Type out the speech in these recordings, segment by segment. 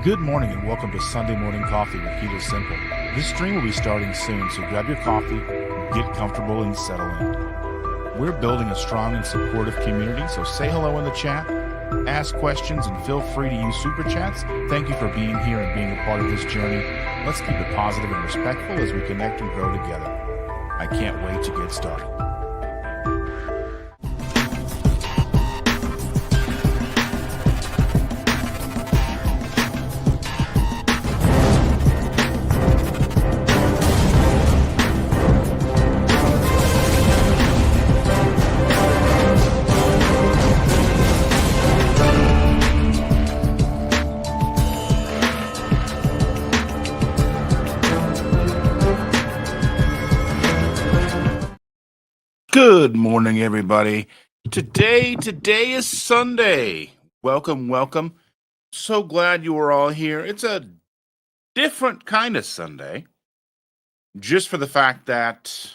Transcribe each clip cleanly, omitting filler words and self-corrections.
Good morning and welcome to Sunday Morning Coffee with KetoSimple. This stream will be starting soon, so grab your coffee, get comfortable, and settle in. We're building a strong and supportive community, so say hello in the chat, ask questions, and feel free to use super chats. Thank you for being here and being a part of this journey. Let's keep it positive and respectful as we connect and grow together. I can't wait to get started. Good morning, everybody. Today is Sunday. Welcome. So glad you are all here. It's a different kind of Sunday, just for the fact that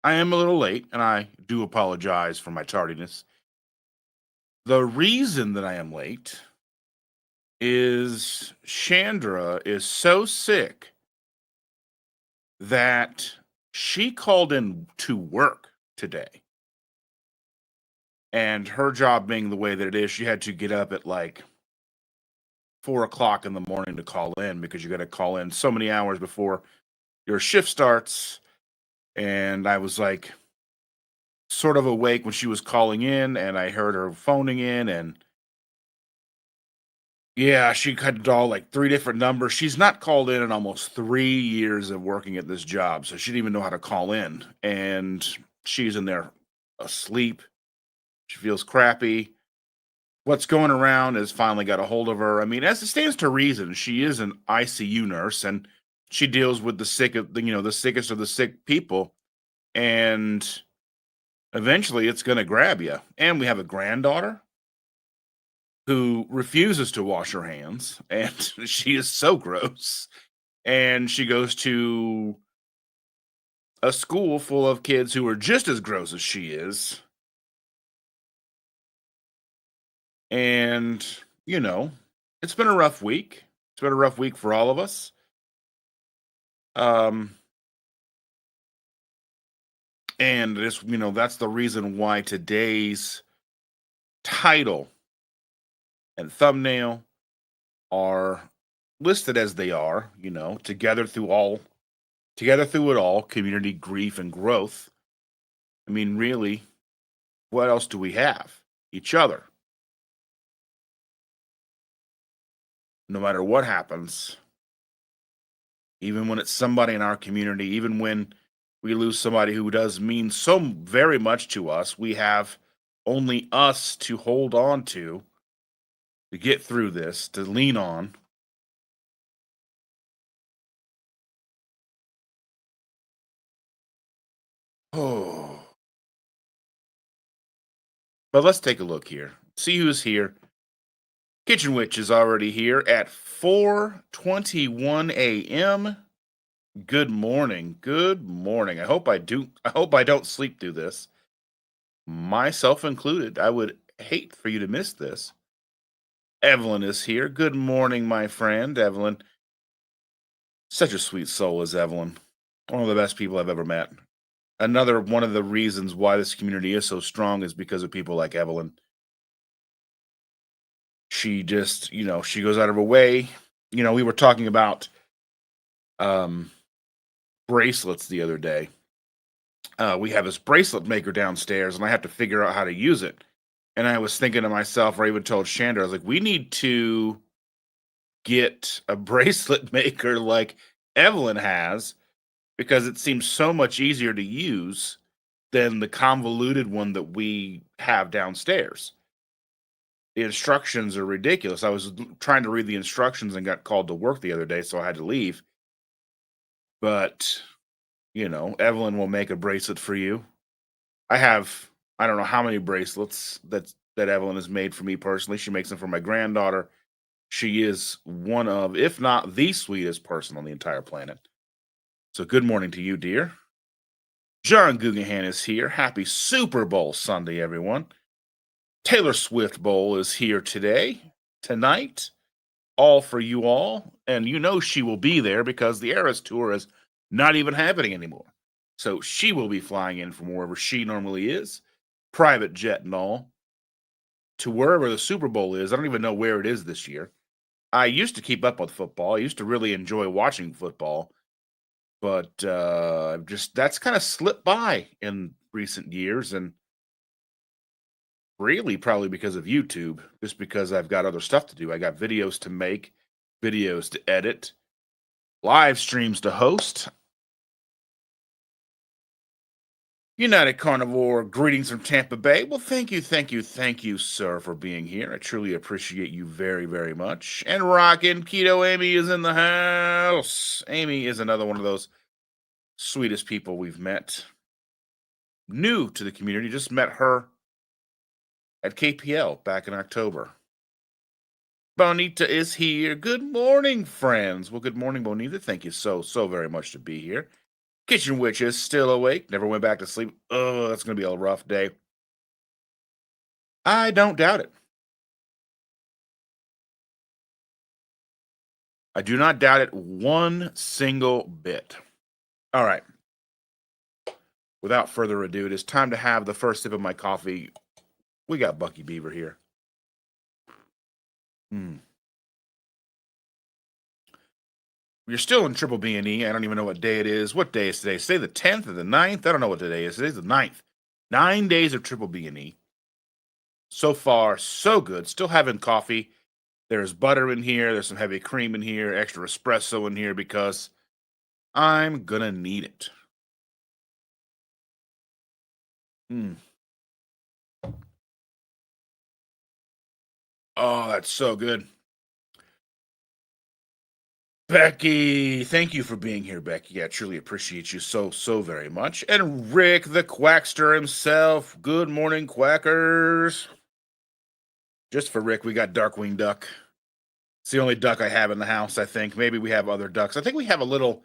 I am a little late, and I do apologize for my tardiness. The reason that I am late is Chandra is so sick that she called in to work today. And her job being the way that it is, she had to get up at like 4 o'clock in the morning to call in, because you got to call in so many hours before your shift starts. And I was like sort of awake when she was calling in, and I heard her phoning in, and yeah, she had to dial like 3 different numbers. She's not called in almost 3 years of working at this job, so she didn't even know how to call in. And she's in there asleep. She feels crappy. What's going around has finally got a hold of her. I mean, as it stands to reason, she is an ICU nurse, and she deals with the sick of the sickest of the sick people. And eventually it's going to grab you. And we have a granddaughter who refuses to wash her hands, and she is so gross. And she goes to a school full of kids who are just as gross as she is. And, it's been a rough week. It's been a rough week for all of us. And this, that's the reason why today's title and thumbnail are listed as they are, together through it all, community, grief, and growth. I mean, really, what else do we have? Each other. No matter what happens, even when it's somebody in our community, even when we lose somebody who does mean so very much to us, we have only us to hold on to get through this, to lean on. Oh. But let's take a look here. See who's here. Kitchen Witch is already here at 4:21 a.m. Good morning. I hope I don't sleep through this. Myself included. I would hate for you to miss this. Evelyn is here. Good morning, my friend. Evelyn. Such a sweet soul is Evelyn. One of the best people I've ever met. Another one of the reasons why this community is so strong is because of people like Evelyn. She just, she goes out of her way. We were talking about bracelets the other day. We have this bracelet maker downstairs, and I have to figure out how to use it. And I was thinking to myself, or I even told Chandra, I was like, we need to get a bracelet maker like Evelyn has, because it seems so much easier to use than the convoluted one that we have downstairs. The instructions are ridiculous. I was trying to read the instructions and got called to work the other day, so I had to leave. But, Evelyn will make a bracelet for you. I don't know how many bracelets that Evelyn has made for me personally. She makes them for my granddaughter. She is one of, if not the sweetest person on the entire planet. So good morning to you, dear. John Guggenhan is here. Happy Super Bowl Sunday, everyone. Taylor Swift Bowl is here tonight. all for you all. And you know she will be there because the Eras Tour is not even happening anymore. So she will be flying in from wherever she normally is, private jet and all, to wherever the Super Bowl is. I don't even know where it is this year. I used to keep up with football. I used to really enjoy watching football, but just that's kind of slipped by in recent years, and really probably because of YouTube, just because I've got other stuff to do. I got videos to make, videos to edit, live streams to host. United Carnivore, greetings from Tampa Bay. Well, thank you, sir, for being here. I truly appreciate you very, very much. And rockin' Keto Amy is in the house. Amy is another one of those sweetest people we've met. New to the community, just met her at KPL back in October. Bonita is here. Good morning, friends. Well, good morning, Bonita. Thank you so very much to be here. Kitchen Witch is still awake. Never went back to sleep. Oh, that's going to be a rough day. I don't doubt it. I do not doubt it one single bit. All right. Without further ado, it is time to have the first sip of my coffee. We got Bucky Beaver here. You're still in Triple B&E. I don't even know what day it is. What day is today? Say the 10th or the 9th? I don't know what today is. Today's the 9th. 9 days of Triple B&E. So far, so good. Still having coffee. There's butter in here. There's some heavy cream in here. Extra espresso in here because I'm going to need it. Oh, that's so good. Becky, thank you for being here, Becky. I truly appreciate you so very much. And Rick, the Quackster himself. Good morning, Quackers. Just for Rick, we got Darkwing Duck. It's the only duck I have in the house, I think. Maybe we have other ducks. I think we have a little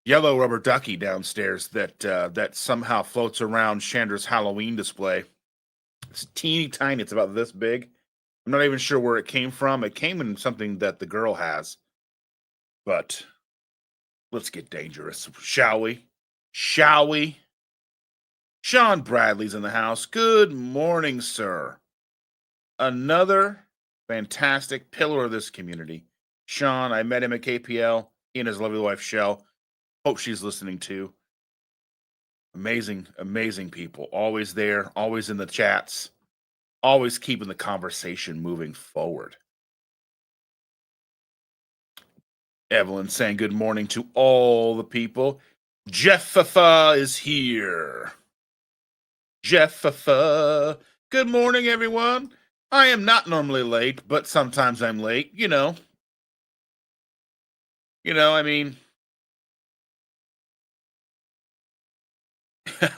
yellow rubber ducky downstairs that somehow floats around Chandra's Halloween display. It's teeny tiny. It's about this big. I'm not even sure where it came from. It came in something that the girl has. But let's get dangerous, shall we? Shall we? Sean Bradley's in the house. Good morning, sir. Another fantastic pillar of this community. Sean, I met him at KPL. He and his lovely wife, Shell. Hope she's listening too. Amazing, amazing people. Always there, always in the chats, always keeping the conversation moving forward. Evelyn saying good morning to all the people. Jeffafa is here. Jeffafa. Good morning, everyone. I am not normally late, but sometimes I'm late. You know, I mean,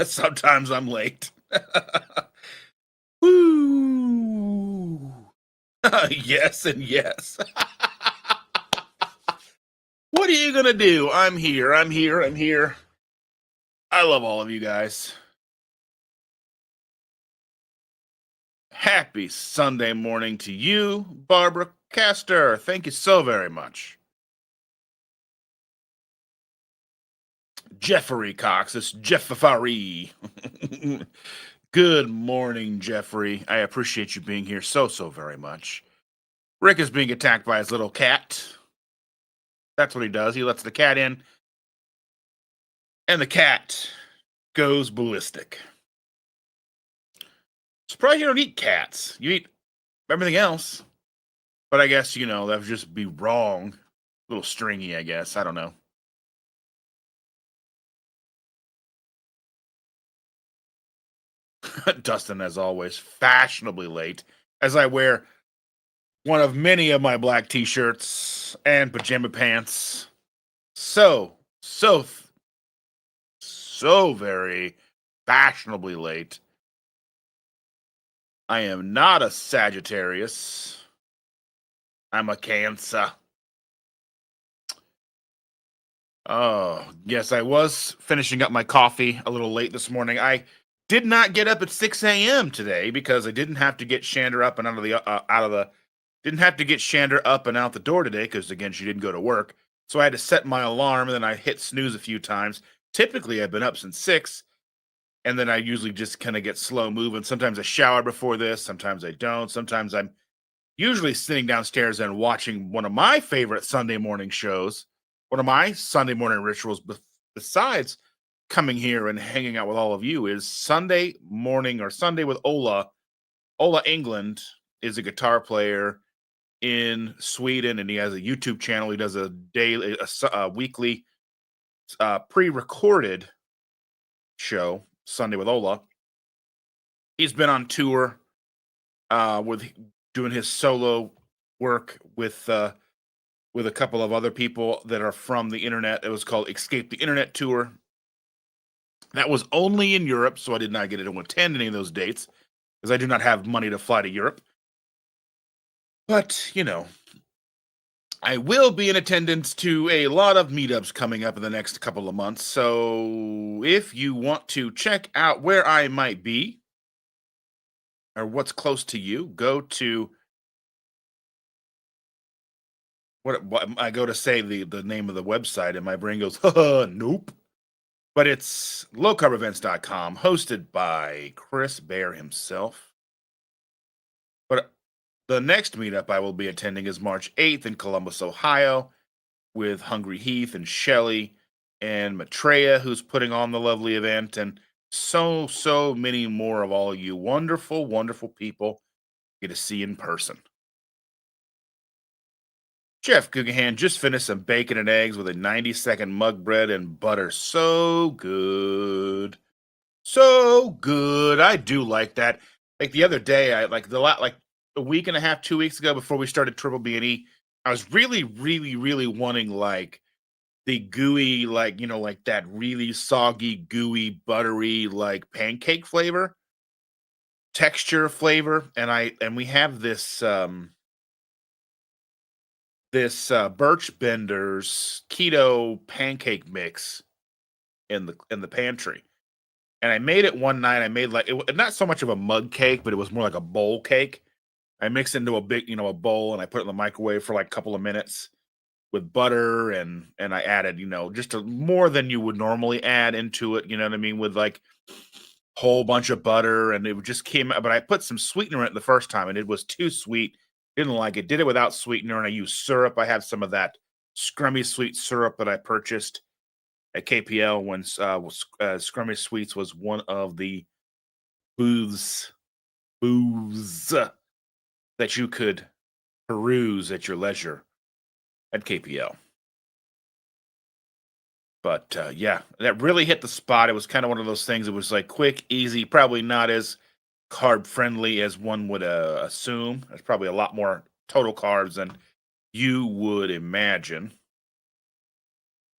sometimes I'm late. Woo! Yes and yes. What are you gonna do? I'm here. I love all of you guys. Happy Sunday morning to you, Barbara Castor. Thank you so very much. Jeffrey Cox. It's Jeffrey. Good morning, Jeffrey. I appreciate you being here so very much. Rick is being attacked by his little cat. That's what he does. He lets the cat in, and the cat goes ballistic. Surprised you don't eat cats. You eat everything else. But I guess, that would just be wrong. A little stringy, I guess. I don't know. Dustin, as always, fashionably late, as I wear one of many of my black t-shirts and pajama pants. So very fashionably late. I am not a Sagittarius. I'm a Cancer. Oh, yes, I was finishing up my coffee a little late this morning. I did not get up at 6 a.m. today because I didn't have to get Chandra up and out of the Didn't have to get Shander up and out the door today because, again, she didn't go to work. So I had to set my alarm and then I hit snooze a few times. Typically, I've been up since 6, and then I usually just kind of get slow moving. Sometimes I shower before this, sometimes I don't. Sometimes I'm usually sitting downstairs and watching one of my favorite Sunday morning shows, one of my Sunday morning rituals, besides coming here and hanging out with all of you, is Sunday morning or Sunday with Ola. Ola England is a guitar player in Sweden, and he has a YouTube channel. He does a daily, a weekly, pre-recorded show, Sunday with Ola. He's been on tour with doing his solo work with a couple of other people that are from the internet. It was called Escape the Internet Tour. That was only in Europe, so I did not get to attend any of those dates because I do not have money to fly to Europe. But, I will be in attendance to a lot of meetups coming up in the next couple of months. So if you want to check out where I might be or what's close to you, go to what I go to say the name of the website, and my brain goes, nope. But it's lowcarbevents.com, hosted by Chris Bear himself. But the next meetup I will be attending is March 8th in Columbus, Ohio, with Hungry Heath and Shelly and Maitreya, who's putting on the lovely event, and so many more of all you wonderful, wonderful people get to see in person. Jeff Guggenhan just finished some bacon and eggs with a 90-second mug bread and butter. So good. So good. I do like that. Like the other day, I like a week and a half, 2 weeks ago, before we started Triple B&E, I was really, really, really wanting like the gooey, like that really soggy, gooey, buttery, like pancake flavor, texture flavor. And we have this Birch Benders keto pancake mix in the pantry. And I made it one night. I made not so much of a mug cake, but it was more like a bowl cake. I mixed into a big, a bowl, and I put it in the microwave for like a couple of minutes with butter, and I added, just more than you would normally add into it. You know what I mean? With like whole bunch of butter, and it just came. But I put some sweetener in it the first time, and it was too sweet. Didn't like it. Did it without sweetener, and I used syrup. I have some of that scrummy sweet syrup that I purchased at KPL when Scrummy Sweets was one of the booths that you could peruse at your leisure at KPL. But yeah, that really hit the spot. It was kind of one of those things. It was like quick, easy, probably not as carb friendly as one would assume. There's probably a lot more total carbs than you would imagine.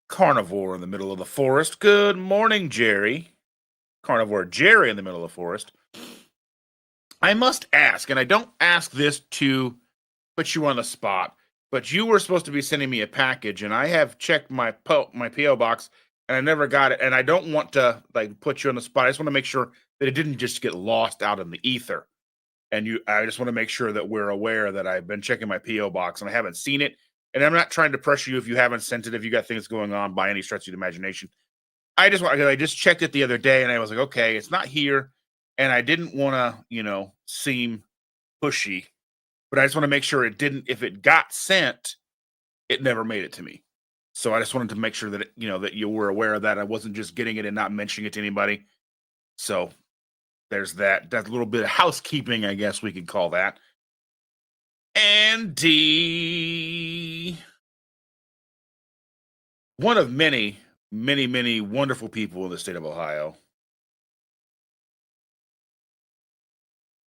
Carnivore in the middle of the forest. Good morning, Jerry. Carnivore Jerry in the middle of the forest. I must ask, and I don't ask this to put you on the spot, but you were supposed to be sending me a package, and I have checked my PO box, and I never got it. And I don't want to like put you on the spot. I just want to make sure that it didn't just get lost out in the ether. I just want to make sure that we're aware that I've been checking my PO box and I haven't seen it. And I'm not trying to pressure you if you haven't sent it, if you got things going on by any stretch of the imagination. I just checked it the other day and I was like, okay, it's not here. And I didn't want to, seem pushy, but I just want to make sure it didn't, if it got sent, it never made it to me. So I just wanted to make sure that, that you were aware of that. I wasn't just getting it and not mentioning it to anybody. So there's that. That's a little bit of housekeeping, I guess we could call that. Andy, one of many, many, many wonderful people in the state of Ohio,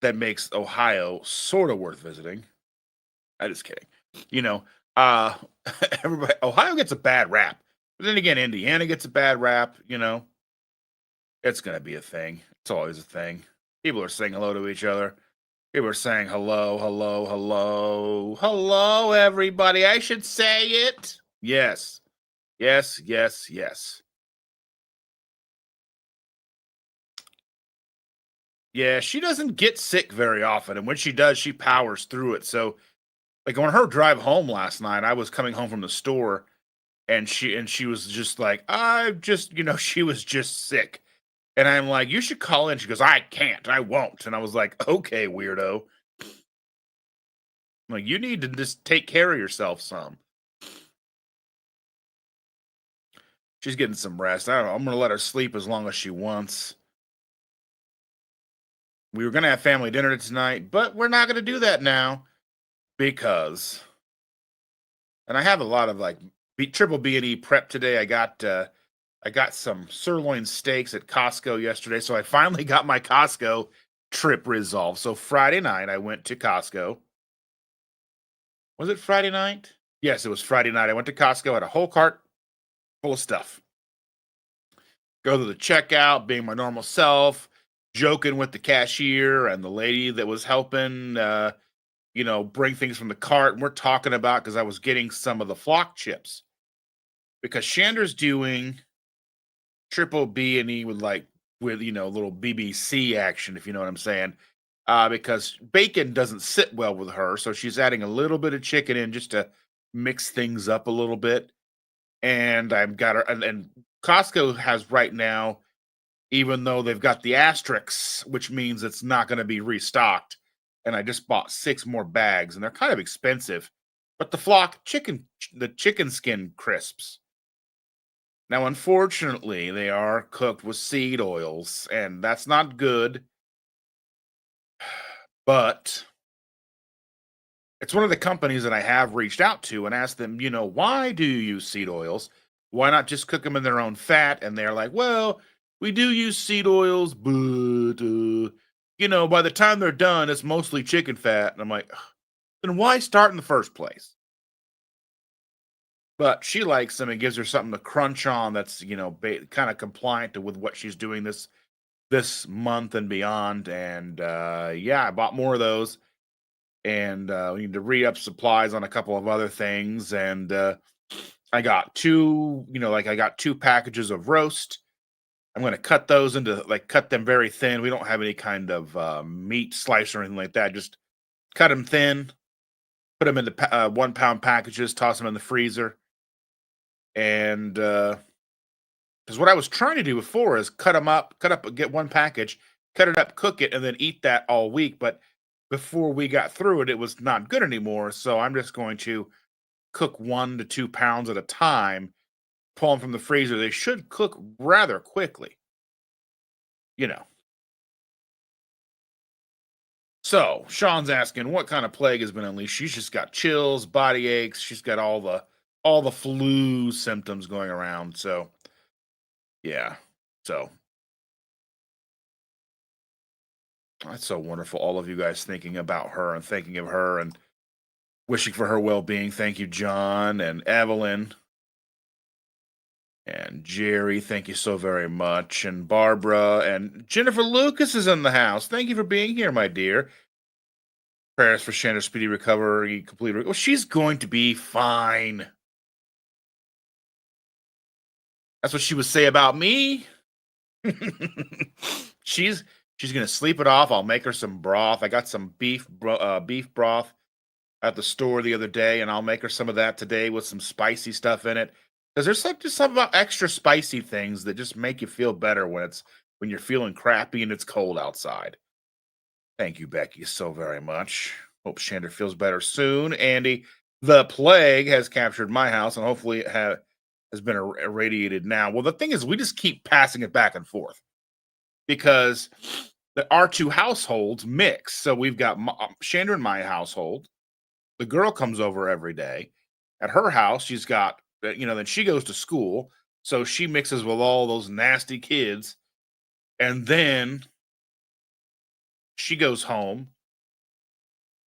that makes Ohio sort of worth visiting. I'm just kidding. You know, uh everybody, Ohio gets a bad rap. But then again, Indiana gets a bad rap, It's gonna be a thing. It's always a thing. People are saying hello to each other. People are saying hello, hello, hello, hello, everybody. I should say it. Yes. Yes, yes, yes. Yeah, she doesn't get sick very often, and when she does, she powers through it. So Like on her drive home last night, I was coming home from the store and she was just like, I just, she was just sick. And I'm like, you should call in. She goes, I can't, I won't. And I was like, okay, weirdo. I'm like, you need to just take care of yourself some. She's getting some rest. I don't know. I'm gonna let her sleep as long as she wants. We were gonna have family dinner tonight, but we're not gonna do that now because, and I have a lot of like triple B and E prep today. I got some sirloin steaks at Costco yesterday, so I finally got my Costco trip resolved. So Friday night I went to Costco. Was it Friday night? Yes, it was Friday night. I went to Costco, had a whole cart full of stuff. Go to the checkout, being my normal self, joking with the cashier and the lady that was helping, bring things from the cart. And we're talking about because I was getting some of the flock chips because Shander's doing triple B and E with little BBC action, if you know what I'm saying. Because bacon doesn't sit well with her, so she's adding a little bit of chicken in just to mix things up a little bit. And I've got her, and Costco has right now, even though they've got the asterisks, which means it's not going to be restocked. And I just bought 6 more bags, and they're kind of expensive. But the chicken skin crisps. Now, unfortunately, they are cooked with seed oils, and that's not good. But it's one of the companies that I have reached out to and asked them, why do you use seed oils? Why not just cook them in their own fat? And they're like, well, we do use seed oils, but, by the time they're done, it's mostly chicken fat. And I'm like, "Ugh, then why start in the first place?" But she likes them. It gives her something to crunch on that's, kind of compliant with what she's doing this month and beyond. And yeah, I bought more of those. And we need to re-up supplies on a couple of other things. And I got I got 2 packages of roast. I'm going to cut those cut them very thin. We don't have any kind of meat slice or anything like that. Just cut them thin, put them into 1-pound packages, toss them in the freezer. And because what I was trying to do before is cut up, get 1 package, cut it up, cook it, and then eat that all week. But before we got through it, it was not good anymore. So I'm just going to cook 1 to 2 pounds at a time, pull them from the freezer. They should cook rather quickly, you know. So Sean's asking what kind of plague has been unleashed. She's just got chills, body aches. She's got all the flu symptoms going around. So yeah. So that's so wonderful. All of you guys thinking about her and thinking of her and wishing for her well-being. Thank you, John and Evelyn and Jerry. Thank you so very much. And Barbara and Jennifer Lucas is in the house. Thank you for being here, my dear. Prayers for Shanna's speedy recovery, well, she's going to be fine. That's what she would say about me. she's she's gonna sleep it off. I'll make her some broth. I got some beef broth at the store the other day, and I'll make her some of that today with some spicy stuff in it. Because there's just something about extra spicy things that just make you feel better when you're feeling crappy and it's cold outside. Thank you, Becky, so very much. Hope Shander feels better soon. Andy, the plague has captured my house, and hopefully it has been irradiated now. Well, the thing is, we just keep passing it back and forth because our 2 households mix. So we've got Shander in my household. The girl comes over every day. At her house, she's got, then she goes to school. So she mixes with all those nasty kids. And then she goes home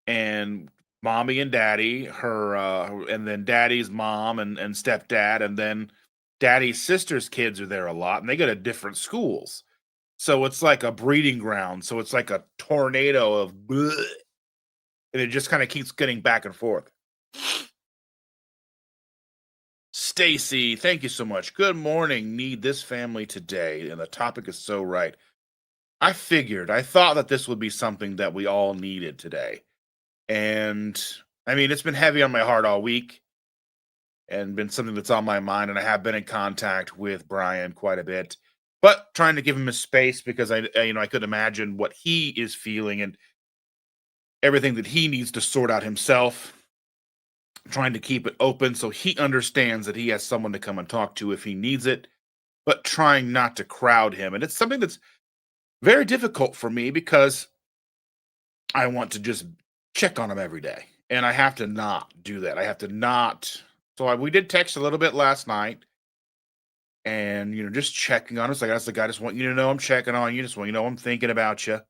and mommy and daddy, and then daddy's mom and stepdad, and then daddy's sister's kids are there a lot, and they go to different schools. So it's like a breeding ground. So it's like a tornado of bleh, and it just kind of keeps getting back and forth. Stacy, thank you so much. Good morning. Need this family today. And the topic is so right. I thought that this would be something that we all needed today. And I mean, it's been heavy on my heart all week and been something that's on my mind. And I have been in contact with Brian quite a bit, but trying to give him his space because I could imagine what he is feeling and everything that he needs to sort out himself. Trying to keep it open so he understands that he has someone to come and talk to if he needs it, but trying not to crowd him. And it's something that's very difficult for me because I want to just check on him every day. And I have to not do that. I have to not. We did text a little bit last night and, just checking on us. Like, I just want you to know I'm checking on you. Just want you to know I'm thinking about you.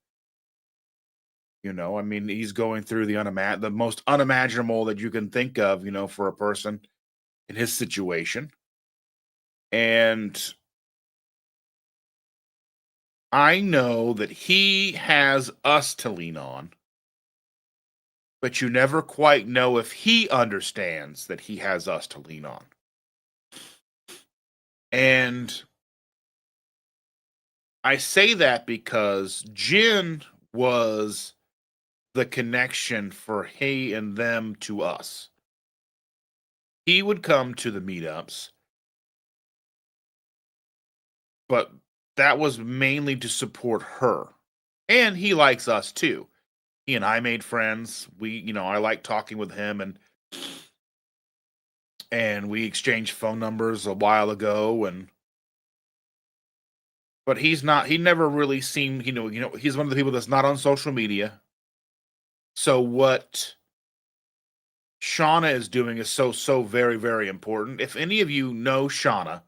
I mean, he's going through the most unimaginable that you can think of, for a person in his situation. And I know that he has us to lean on, but you never quite know if he understands that he has us to lean on. And I say that because Jen was the connection for he and them to us. He would come to the meetups, but that was mainly to support her. And he likes us too. He and I made friends. I like talking with him and we exchanged phone numbers a while ago but he never really seemed, he's one of the people that's not on social media. So what Shauna is doing is so very, very important. If any of you know Shauna,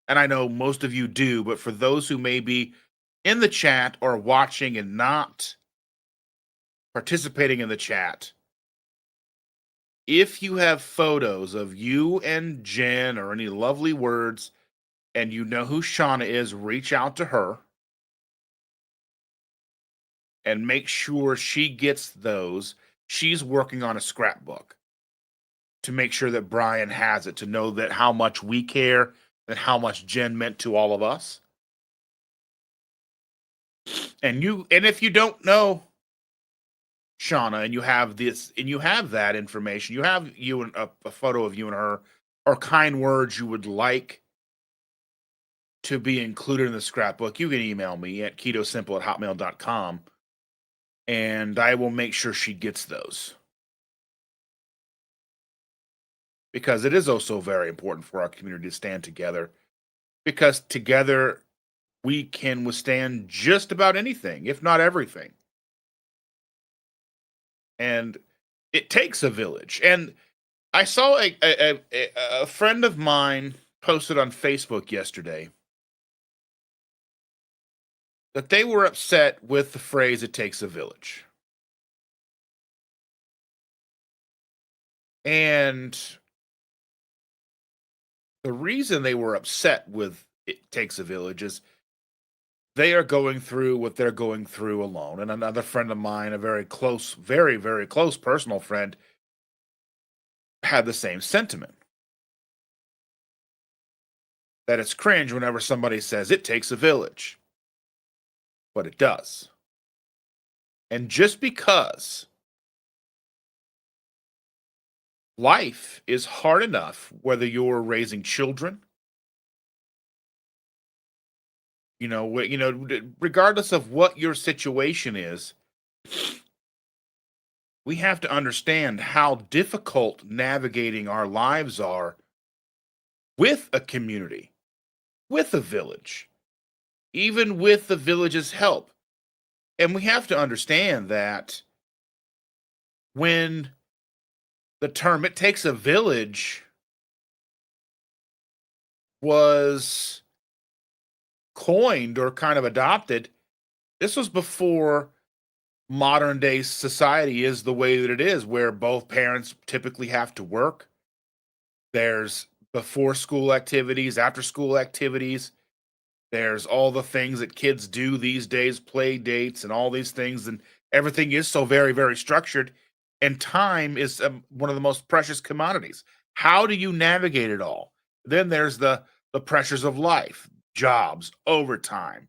and I know most of you do, but for those who may be in the chat or watching and not participating in the chat, if you have photos of you and Jen or any lovely words and you know who Shauna is, reach out to her and make sure she gets those. She's working on a scrapbook to make sure that Brian has it, to know that how much we care and how much Jen meant to all of us. And if you don't know Shauna and you have this and you have that information, you have a photo of you and her or kind words you would like to be included in the scrapbook, you can email me at KetoSimple@hotmail.com and I will make sure she gets those. Because it is also very important for our community to stand together. Because together we can withstand just about anything, if not everything. And it takes a village. And I saw a friend of mine posted on Facebook yesterday that they were upset with the phrase, it takes a village. And the reason they were upset with it takes a village is they are going through what they're going through alone. And another friend of mine, a very close, very, very close personal friend, had the same sentiment. That it's cringe whenever somebody says it takes a village. But it does. And just because life is hard enough, whether you're raising children, regardless of what your situation is, we have to understand how difficult navigating our lives are with a community, with a village, even with the village's help. And we have to understand that when the term it takes a village was coined or kind of adopted, this was before modern day society is the way that it is, where both parents typically have to work. There's before school activities, after school activities. There's all the things that kids do these days, play dates and all these things. And everything is so very, very structured. And time is one of the most precious commodities. How do you navigate it all? Then there's the pressures of life, jobs, overtime,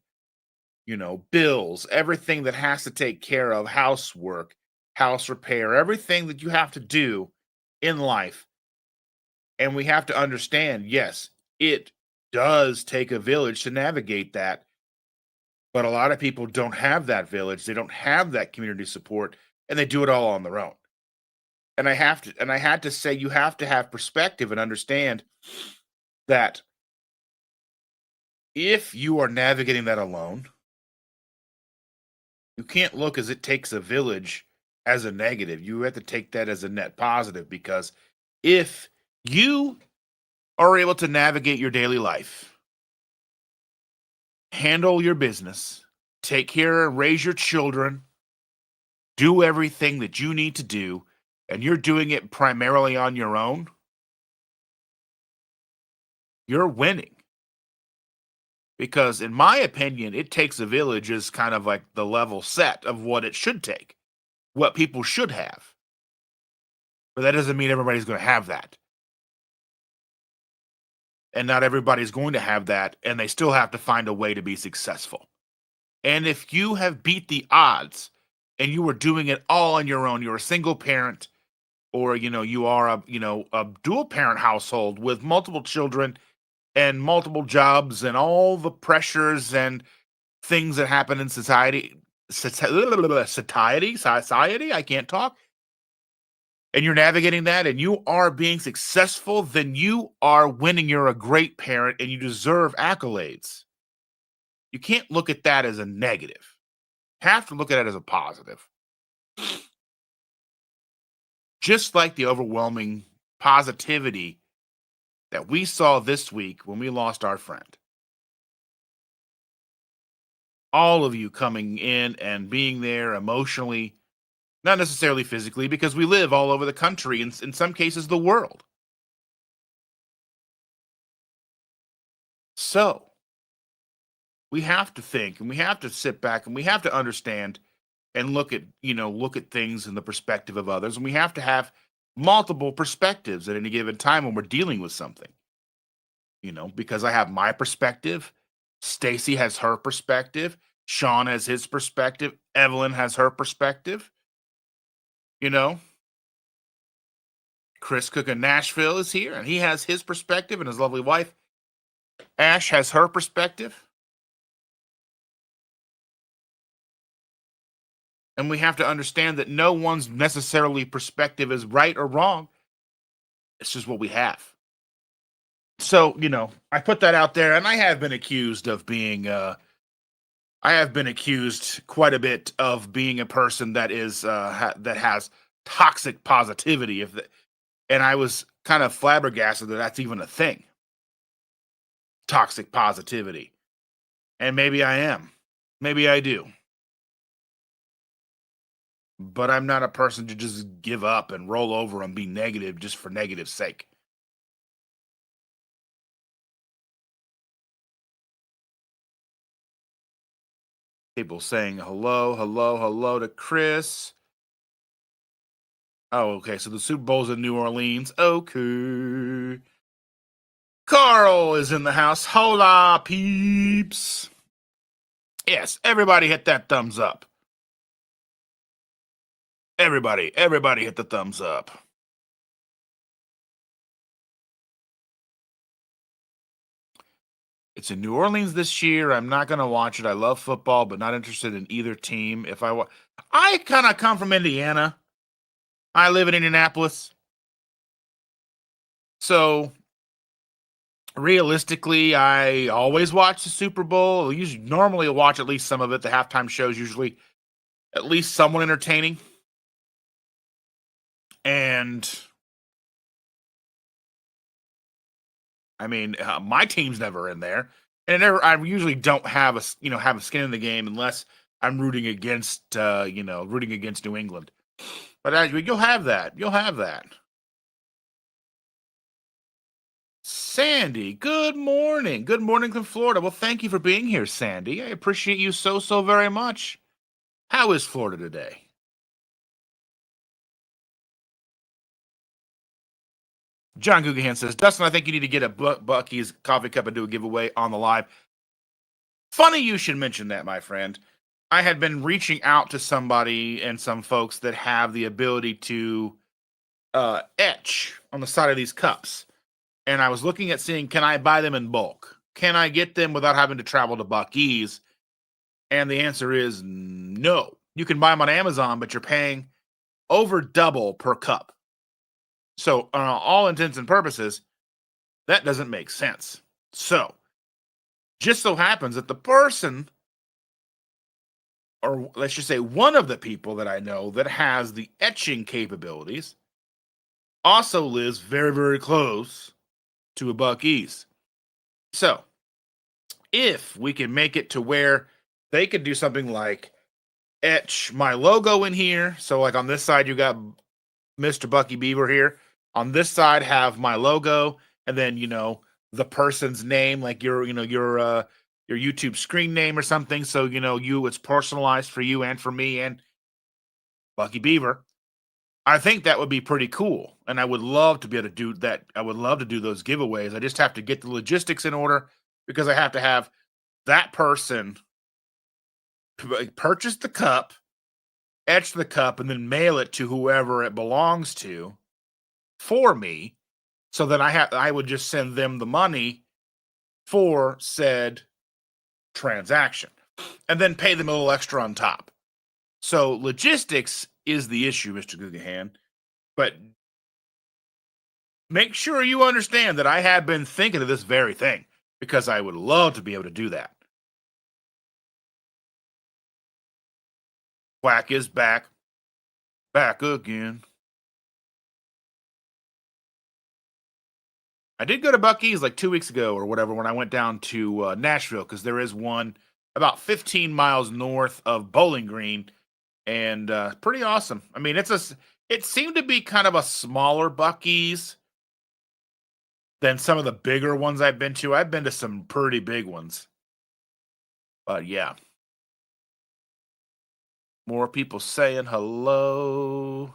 bills, everything that has to take care of, housework, house repair, everything that you have to do in life. And we have to understand, yes, it does take a village to navigate that. But a lot of people don't have that village. They don't have that community support, and they do it all on their own. And I had to say, you have to have perspective and understand that if you are navigating that alone, you can't look as it takes a village as a negative. You have to take that as a net positive, because if you are able to navigate your daily life, handle your business, take care and raise your children, do everything that you need to do, and you're doing it primarily on your own, you're winning. Because in my opinion, it takes a village as kind of like the level set of what it should take, what people should have. But that doesn't mean everybody's going to have that. And not everybody's going to have that, and they still have to find a way to be successful. And if you have beat the odds and you are doing it all on your own, you're a single parent, or you are a dual parent household with multiple children and multiple jobs and all the pressures and things that happen in society, I can't talk, and you're navigating that and you are being successful, then you are winning. You're a great parent and you deserve accolades. You can't look at that as a negative. You have to look at it as a positive. Just like the overwhelming positivity that we saw this week when we lost our friend. All of you coming in and being there emotionally, not necessarily physically, because we live all over the country, and in some cases, the world. So we have to think, and we have to sit back, and we have to understand and look at things in the perspective of others, and we have to have multiple perspectives at any given time when we're dealing with something. Because I have my perspective, Stacy has her perspective, Sean has his perspective, Evelyn has her perspective. You know, Chris Cook in Nashville is here, and he has his perspective, and his lovely wife, Ash, has her perspective. And we have to understand that no one's necessarily perspective is right or wrong. It's just what we have. So, I put that out there, and I have been accused of being, I have been accused quite a bit of being a person that is, that has toxic positivity. And I was kind of flabbergasted that that's even a thing. Toxic positivity. And maybe I am. Maybe I do. But I'm not a person to just give up and roll over and be negative just for negative sake. People saying hello, hello, hello to Chris. Oh, okay. So the Super Bowl's in New Orleans. Okay. Carl is in the house. Hola, peeps. Yes, everybody hit that thumbs up. Everybody hit the thumbs up. It's in New Orleans this year. I'm not going to watch it. I love football, but not interested in either team. I kind of come from Indiana. I live in Indianapolis. So realistically, I always watch the Super Bowl. Normally watch at least some of it. The halftime shows usually at least somewhat entertaining. And I mean, my team's never in there, and I usually don't have have a skin in the game unless I'm rooting against New England. But you'll have that. You'll have that. Sandy, good morning. Good morning from Florida. Well, thank you for being here, Sandy. I appreciate you so very much. How is Florida today? John Gugahan says, Dustin, I think you need to get a Bucky's coffee cup and do a giveaway on the live. Funny you should mention that, my friend. I had been reaching out to somebody and some folks that have the ability to etch on the side of these cups, and I was looking at seeing, can I buy them in bulk? Can I get them without having to travel to Buc-ee's? And the answer is no. You can buy them on Amazon, but you're paying over double per cup. So, on all intents and purposes, that doesn't make sense. So, just so happens that the person, or let's just say one of the people that I know that has the etching capabilities, also lives very, very close to a Buc-ee's. So, if we can make it to where they could do something like etch my logo in here. So, like on this side, you got Mr. Bucky Beaver here. On this side, have my logo, and then the person's name, like your YouTube screen name or something. So it's personalized for you and for me and Bucky Beaver. I think that would be pretty cool, and I would love to be able to do that. I would love to do those giveaways. I just have to get the logistics in order because I have to have that person purchase the cup, etch the cup, and then mail it to whoever it belongs to for me, so that I would just send them the money for said transaction and then pay them a little extra on top. So logistics is the issue, Mr. Gugahan, but make sure you understand that I have been thinking of this very thing because I would love to be able to do that. Quack is back again. I did go to Buc-ee's like 2 weeks ago or whatever when I went down to Nashville, because there is one about 15 miles north of Bowling Green, and pretty awesome. I mean, it seemed to be kind of a smaller Buc-ee's than some of the bigger ones I've been to. I've been to some pretty big ones, but yeah. More people saying hello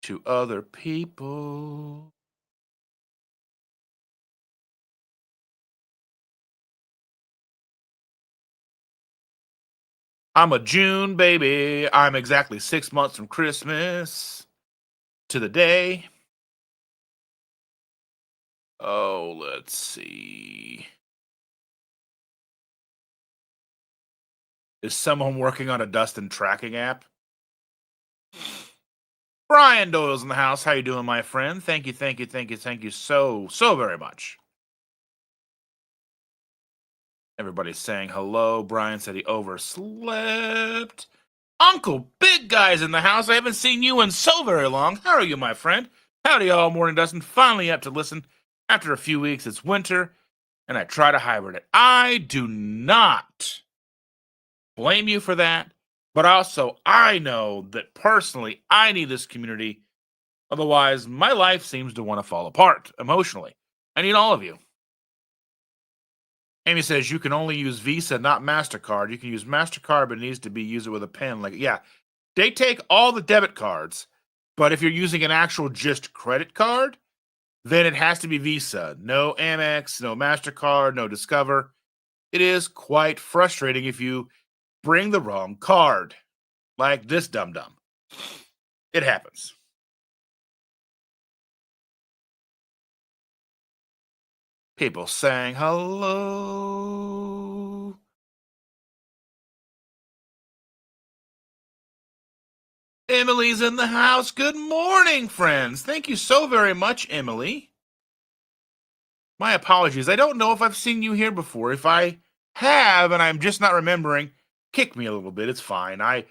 to other people. I'm a June baby. I'm exactly 6 months from Christmas to the day. Oh, let's see. Is someone working on a Dustin tracking app? Brian Doyle's in the house. How you doing, my friend? Thank you so very much. Everybody's saying hello. Brian said he overslept. Uncle Big Guy's in the house. I haven't seen you in so very long. How are you, my friend? Howdy all, Morning Dustin. Finally up to listen. After a few weeks, it's winter, and I try to hibernate. I do not blame you for that, but also I know that personally I need this community. Otherwise, my life seems to want to fall apart emotionally. I need all of you. Amy says you can only use Visa, not MasterCard. You can use MasterCard, but it needs to be used with a pen. Like, yeah, they take all the debit cards, but if you're using an actual just credit card, then it has to be Visa. No Amex, no MasterCard, no Discover. It is quite frustrating if you bring the wrong card, like this dum-dum. It happens. People saying hello. Emily's in the house. Good morning, friends. Thank you so very much, Emily. My apologies. I don't know if I've seen you here before. If I have and I'm just not remembering, kick me a little bit. It's fine. I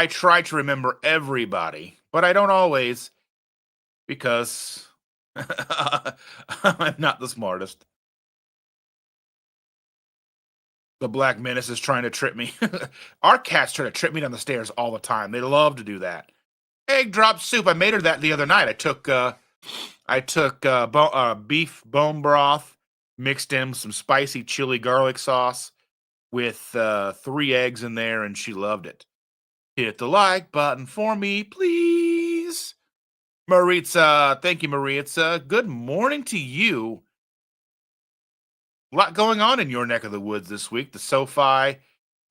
try to remember everybody, but I don't always, because I'm not the smartest. The Black Menace is trying to trip me. Our cats try to trip me down the stairs all the time. They love to do that. Egg drop soup. I made her that the other night. I took beef bone broth, mixed in some spicy chili garlic sauce with 3 eggs in there, and she loved it. Hit the like button for me, please. Maritza, thank you, Maritza. Good morning to you. A lot going on in your neck of the woods this week. The SoFi,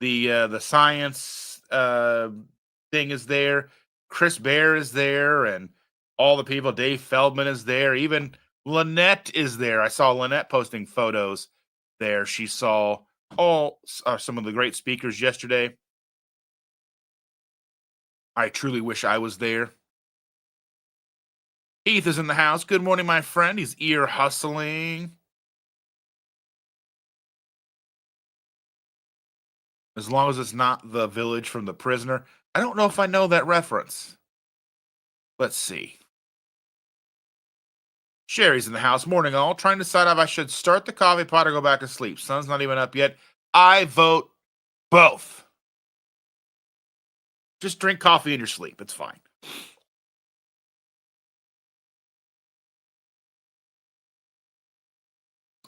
the science thing is there. Chris Bear is there, and all the people. Dave Feldman is there. Even Lynette is there. I saw Lynette posting photos there. She saw some of the great speakers yesterday. I truly wish I was there. Heath is in the house. Good morning, my friend. He's ear hustling. As long as it's not the village from The Prisoner. I don't know if I know that reference. Let's see. Sherry's in the house. Morning, all. Trying to decide if I should start the coffee pot or go back to sleep. Sun's not even up yet. I vote both. Just drink coffee in your sleep. It's fine.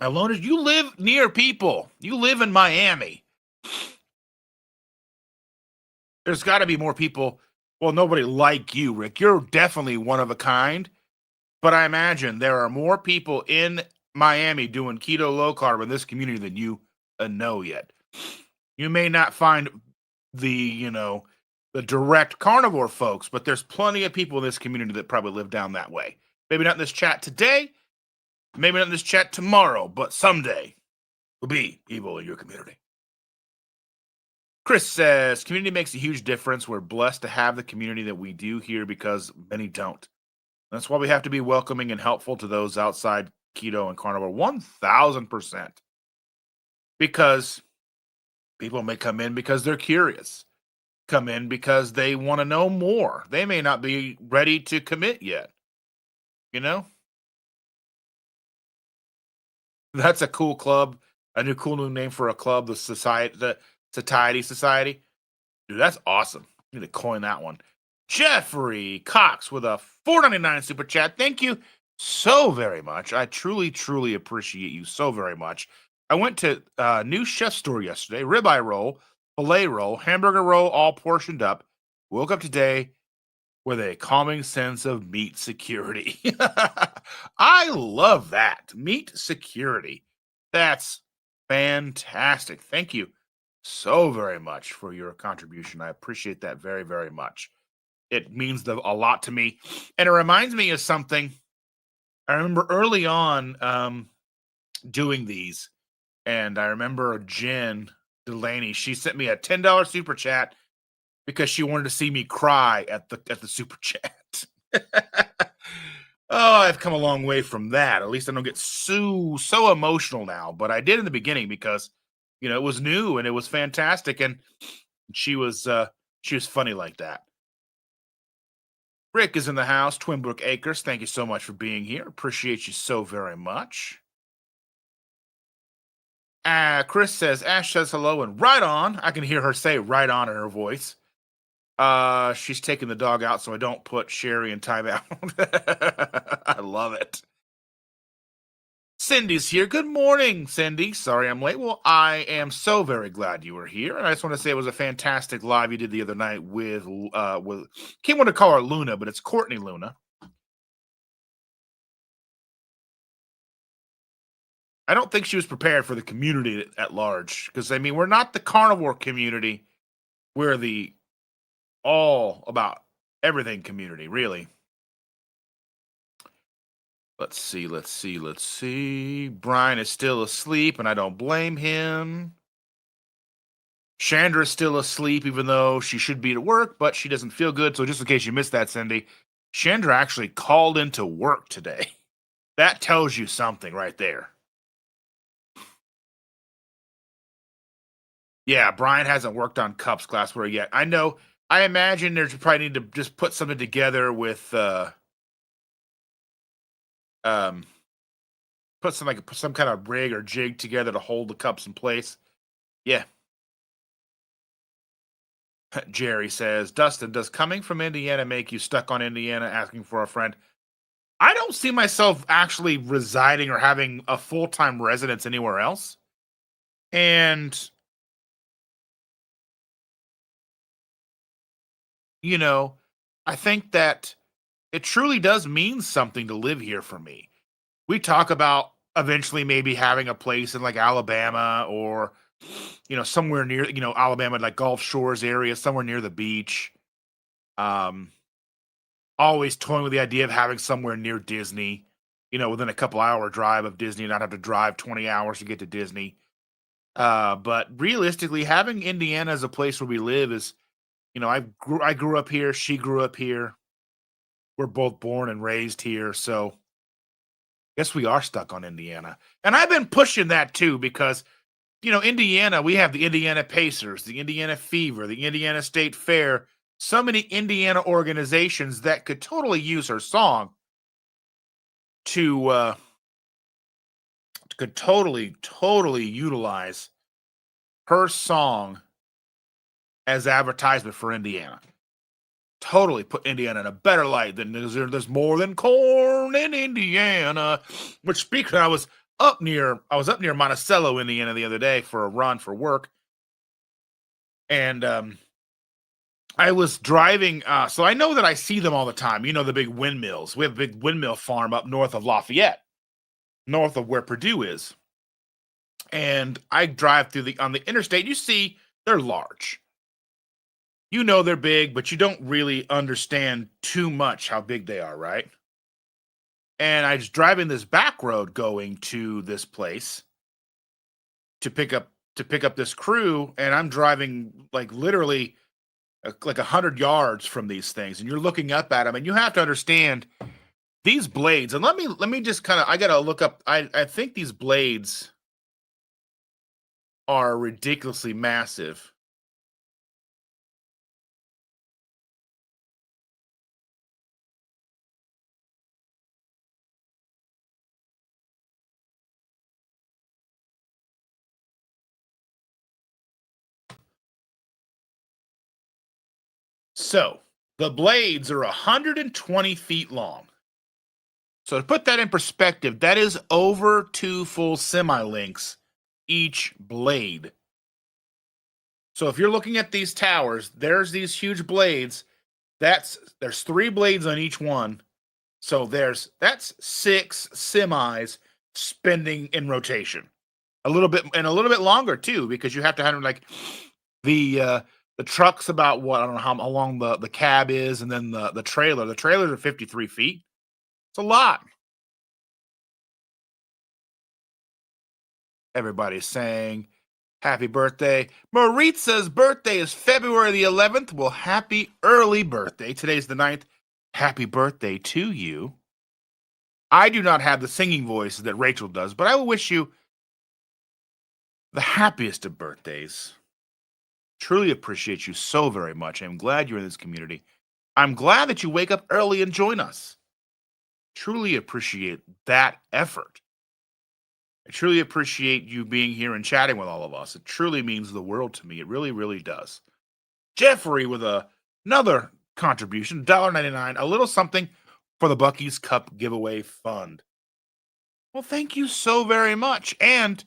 Alona, you live near people. You live in Miami. There's got to be more people. Well, nobody like you, Rick. You're definitely one of a kind. But I imagine there are more people in Miami doing keto low carb in this community than you know yet. You may not find the direct carnivore folks, but there's plenty of people in this community that probably live down that way. Maybe not in this chat today, maybe not in this chat tomorrow, but someday will be people in your community. Chris says, community makes a huge difference. We're blessed to have the community that we do here because many don't. That's why we have to be welcoming and helpful to those outside keto and carnivore 1000%. Because people may come in because they're curious, come in because they want to know more. They may not be ready to commit yet. That's a cool club, a cool new name for a club, the Satiety Society. Dude, that's awesome. Need to coin that one. Jeffrey Cox with a $4.99 super chat. Thank you so very much. I truly, truly appreciate you so very much. I went to a new chef store yesterday. Ribeye roll, filet roll, hamburger roll, all portioned up. Woke up today with a calming sense of meat security. I love that. Meat security. That's fantastic. Thank you so very much for your contribution. I appreciate that very, very much. It means a lot to me. And it reminds me of something. I remember early on doing these, and I remember Jen Delaney, she sent me a $10 super chat because she wanted to see me cry at the super chat. Oh, I've come a long way from that. At least I don't get so emotional now, but I did in the beginning because it was new and it was fantastic, and she was funny like that. Rick is in the house. Twinbrook Acres, thank you so much for being here. Appreciate you so very much. Chris says, Ash says hello and right on. I can hear her say right on in her voice. She's taking the dog out so I don't put Sherry in timeout. I love it. Cindy's here. Good morning, Cindy. Sorry I'm late. Well, I am so very glad you were here. And I just want to say it was a fantastic live you did the other night with can't want to call her Luna, but it's Courtney Luna. I don't think she was prepared for the community at large. Because we're not the carnivore community. We're the all about everything community, really. Let's see. Brian is still asleep, and I don't blame him. Chandra is still asleep, even though she should be at work, but she doesn't feel good. So just in case you missed that, Cindy, Chandra actually called into work today. That tells you something right there. Yeah, Brian hasn't worked on Cups glassware yet. I know. I imagine there's probably need to just put something together with put some kind of rig or jig together to hold the cups in place. Yeah. Jerry says, Dustin, does coming from Indiana make you stuck on Indiana asking for a friend? I don't see myself actually residing or having a full-time residence anywhere else. And, I think that it truly does mean something to live here for me. We talk about eventually maybe having a place in like Alabama or, somewhere near, Alabama, like Gulf Shores area, somewhere near the beach. Um, Always toying with the idea of having somewhere near Disney, within a couple hour drive of Disney, and not have to drive 20 hours to get to Disney. But realistically, having Indiana as a place where we live is, I grew up here, she grew up here. We're both born and raised here, so guess we are stuck on Indiana. And I've been pushing that too because, Indiana, we have the Indiana Pacers, the Indiana Fever, the Indiana State Fair, so many Indiana organizations that could totally use her song to could totally utilize her song as advertisement for Indiana. Totally put Indiana in a better light than there's more than corn in Indiana. Which speaking, I was up near Monticello, Indiana the other day for a run for work. And I was driving, so I know that I see them all the time. The big windmills. We have a big windmill farm up north of Lafayette, north of where Purdue is. And I drive on the interstate. You see, they're large. They're big, but you don't really understand too much how big they are, right? And I was driving this back road going to this place to pick up this crew, and I'm driving like literally like 100 yards from these things, and you're looking up at them, and you have to understand these blades. And let me just kind of, I gotta look up. I think these blades are ridiculously massive. So the blades are 120 feet long. So to put that in perspective, that is over 2 full semi-links each blade. So if you're looking at these towers, there's these huge blades. There's 3 blades on each one. So that's 6 semis spinning in rotation. A little bit longer too, because you have to have like the truck's about what, I don't know how long the cab is, and then the trailer. The trailers are 53 feet. It's a lot. Everybody's saying happy birthday. Maritza's birthday is February the 11th. Well, happy early birthday. Today's the 9th. Happy birthday to you. I do not have the singing voice that Rachel does, but I will wish you the happiest of birthdays. Truly appreciate you so very much. I'm glad you're in this community. I'm glad that you wake up early and join us. Truly appreciate that effort. I truly appreciate you being here and chatting with all of us. It truly means the world to me. It really, really does. Jeffrey with another contribution, $1.99, a little something for the Buc-ee's Cup giveaway fund. Well, thank you so very much. And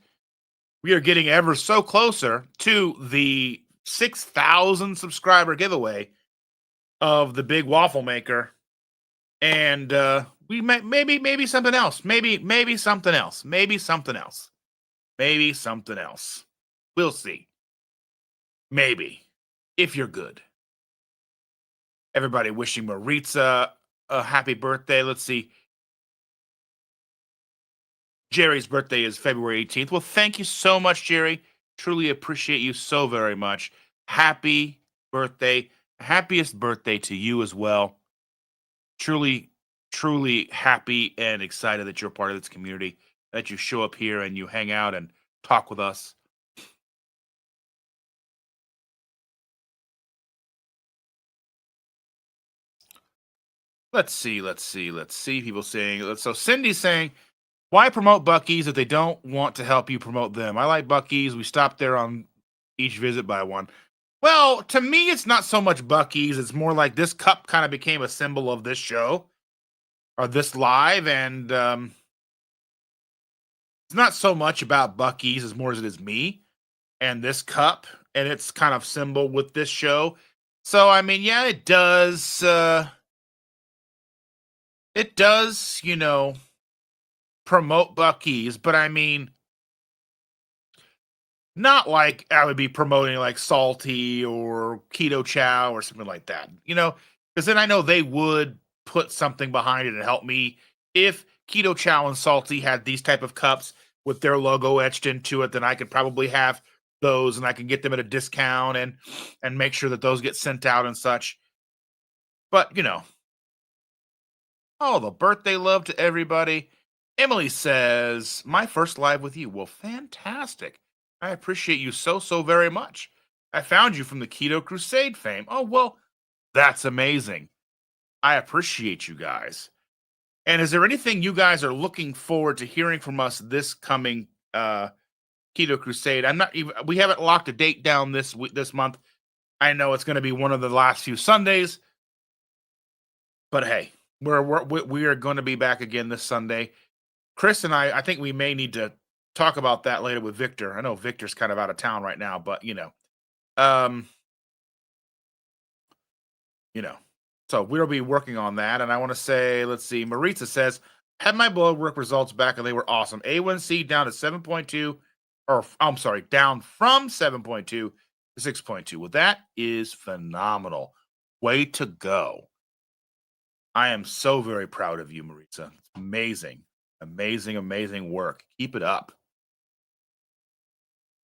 we are getting ever so closer to the 6,000 subscriber giveaway of the big waffle maker. And we maybe something else. Maybe something else. Maybe something else. Maybe something else. We'll see. Maybe. If you're good. Everybody wishing Maritza a happy birthday. Let's see. Jerry's birthday is February 18th. Well, thank you so much, Jerry. Truly appreciate you so very much. Happy birthday. Happiest birthday to you as well. Truly, truly happy and excited that you're part of this community, that you show up here and you hang out and talk with us. Let's see. People saying, so Cindy's saying, why promote Buc-ee's if they don't want to help you promote them? I like Buc-ee's. We stopped there on each visit by one. Well, to me, it's not so much Buc-ee's. It's more like this cup kind of became a symbol of this show or this live. And it's not so much about Buc-ee's as more as it is me and this cup. And it's kind of symbol with this show. So, I mean, yeah, it does, promote Buc-ee's, but I mean, not like I would be promoting like Salty or Keto Chow or something like that. Because then I know they would put something behind it and help me. If Keto Chow and Salty had these type of cups with their logo etched into it, then I could probably have those and I can get them at a discount and make sure that those get sent out and such. But oh, the birthday love to everybody. Emily says, my first live with you. Well, fantastic. I appreciate you so very much. I found you from the Keto Crusade fame. Oh, well, that's amazing. I appreciate you guys. And is there anything you guys are looking forward to hearing from us this coming Keto Crusade? We haven't locked a date down this month. I know it's going to be one of the last few Sundays, but hey, we are going to be back again this Sunday. Chris and I think we may need to talk about that later with Victor. I know Victor's kind of out of town right now, but so we'll be working on that. And I want to say, let's see, Maritza says, had my blood work results back and they were awesome. A1C down to 7.2, or I'm sorry, down from 7.2 to 6.2. Well, that is phenomenal. Way to go. I am so very proud of you, Maritza. It's amazing. Amazing work. Keep it up.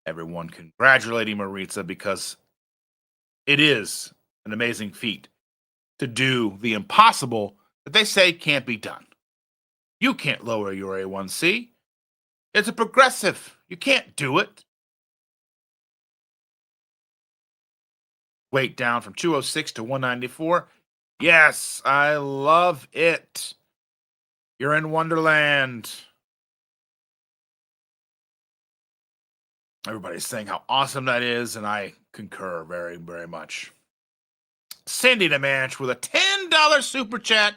Everyone congratulating Maritza because it is an amazing feat to do the impossible that they say can't be done. You can't lower your A1C. It's a progressive. You can't do it. Weight down from 206 to 194. Yes, I love it. You're in Wonderland. Everybody's saying how awesome that is, and I concur very, very much. Cindy DeManch with a $10 super chat.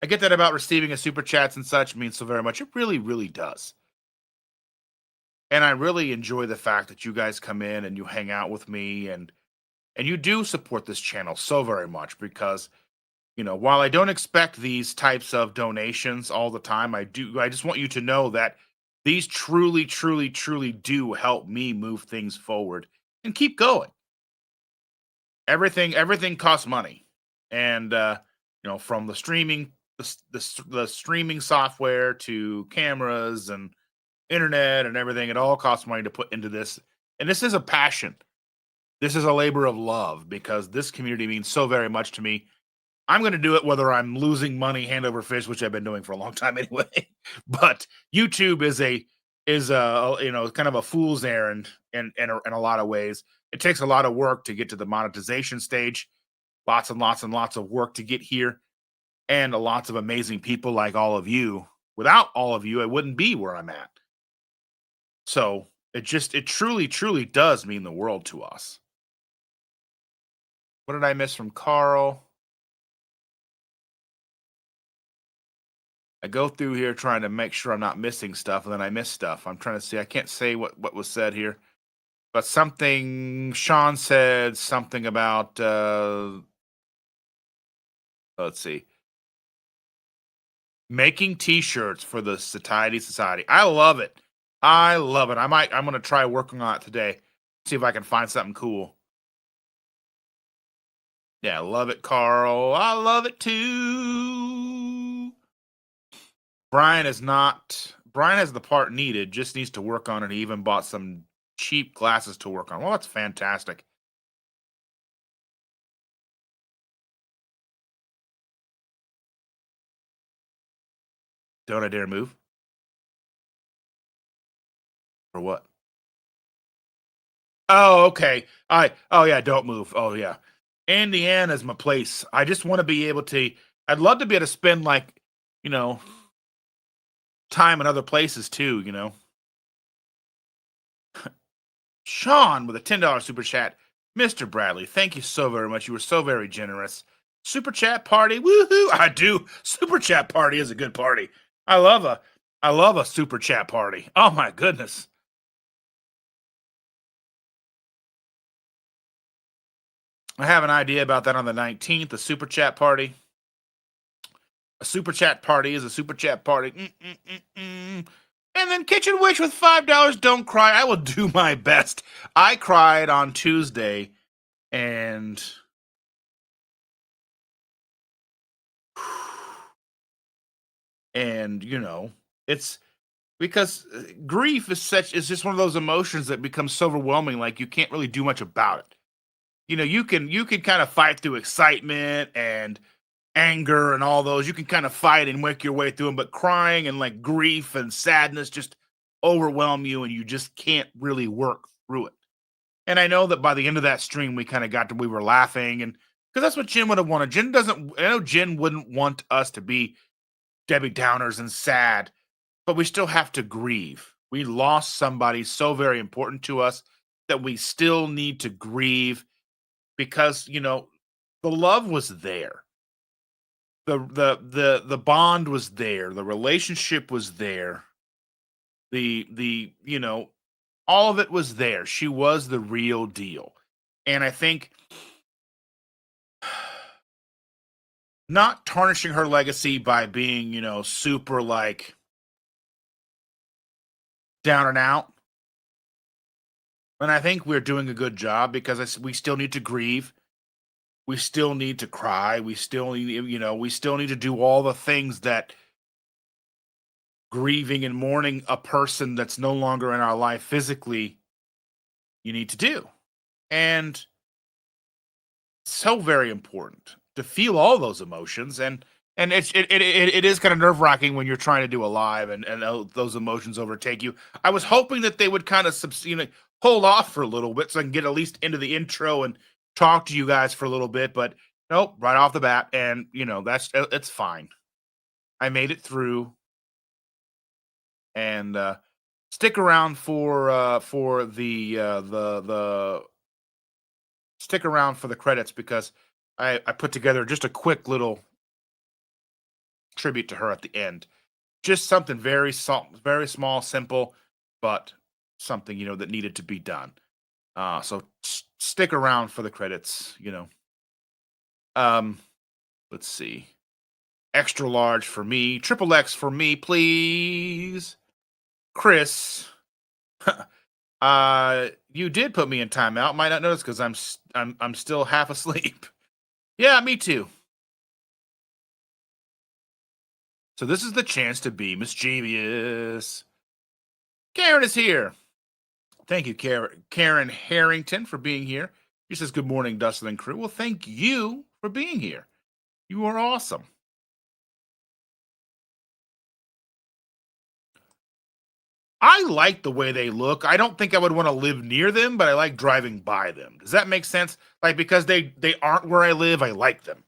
I get that about receiving a super chats and such means so very much. It really, really does. And I really enjoy the fact that you guys come in and you hang out with me and you do support this channel so very much because, while I don't expect these types of donations all the time, I just want you to know that these truly, truly, truly do help me move things forward and keep going. Everything costs money. And, from the streaming, the streaming software to cameras and internet and everything, it all costs money to put into this. And this is a passion. This is a labor of love because this community means so very much to me. I'm going to do it whether I'm losing money hand over fist, which I've been doing for a long time anyway. But YouTube is kind of a fool's errand in a lot of ways. It takes a lot of work to get to the monetization stage, lots and lots and lots of work to get here, and lots of amazing people like all of you. Without all of you, I wouldn't be where I'm at. So it truly, truly does mean the world to us. What did I miss from Carl? I go through here trying to make sure I'm not missing stuff, and then I miss stuff. I'm trying to see. I can't say what was said here. But Sean said something about, let's see, making t-shirts for the Satiety Society. I love it. I'm going to try working on it today. See if I can find something cool. Yeah, I love it, Carl. I love it too. Brian has the part needed, just needs to work on it. He even bought some cheap glasses to work on. Well, that's fantastic. Don't I dare move? Or what? Oh, okay. Oh yeah, don't move. Oh yeah. Indiana's my place. I just want to be able to, I'd love to be able to spend time in other places too, Sean with a $10 super chat. Mr. Bradley, thank you so very much. You were so very generous. Super chat party. Woohoo. I do. Super chat party is a good party. I love a super chat party. Oh my goodness. I have an idea about that on the 19th, the super chat party. A super chat party is a super chat party. And then Kitchen Witch with $5. Don't cry. I will do my best. I cried on Tuesday, and And, it's because grief is just one of those emotions that becomes so overwhelming, like you can't really do much about it. You can kind of fight through excitement and anger and all those. You can kind of fight and work your way through them, but crying and like grief and sadness just overwhelm you and you just can't really work through it. And I know that by the end of that stream, we kind of we were laughing, and because that's what Jen would have wanted. Jen doesn't, I know Jen wouldn't want us to be Debbie Downers and sad, but we still have to grieve. We lost somebody so very important to us that we still need to grieve because, the love was there. The bond was there. The relationship was there. The all of it was there. She was the real deal. And I think not tarnishing her legacy by being, super like down and out. And I think we're doing a good job because we still need to grieve. We still need to cry. We still need, we still need to do all the things that grieving and mourning a person that's no longer in our life physically you need to do. And so very important to feel all those emotions, and it is kind of nerve-wracking when you're trying to do a live and those emotions overtake you. I was hoping that they would kind of hold off for a little bit so I can get at least into the intro and talk to you guys for a little bit, but nope, right off the bat. And that's it's fine. I made it through. And stick around for the stick around for the credits because I put together just a quick little tribute to her at the end. Just something very small, simple, but something that needed to be done. So stick around for the credits. Um, let's see. Extra large for me, triple X for me, please. Chris, you did put me in timeout. Might not notice because I'm still half asleep. Yeah, me too. So this is the chance to be mischievous. Karen is here. Thank you, Karen Harrington, for being here. She says, "Good morning, Dustin and crew." Well, thank you for being here. You are awesome. I like the way they look. I don't think I would want to live near them, but I like driving by them. Does that make sense? Like because they aren't where I live, I like them.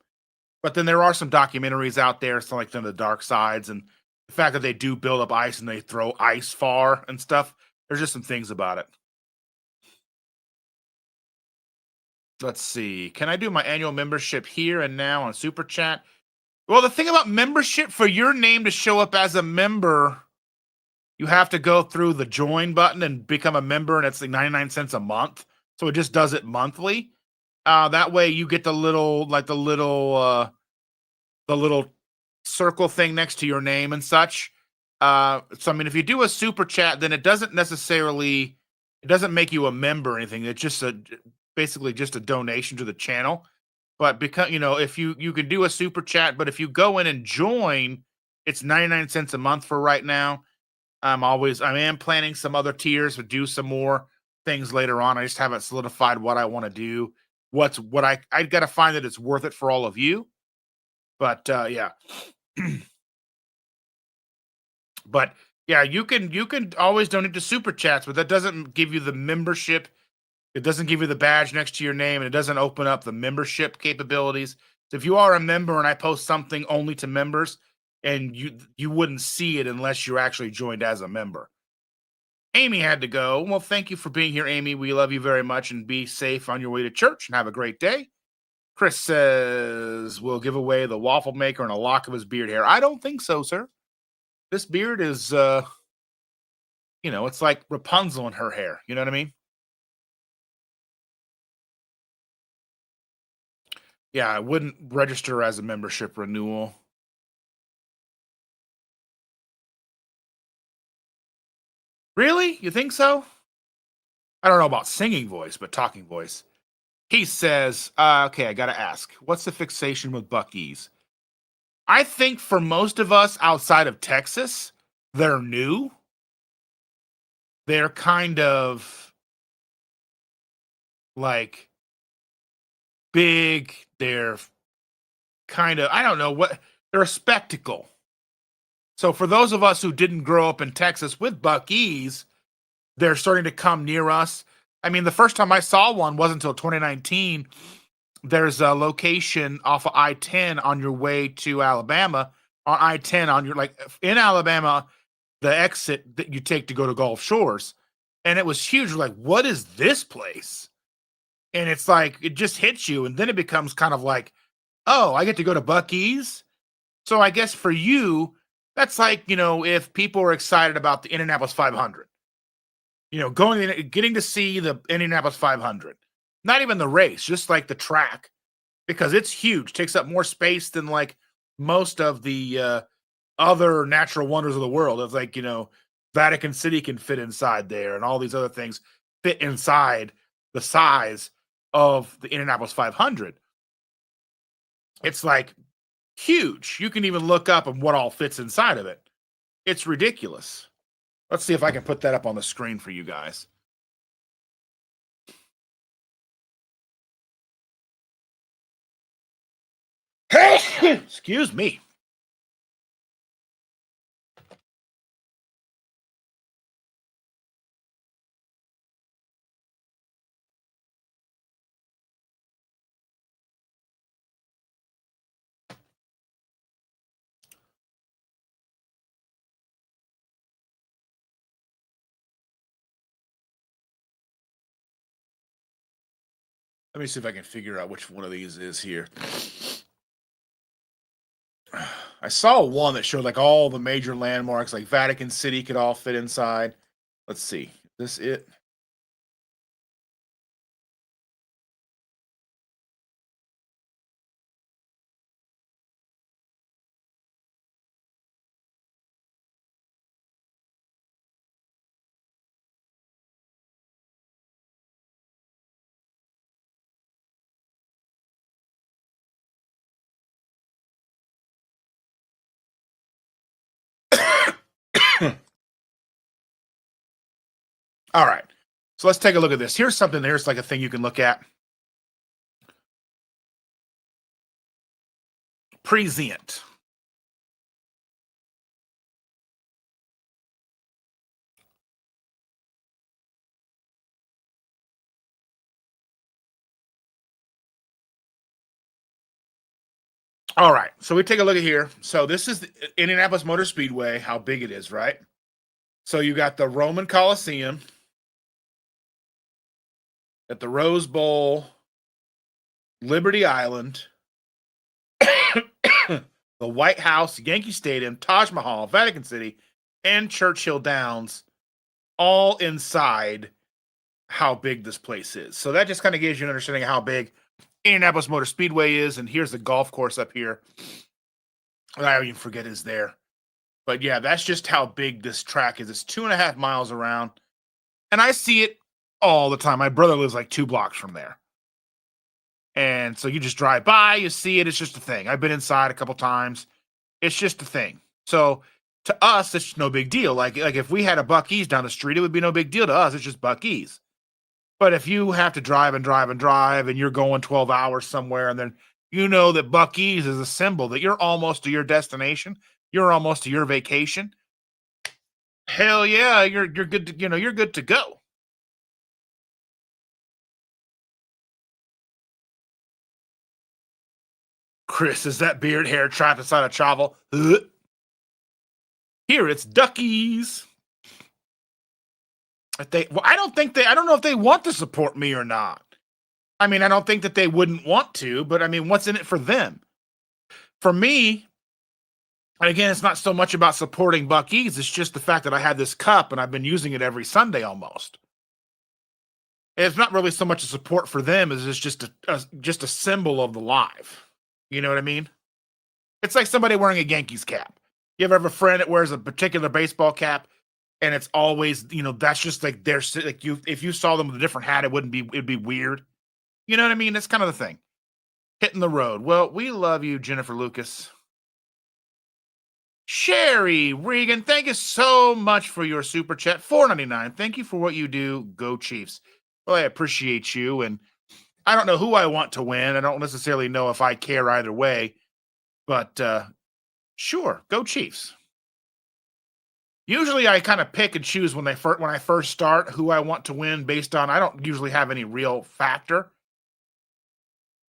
But then there are some documentaries out there, some like the dark sides, and the fact that they do build up ice and they throw ice far and stuff. There's just some things about it. Let's see. Can I do my annual membership here and now on Super Chat? Well, the thing about membership, for your name to show up as a member, you have to go through the join button and become a member, and it's like 99 cents a month. So it just does it monthly. That way you get the little circle thing next to your name and such. So I mean, if you do a super chat, then it doesn't make you a member or anything. It's just basically just a donation to the channel. But because if you can do a super chat, but if you go in and join, it's 99 cents a month for right now. I am planning some other tiers to do some more things later on. I just haven't solidified what I want to do. What I got to find that it's worth it for all of you. But yeah. But yeah, you can always donate to super chats, but that doesn't give you the membership. It doesn't give you the badge next to your name, and it doesn't open up the membership capabilities. So if you are a member and I post something only to members, and you wouldn't see it unless you're actually joined as a member. Amy had to go. Well, thank you for being here, Amy. We love you very much, and be safe on your way to church and have a great day. Chris says we'll give away the waffle maker and a lock of his beard hair. I don't think so, sir. This beard is it's like Rapunzel in her hair. You know what I mean? Yeah, I wouldn't register as a membership renewal. Really? You think so? I don't know about singing voice, but talking voice. He says, okay, I gotta ask, what's the fixation with Buc-ee's? I think for most of us outside of Texas, they're new. They're kind of like big. They're kind of, I don't know what, they're a spectacle. So for those of us who didn't grow up in Texas with Buc-ee's, they're starting to come near us. I mean, the first time I saw one wasn't until 2019. There's a location off of I-10 on your way to Alabama. On I-10 on your, like, in Alabama, the exit that you take to go to Gulf Shores. And it was huge. We're like, what is this place? And it's like, it just hits you. And then it becomes kind of like, oh, I get to go to Buc-ee's. So I guess for you, that's like, if people are excited about the Indianapolis 500, getting to see the Indianapolis 500, not even the race, just like the track, because it's huge, takes up more space than like most of the other natural wonders of the world. It's like, Vatican City can fit inside there, and all these other things fit inside the size of the Indianapolis 500. It's like huge. You can even look up on what all fits inside of it. It's ridiculous. Let's see if I can put that up on the screen for you guys. Excuse me. Let me see if I can figure out which one of these is here. I saw one that showed like all the major landmarks, like Vatican City could all fit inside. Let's see. Is this it? All right. So let's take a look at this. Here's something. Here's like a thing you can look at. Present. All right. So we take a look at here. So this is the Indianapolis Motor Speedway, how big it is, right? So you got the Roman Coliseum, at the Rose Bowl, Liberty Island, the White House, Yankee Stadium, Taj Mahal, Vatican City, and Churchill Downs, all inside how big this place is. So that just kind of gives you an understanding of how big Indianapolis Motor Speedway is. And here's the golf course up here. I even forget is there. But yeah, that's just how big this track is. It's 2.5 miles around. And I see it all the time. My brother lives like 2 blocks from there. And so you just drive by, you see it. It's just a thing. I've been inside a couple times. It's just a thing. So to us, it's no big deal. Like if we had a Buc-ee's down the street, it would be no big deal to us. It's just Buc-ee's. But if you have to drive and drive and drive, and you're going 12 hours somewhere, and then you know that Buc-ee's is a symbol that you're almost to your destination, you're almost to your vacation. Hell yeah, you're good to you're good to go. Chris, is that beard hair trapped inside a travel? Here it's Duckies. I don't know if they want to support me or not. I mean, I don't think that they wouldn't want to, but I mean, what's in it for them? For me, and again, it's not so much about supporting Buc-ee's, it's just the fact that I had this cup and I've been using it every Sunday almost. It's not really so much a support for them as it's just a symbol of the live. You know what I mean? It's like somebody wearing a Yankees cap. You ever have a friend that wears a particular baseball cap, and it's always, that's just like they're like you. If you saw them with a different hat, it'd be weird. You know what I mean? That's kind of the thing. Hitting the road. Well, we love you, Jennifer Lucas. Sherry Regan, thank you so much for your super chat. $4.99. Thank you for what you do. Go Chiefs. Well, I appreciate you. And I don't know who I want to win. I don't necessarily know if I care either way. But sure, go Chiefs. Usually I kind of pick and choose when I first start who I want to win based on I don't usually have any real factor.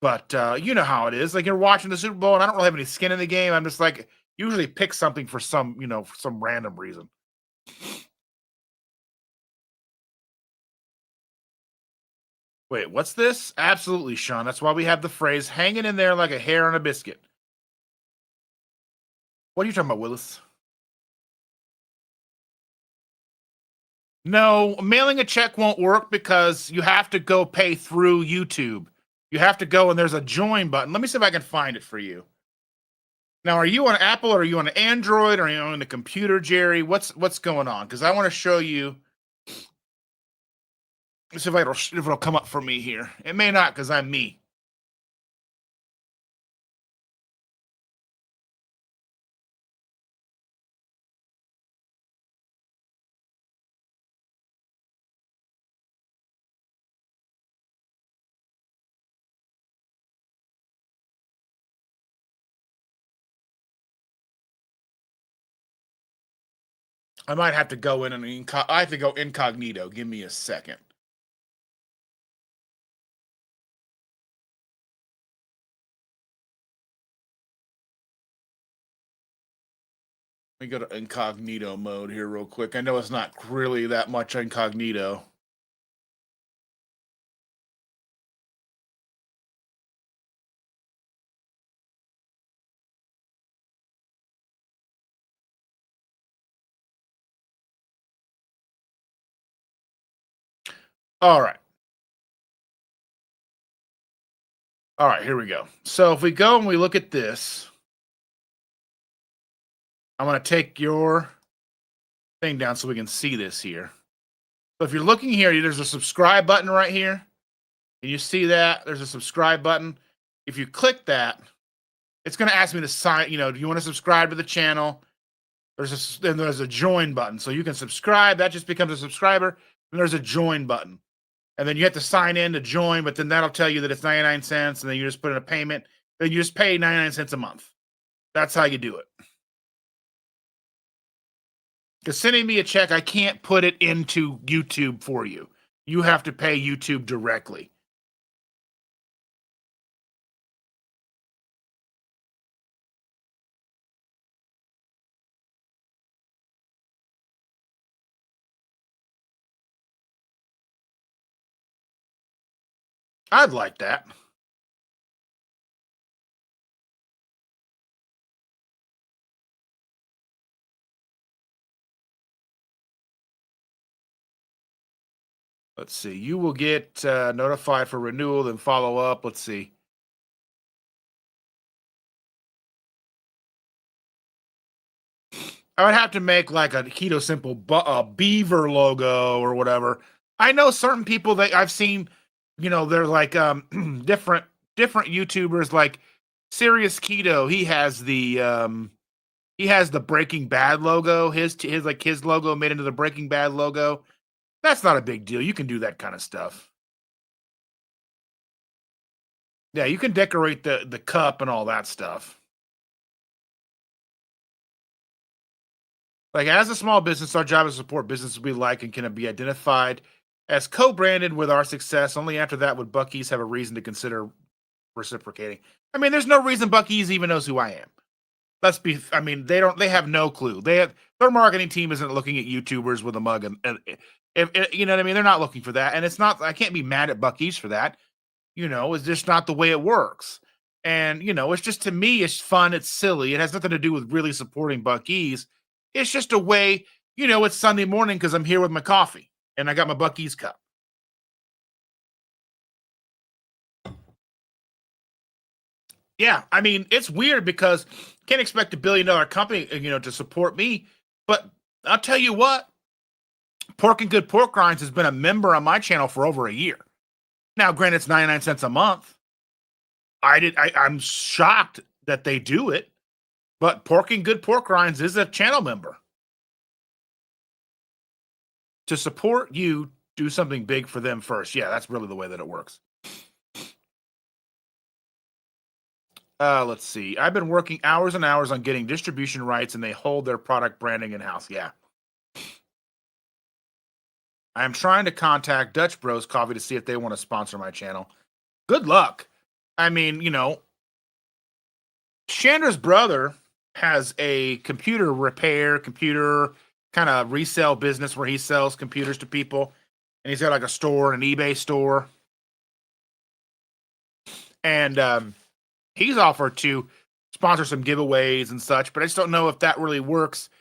But you know how it is. Like you're watching the Super Bowl and I don't really have any skin in the game. I'm just like usually pick something for some, for some random reason. Wait, what's this? Absolutely, Sean. That's why we have the phrase hanging in there like a hair on a biscuit. What are you talking about, Willis? No, mailing a check won't work because you have to go pay through YouTube. You have to go and there's a join button. Let me see if I can find it for you. Now, are you on Apple or are you on Android or are you on the computer, Jerry? What's going on? Because I want to show you. Let's see if it'll come up for me here. It may not because I'm me. I might have to go in and I have to go incognito. Give me a second. Let me go to incognito mode here real quick. I know it's not really that much incognito. All right. All right, here we go. So if we go and we look at this, I'm going to take your thing down so we can see this here. So if you're looking here, there's a subscribe button right here. Can you see that? There's a subscribe button. If you click that, it's going to ask me to sign, do you want to subscribe to the channel? Then there's a join button. So you can subscribe. That just becomes a subscriber. And there's a join button. And then you have to sign in to join, but then that'll tell you that it's 99 cents. And then you just put in a payment. Then you just pay 99 cents a month. That's how you do it. Because sending me a check, I can't put it into YouTube for you. You have to pay YouTube directly. I'd like that. Let's see. You will get notified for renewal, then follow up. Let's see. I would have to make like a KetoSimple beaver logo or whatever. I know certain people that I've seen, they're like different YouTubers like Serious Keto. He has the Breaking Bad logo. His logo made into the Breaking Bad logo. That's not a big deal. You can do that kind of stuff. Yeah, you can decorate the cup and all that stuff. Like as a small business, our job is to support businesses we like and can be identified as co-branded with our success. Only after that would Buc-ee's have a reason to consider reciprocating. I mean, there's no reason Buc-ee's even knows who I am. They have no clue. Their marketing team isn't looking at YouTubers with a mug and if you know what I mean, they're not looking for that. And it's not, I can't be mad at Buc-ee's for that. It's just not the way it works. And, it's just, to me, it's fun. It's silly. It has nothing to do with really supporting Buc-ee's. It's just a way, it's Sunday morning because I'm here with my coffee and I got my Buc-ee's cup. Yeah, I mean, it's weird because can't expect $1 billion company, to support me. But I'll tell you what, Pork and Good Pork Rinds has been a member on my channel for over a year. Now, granted, it's 99 cents a month. I'm shocked that they do it, But Porking Good Pork Rinds is a channel member. To support you, do something big for them first. Yeah, that's really the way that it works. Let's see. I've been working hours and hours on getting distribution rights, and they hold their product branding in-house. Yeah. I am trying to contact Dutch Bros Coffee to see if they want to sponsor my channel. Good luck. I mean, Chandra's brother has a computer kind of resale business where he sells computers to people. And he's got like a store, an eBay store. And he's offered to sponsor some giveaways and such, but I just don't know if that really works,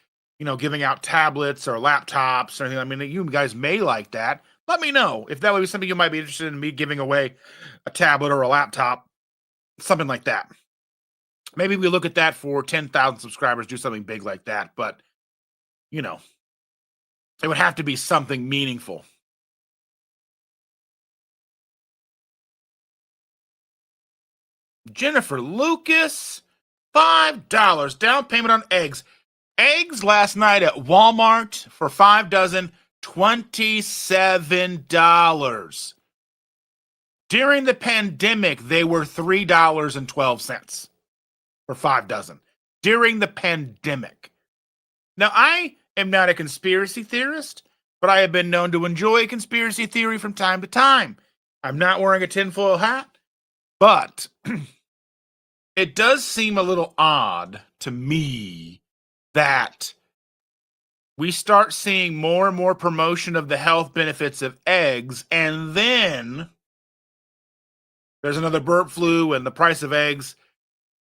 giving out tablets or laptops or anything. I mean, you guys may like that. Let me know if that would be something you might be interested in, me giving away a tablet or a laptop, something like that. Maybe we look at that for 10,000 subscribers, do something big like that. But, it would have to be something meaningful. Jennifer Lucas, $5 down payment on eggs. Eggs last night at Walmart for 5 dozen, $27. During the pandemic, they were $3.12 for 5 dozen. During the pandemic. Now, I am not a conspiracy theorist, but I have been known to enjoy conspiracy theory from time to time. I'm not wearing a tinfoil hat, but it does seem a little odd to me that we start seeing more and more promotion of the health benefits of eggs, and then there's another bird flu and the price of eggs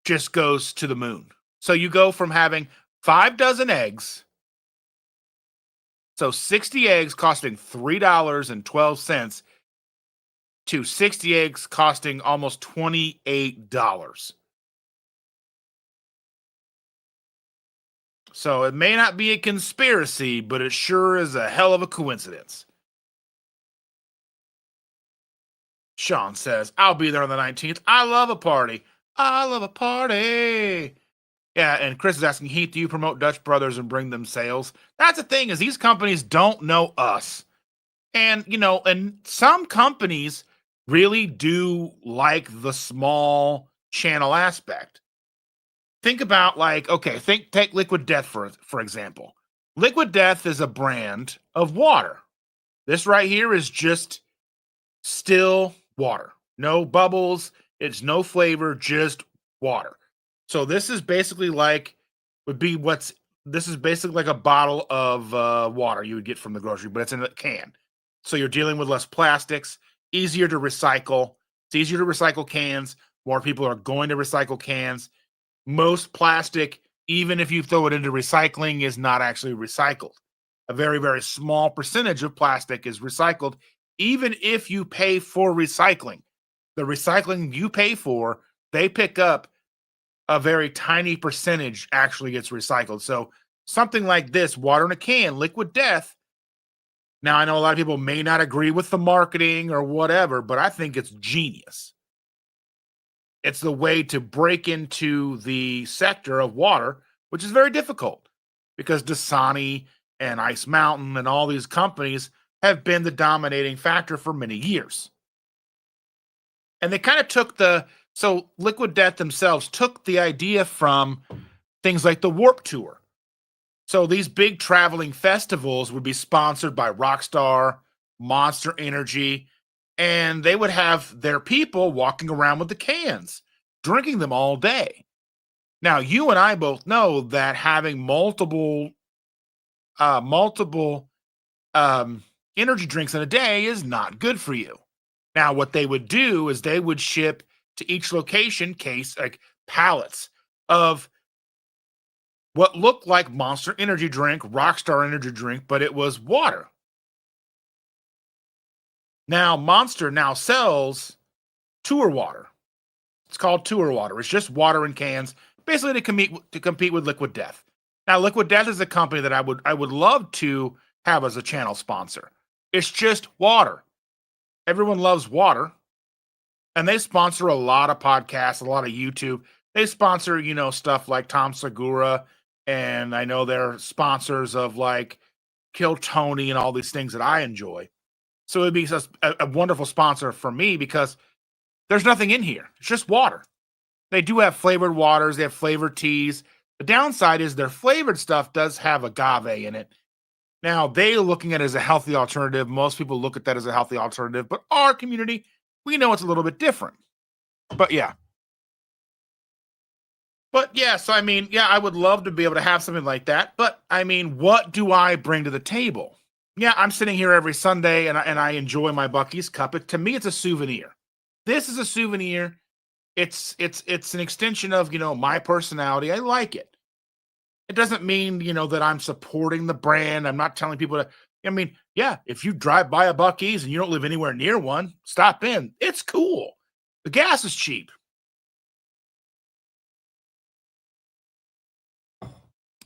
just goes to the moon. So you go from having 5 dozen eggs, so 60 eggs costing $3.12 to 60 eggs costing almost $28. So it may not be a conspiracy, but it sure is a hell of a coincidence. Sean says, I'll be there on the 19th. I love a party. I love a party. Yeah, and Chris is asking, Heath, do you promote Dutch Brothers and bring them sales? That's the thing, is these companies don't know us. And, and some companies really do like the small channel aspect. Think about take Liquid Death for example. Liquid Death is a brand of water. This right here is just still water. No bubbles. It's no flavor, just water. So this is basically like a bottle of water you would get from the grocery, but it's in a can. So you're dealing with less plastics, easier to recycle. It's easier to recycle cans. More people are going to recycle cans. Most plastic, even if you throw it into recycling, is not actually recycled. A very, very small percentage of plastic is recycled, even if you pay for recycling. The recycling you pay for, they pick up a very tiny percentage actually gets recycled. So something like this, water in a can, Liquid Death. Now, I know a lot of people may not agree with the marketing or whatever, but I think it's genius. It's the way to break into the sector of water, which is very difficult because Dasani and Ice Mountain and all these companies have been the dominating factor for many years. And they kind of so Liquid Death themselves took the idea from things like the Warped Tour. So these big traveling festivals would be sponsored by Rockstar, Monster Energy, and they would have their people walking around with the cans, drinking them all day. Now, you and I both know that having multiple energy drinks in a day is not good for you. Now, what they would do is they would ship to each location pallets of what looked like Monster Energy drink, Rockstar Energy drink, but it was water. Now, Monster now sells Tour Water. It's called Tour Water. It's just water in cans, basically to compete with Liquid Death. Now, Liquid Death is a company that I would love to have as a channel sponsor. It's just water. Everyone loves water. And they sponsor a lot of podcasts, a lot of YouTube. They sponsor, stuff like Tom Segura, and I know they're sponsors of like Kill Tony and all these things that I enjoy. So it'd be just a wonderful sponsor for me because there's nothing in here. It's just water. They do have flavored waters, they have flavored teas. The downside is their flavored stuff does have agave in it. Now, they looking at it as a healthy alternative. Most people look at that as a healthy alternative, but our community, we know it's a little bit different. But yeah. But yeah, so I mean, yeah, I would love to be able to have something like that. But I mean, what do I bring to the table? Yeah, I'm sitting here every Sunday and I enjoy my Buc-ee's cup. To me, it's a souvenir. This is a souvenir. It's an extension of, my personality. I like it. It doesn't mean, that I'm supporting the brand. I'm not telling people to, I mean, yeah, if you drive by a Buc-ee's and you don't live anywhere near one, stop in. It's cool. The gas is cheap.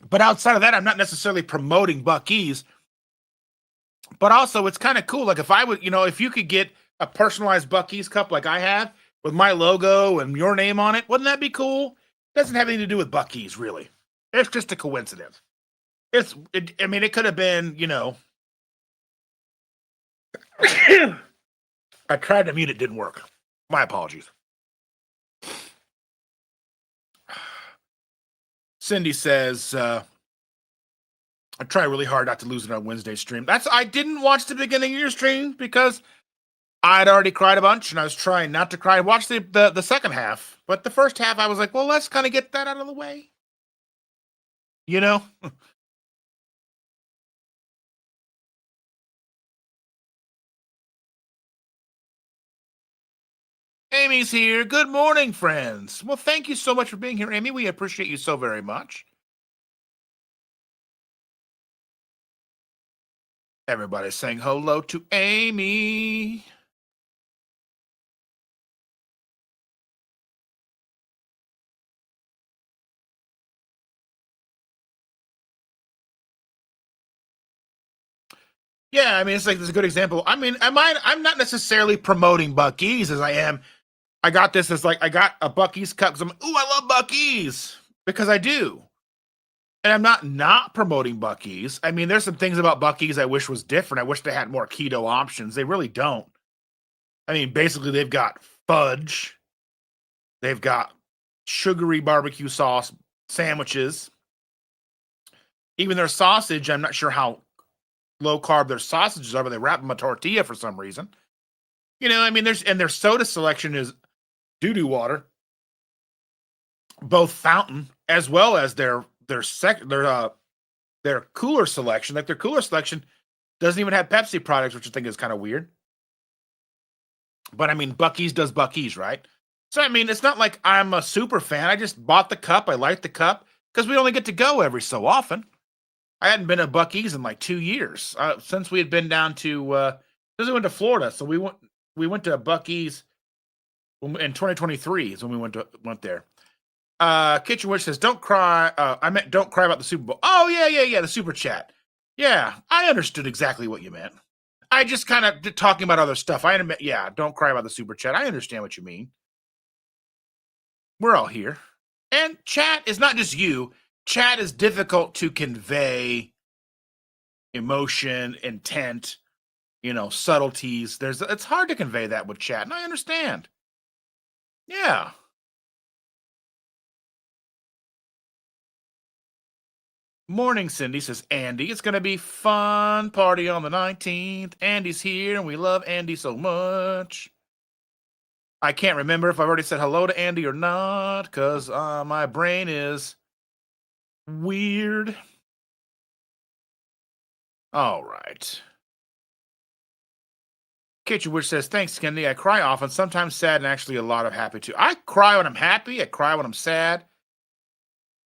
But outside of that, I'm not necessarily promoting Buc-ee's. But also, it's kind of cool. Like if I would, if you could get a personalized Buc-ee's cup like I have with my logo and your name on it, wouldn't that be cool? Doesn't have anything to do with Buc-ee's, really. It's just a coincidence. It could have been, I tried to mute it, didn't work. My apologies. Cindy says, I try really hard not to lose it on Wednesday stream. I didn't watch the beginning of your stream because I'd already cried a bunch and I was trying not to cry. I watched the second half, but the first half I was like, well, let's kind of get that out of the way. Amy's here. Good morning, friends. Well, thank you so much for being here, Amy. We appreciate you so very much. Everybody's saying hello to Amy. Yeah, I mean, it's like this is a good example. I mean, I'm not necessarily promoting Buc-ee's as I am. I got this as like I got a Buc-ee's cup because I'm ooh, I love Buc-ee's because I do. And I'm not promoting Buc-ee's. I mean, there's some things about Buc-ee's I wish was different. I wish they had more keto options. They really don't. I mean, basically they've got fudge. They've got sugary barbecue sauce sandwiches. Even their sausage, I'm not sure how low carb their sausages are, but they wrap them in a tortilla for some reason. I mean, their soda selection is doo-doo water, both fountain as well as their cooler selection. Like their cooler selection doesn't even have Pepsi products, which I think is kind of weird. But I mean, Buc-ee's does Buc-ee's, right? So I mean, it's not like I'm a super fan. I just bought the cup. I like the cup because we only get to go every so often. I hadn't been to Buc-ee's in like 2 years since we had been down to since we went to Florida. So we went to Buc-ee's in 2023 is when we went there. Kitchen Witch says, "Don't cry." I meant don't cry about the Super Bowl. Oh yeah, the super chat. Yeah, I understood exactly what you meant. I just kind of talking about other stuff. I admit, yeah, don't cry about the super chat. I understand what you mean. We're all here, and chat is not just you. Chat is difficult to convey emotion, intent, subtleties. It's hard to convey that with chat, and I understand. Yeah. Morning, Cindy, says Andy. It's going to be fun party on the 19th. Andy's here, and we love Andy so much. I can't remember if I've already said hello to Andy or not, because my brain is weird. All right. Kitchen Witch says, thanks, Kenny. I cry often, sometimes sad, and actually a lot of happy too. I cry when I'm happy. I cry when I'm sad.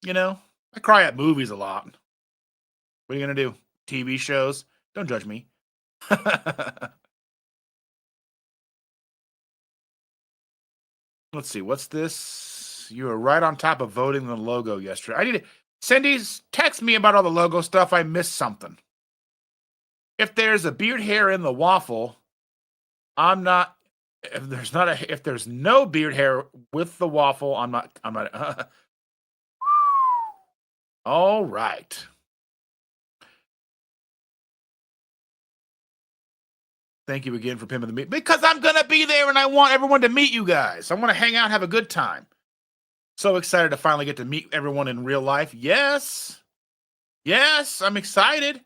I cry at movies a lot. What are you going to do? TV shows? Don't judge me. Let's see. What's this? You were right on top of voting the logo yesterday. I need to. Cindy's text me about all the logo stuff. I missed something. If there's a beard hair in the waffle, I'm not. If there's no beard hair with the waffle. I'm not. All right. Thank you again for pimping the meet because I'm gonna be there and I want everyone to meet you guys. I want to hang out, have a good time. So excited to finally get to meet everyone in real life. Yes. Yes, I'm excited.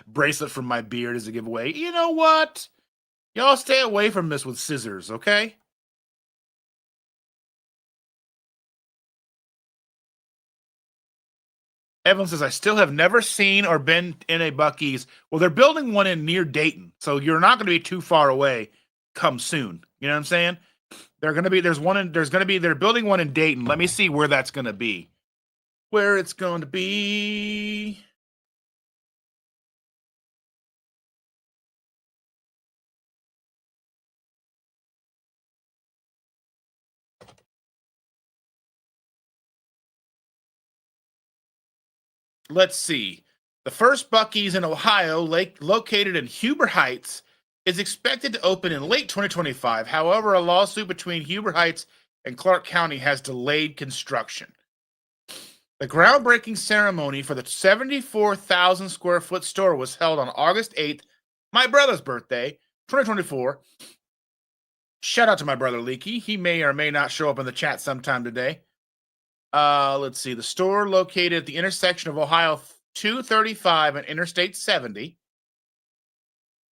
Bracelet from my beard is a giveaway. You know what? Y'all stay away from this with scissors, okay? Evan says, I still have never seen or been in a Buc-ee's. Well, they're building one in near Dayton, so you're not going to be too far away come soon. You know what I'm saying? They're building one in Dayton. Let me see where that's going to be. Where it's going to be. Let's see. The first Buc-ee's in Ohio, located in Huber Heights, is expected to open in late 2025. However, a lawsuit between Huber Heights and Clark County has delayed construction. The groundbreaking ceremony for the 74,000 square foot store was held on August 8th, my brother's birthday, 2024. Shout out to my brother Leaky. He may or may not show up in the chat sometime today. Let's see. The store located at the intersection of Ohio 235 and Interstate 70.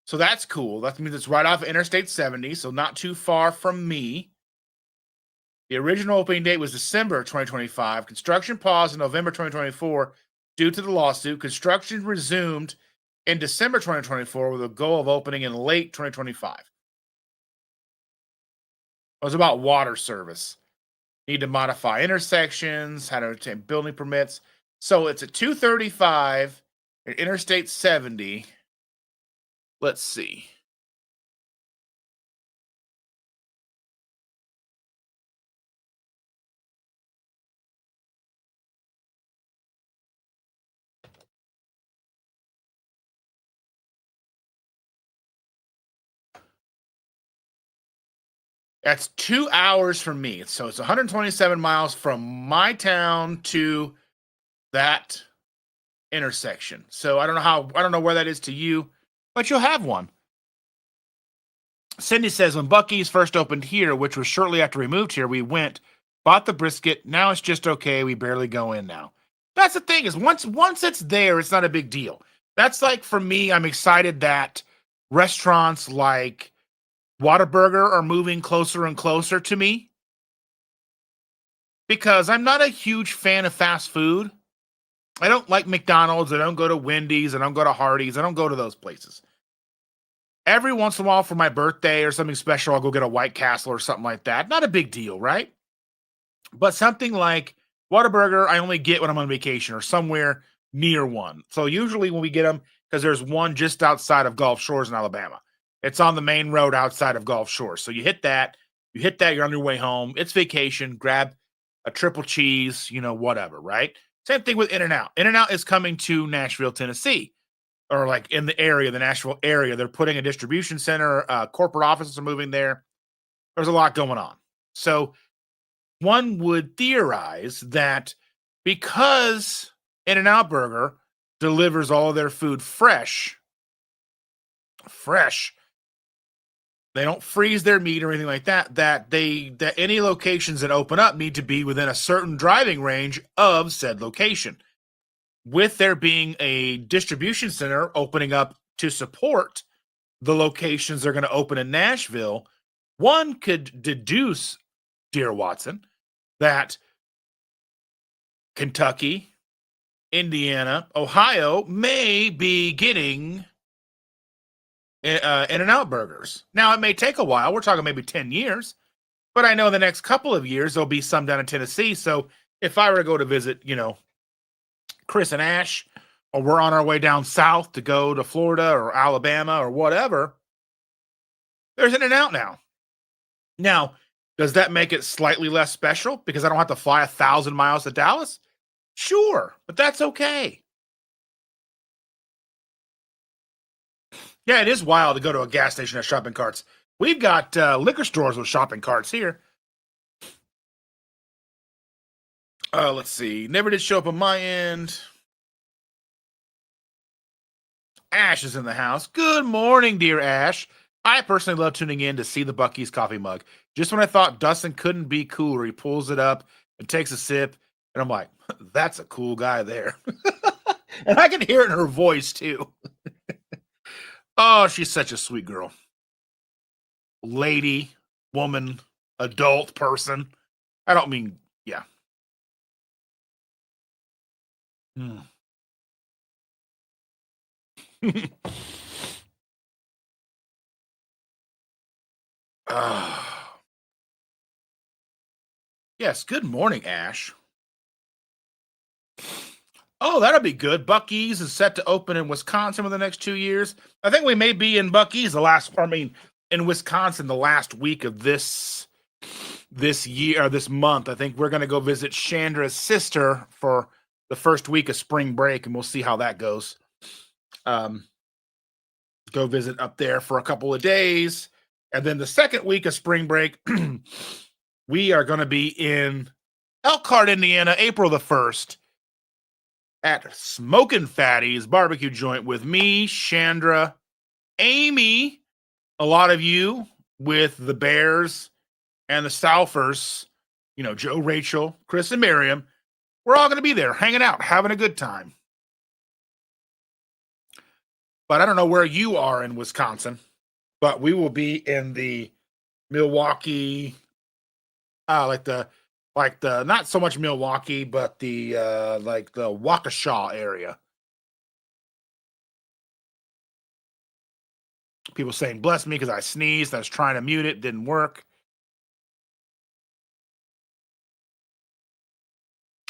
So that's cool. That means it's right off of Interstate 70, so not too far from me. The original opening date was December 2025. Construction paused in November 2024 due to the lawsuit. Construction resumed in December 2024 with a goal of opening in late 2025. It was about water service. Need to modify intersections, how to obtain building permits. So it's at 235 at Interstate 70. Let's see. That's 2 hours from me. So it's 127 miles from my town to that intersection. So I don't know where that is to you, but you'll have one. Cindy says, when Buc-ee's first opened here, which was shortly after we moved here, we went, bought the brisket. Now it's just okay. We barely go in now. That's the thing is once it's there, it's not a big deal. That's like for me, I'm excited that restaurants like Whataburger are moving closer and closer to me because I'm not a huge fan of fast food. I don't like McDonald's. I don't go to Wendy's. I don't go to Hardee's. I don't go to those places. Every once in a while for my birthday or something special, I'll go get a White Castle or something like that. Not a big deal, right? But something like Whataburger, I only get when I'm on vacation or somewhere near one. So usually when we get them, because there's one just outside of Gulf Shores in Alabama. It's on the main road outside of Gulf Shores. So you hit that, you're on your way home. It's vacation. Grab a triple cheese, whatever, right? Same thing with In-N-Out. In-N-Out is coming to Nashville, Tennessee, or like in the area, the Nashville area. They're putting a distribution center. Corporate offices are moving there. There's a lot going on. So one would theorize that because In-N-Out Burger delivers all of their food fresh, they don't freeze their meat or anything like that, that any locations that open up need to be within a certain driving range of said location. With there being a distribution center opening up to support the locations they're going to open in Nashville, one could deduce, dear Watson, that Kentucky, Indiana, Ohio may be getting In-N-Out burgers. Now, it may take a while. We're talking maybe 10 years. But I know the next couple of years, there'll be some down in Tennessee. So if I were to go to visit, Chris and Ash, or we're on our way down south to go to Florida or Alabama or whatever, there's In-N-Out now. Now, does that make it slightly less special because I don't have to fly 1,000 miles to Dallas? Sure, but that's okay. Yeah, it is wild to go to a gas station that has shopping carts. We've got liquor stores with shopping carts here. Let's see. Never did show up on my end. Ash is in the house. Good morning, dear Ash. I personally love tuning in to see the Bucky's coffee mug. Just when I thought Dustin couldn't be cooler, he pulls it up and takes a sip, and I'm like, that's a cool guy there. And I can hear it in her voice, too. Oh, she's such a sweet girl. Lady, woman, adult person. I don't mean, yeah. Mm. Yes, good morning, Ash. Oh, that'll be good. Buc-ee's is set to open in Wisconsin in the next 2 years. I think we may be in Buc-ee's in Wisconsin the last week of this year or this month. I think we're going to go visit Chandra's sister for the first week of spring break, and we'll see how that goes. Go visit up there for a couple of days, and then the second week of spring break, we are going to be in Elkhart, Indiana, April the 1st. At Smokin' Fatty's barbecue joint with me, Chandra, Amy, a lot of you with the Bears and the Southers, Joe, Rachel, Chris, and Miriam. We're all going to be there hanging out, having a good time. But I don't know where you are in Wisconsin, but we will be in the Milwaukee, like the not so much Milwaukee, but the like the Waukesha area. People saying bless me because I sneezed. I was trying to mute it, didn't work.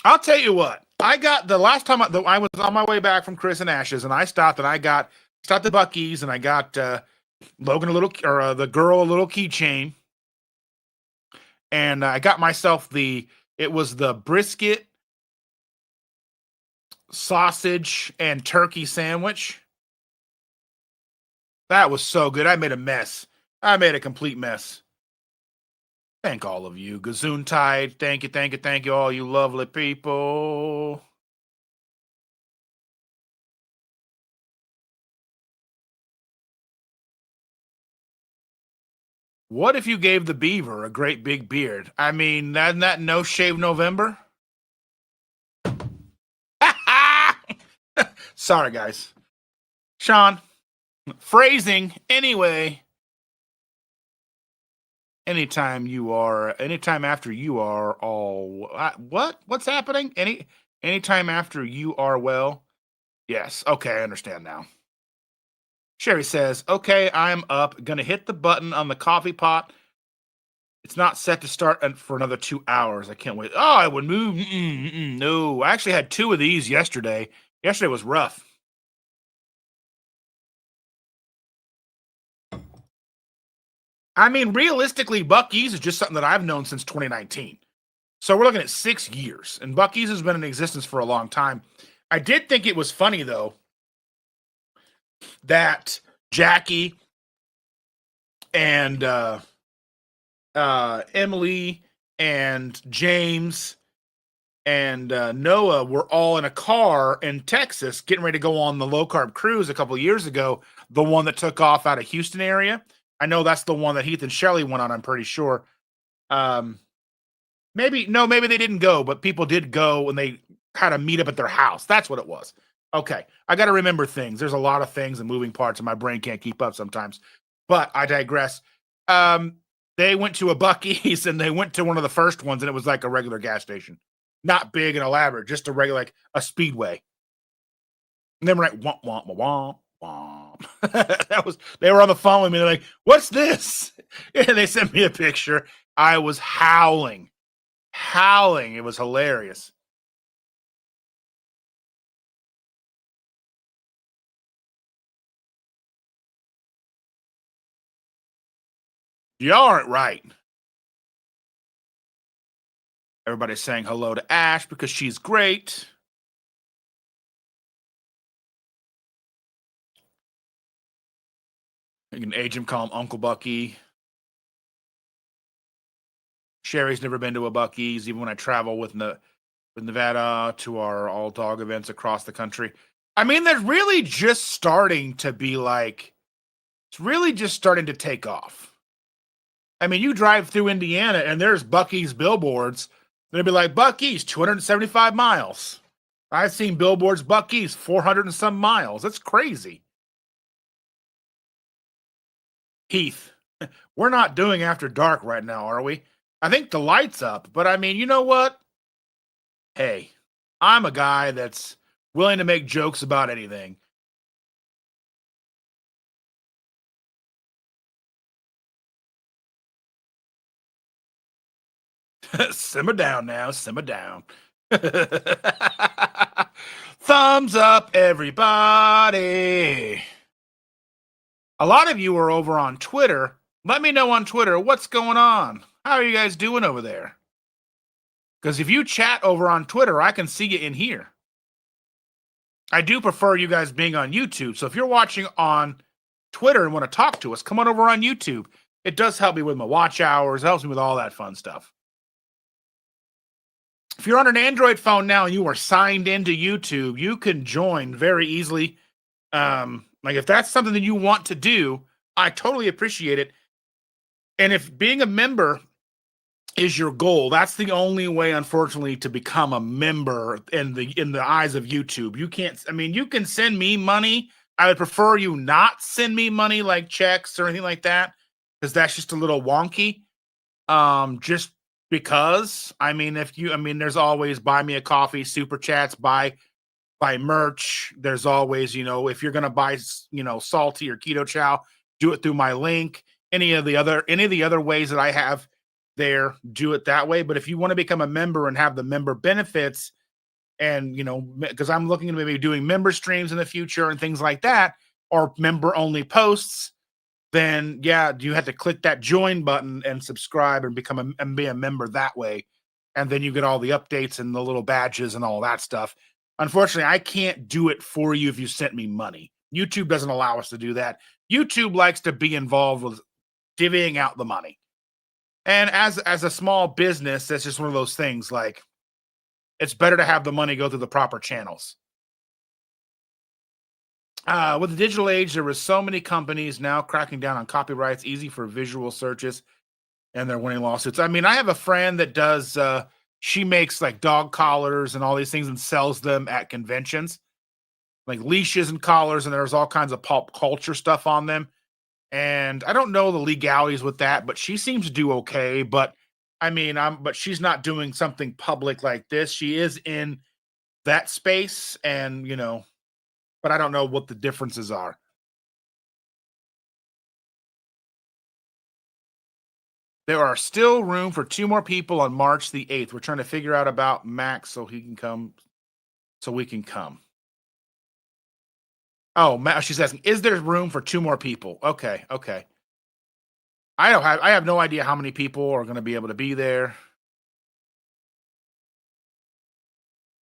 I'll tell you what. I got the last time I was on my way back from Chris and Ash's, and I stopped and I stopped at Buc-ee's and I got Logan the girl a little keychain, and I got myself it was the brisket, sausage, and turkey sandwich. That was so good. I made a mess. I made a complete mess. Thank all of you. Gesundheit. Thank you, thank you, thank you, all you lovely people. What if you gave the beaver a great big beard? I mean, isn't that No Shave November? Sorry, guys. Sean, phrasing. Anyway, anytime after you are all what's happening? Anytime after you are well. Yes. Okay, I understand now. Sherry says, okay, I'm up. Gonna hit the button on the coffee pot. It's not set to start for another 2 hours. I can't wait. Oh, I would move. No, I actually had 2 of these yesterday. Yesterday was rough. I mean, realistically, Buc-ee's is just something that I've known since 2019. So we're looking at 6 years, and Buc-ee's has been in existence for a long time. I did think it was funny, though, that Jackie and Emily and James and Noah were all in a car in Texas getting ready to go on the low-carb cruise a couple of years ago, the one that took off out of Houston area. I know that's the one that Heath and Shelley went on, I'm pretty sure. Maybe they didn't go, but people did go and they had a meet up at their house. That's what it was. Okay. I got to remember things. There's a lot of things and moving parts and my brain can't keep up sometimes, but I digress. They went to a Buc-ee's and they went to one of the first ones and it was like a regular gas station, not big and elaborate, just a regular, like a Speedway. And they were like, womp, womp, womp, womp. They were on the phone with me. They're like, what's this? And they sent me a picture. I was howling. It was hilarious. Y'all aren't right. Everybody's saying hello to Ash because she's great. You can age him, call him Uncle Bucky. Sherry's never been to a Bucky's, even when I travel with Nevada to our all dog events across the country. I mean, they're really just starting to be like, it's really just starting to take off. I mean, you drive through Indiana and there's Bucky's billboards. They'll be like, Bucky's 275 miles. I've seen billboards, Bucky's 400 and some miles. That's crazy. Heath, we're not doing after dark right now, are we? I think the light's up, but I mean, you know what? Hey, I'm a guy that's willing to make jokes about anything. Simmer down now, simmer down. Thumbs up, everybody. A lot of you are over on Twitter. Let me know on Twitter what's going on. How are you guys doing over there? Because if you chat over on Twitter, I can see you in here. I do prefer you guys being on YouTube. So if you're watching on Twitter and want to talk to us, come on over on YouTube. It does help me with my watch hours. It helps me with all that fun stuff. If you're on an Android phone now and you are signed into YouTube, you can join very easily. Like if that's something that you want to do, I totally appreciate it. And if being a member is your goal, that's the only way, unfortunately, to become a member in the eyes of YouTube. You can't, I mean, you can send me money. I would prefer you not send me money like checks or anything like that, because that's just a little wonky. Just because, I mean, there's always buy me a coffee, super chats, buy merch. There's always, if you're gonna buy, salty or keto chow, do it through my link. Any of the other ways that I have there, do it that way. But if you want to become a member and have the member benefits, and because I'm looking at maybe doing member streams in the future and things like that, or member only posts, then yeah, you have to click that join button and subscribe and be a member that way. And then you get all the updates and the little badges and all that stuff. Unfortunately, I can't do it for you if you sent me money. YouTube doesn't allow us to do that. YouTube likes to be involved with divvying out the money. And as a small business, that's just one of those things. Like, it's better to have the money go through the proper channels. With the digital age, there were so many companies now cracking down on copyrights, easy for visual searches, and they're winning lawsuits. I mean, I have a friend that does, she makes like dog collars and all these things and sells them at conventions, like leashes and collars, and there's all kinds of pop culture stuff on them. And I don't know the legalities with that, but she seems to do okay. But I mean, but she's not doing something public like this. She is in that space, and but I don't know what the differences are. There are still room for 2 more people on March the 8th. We're trying to figure out about Max so he can come, so we can come. Oh, she's asking, is there room for 2 more people? Okay. I have no idea how many people are going to be able to be there.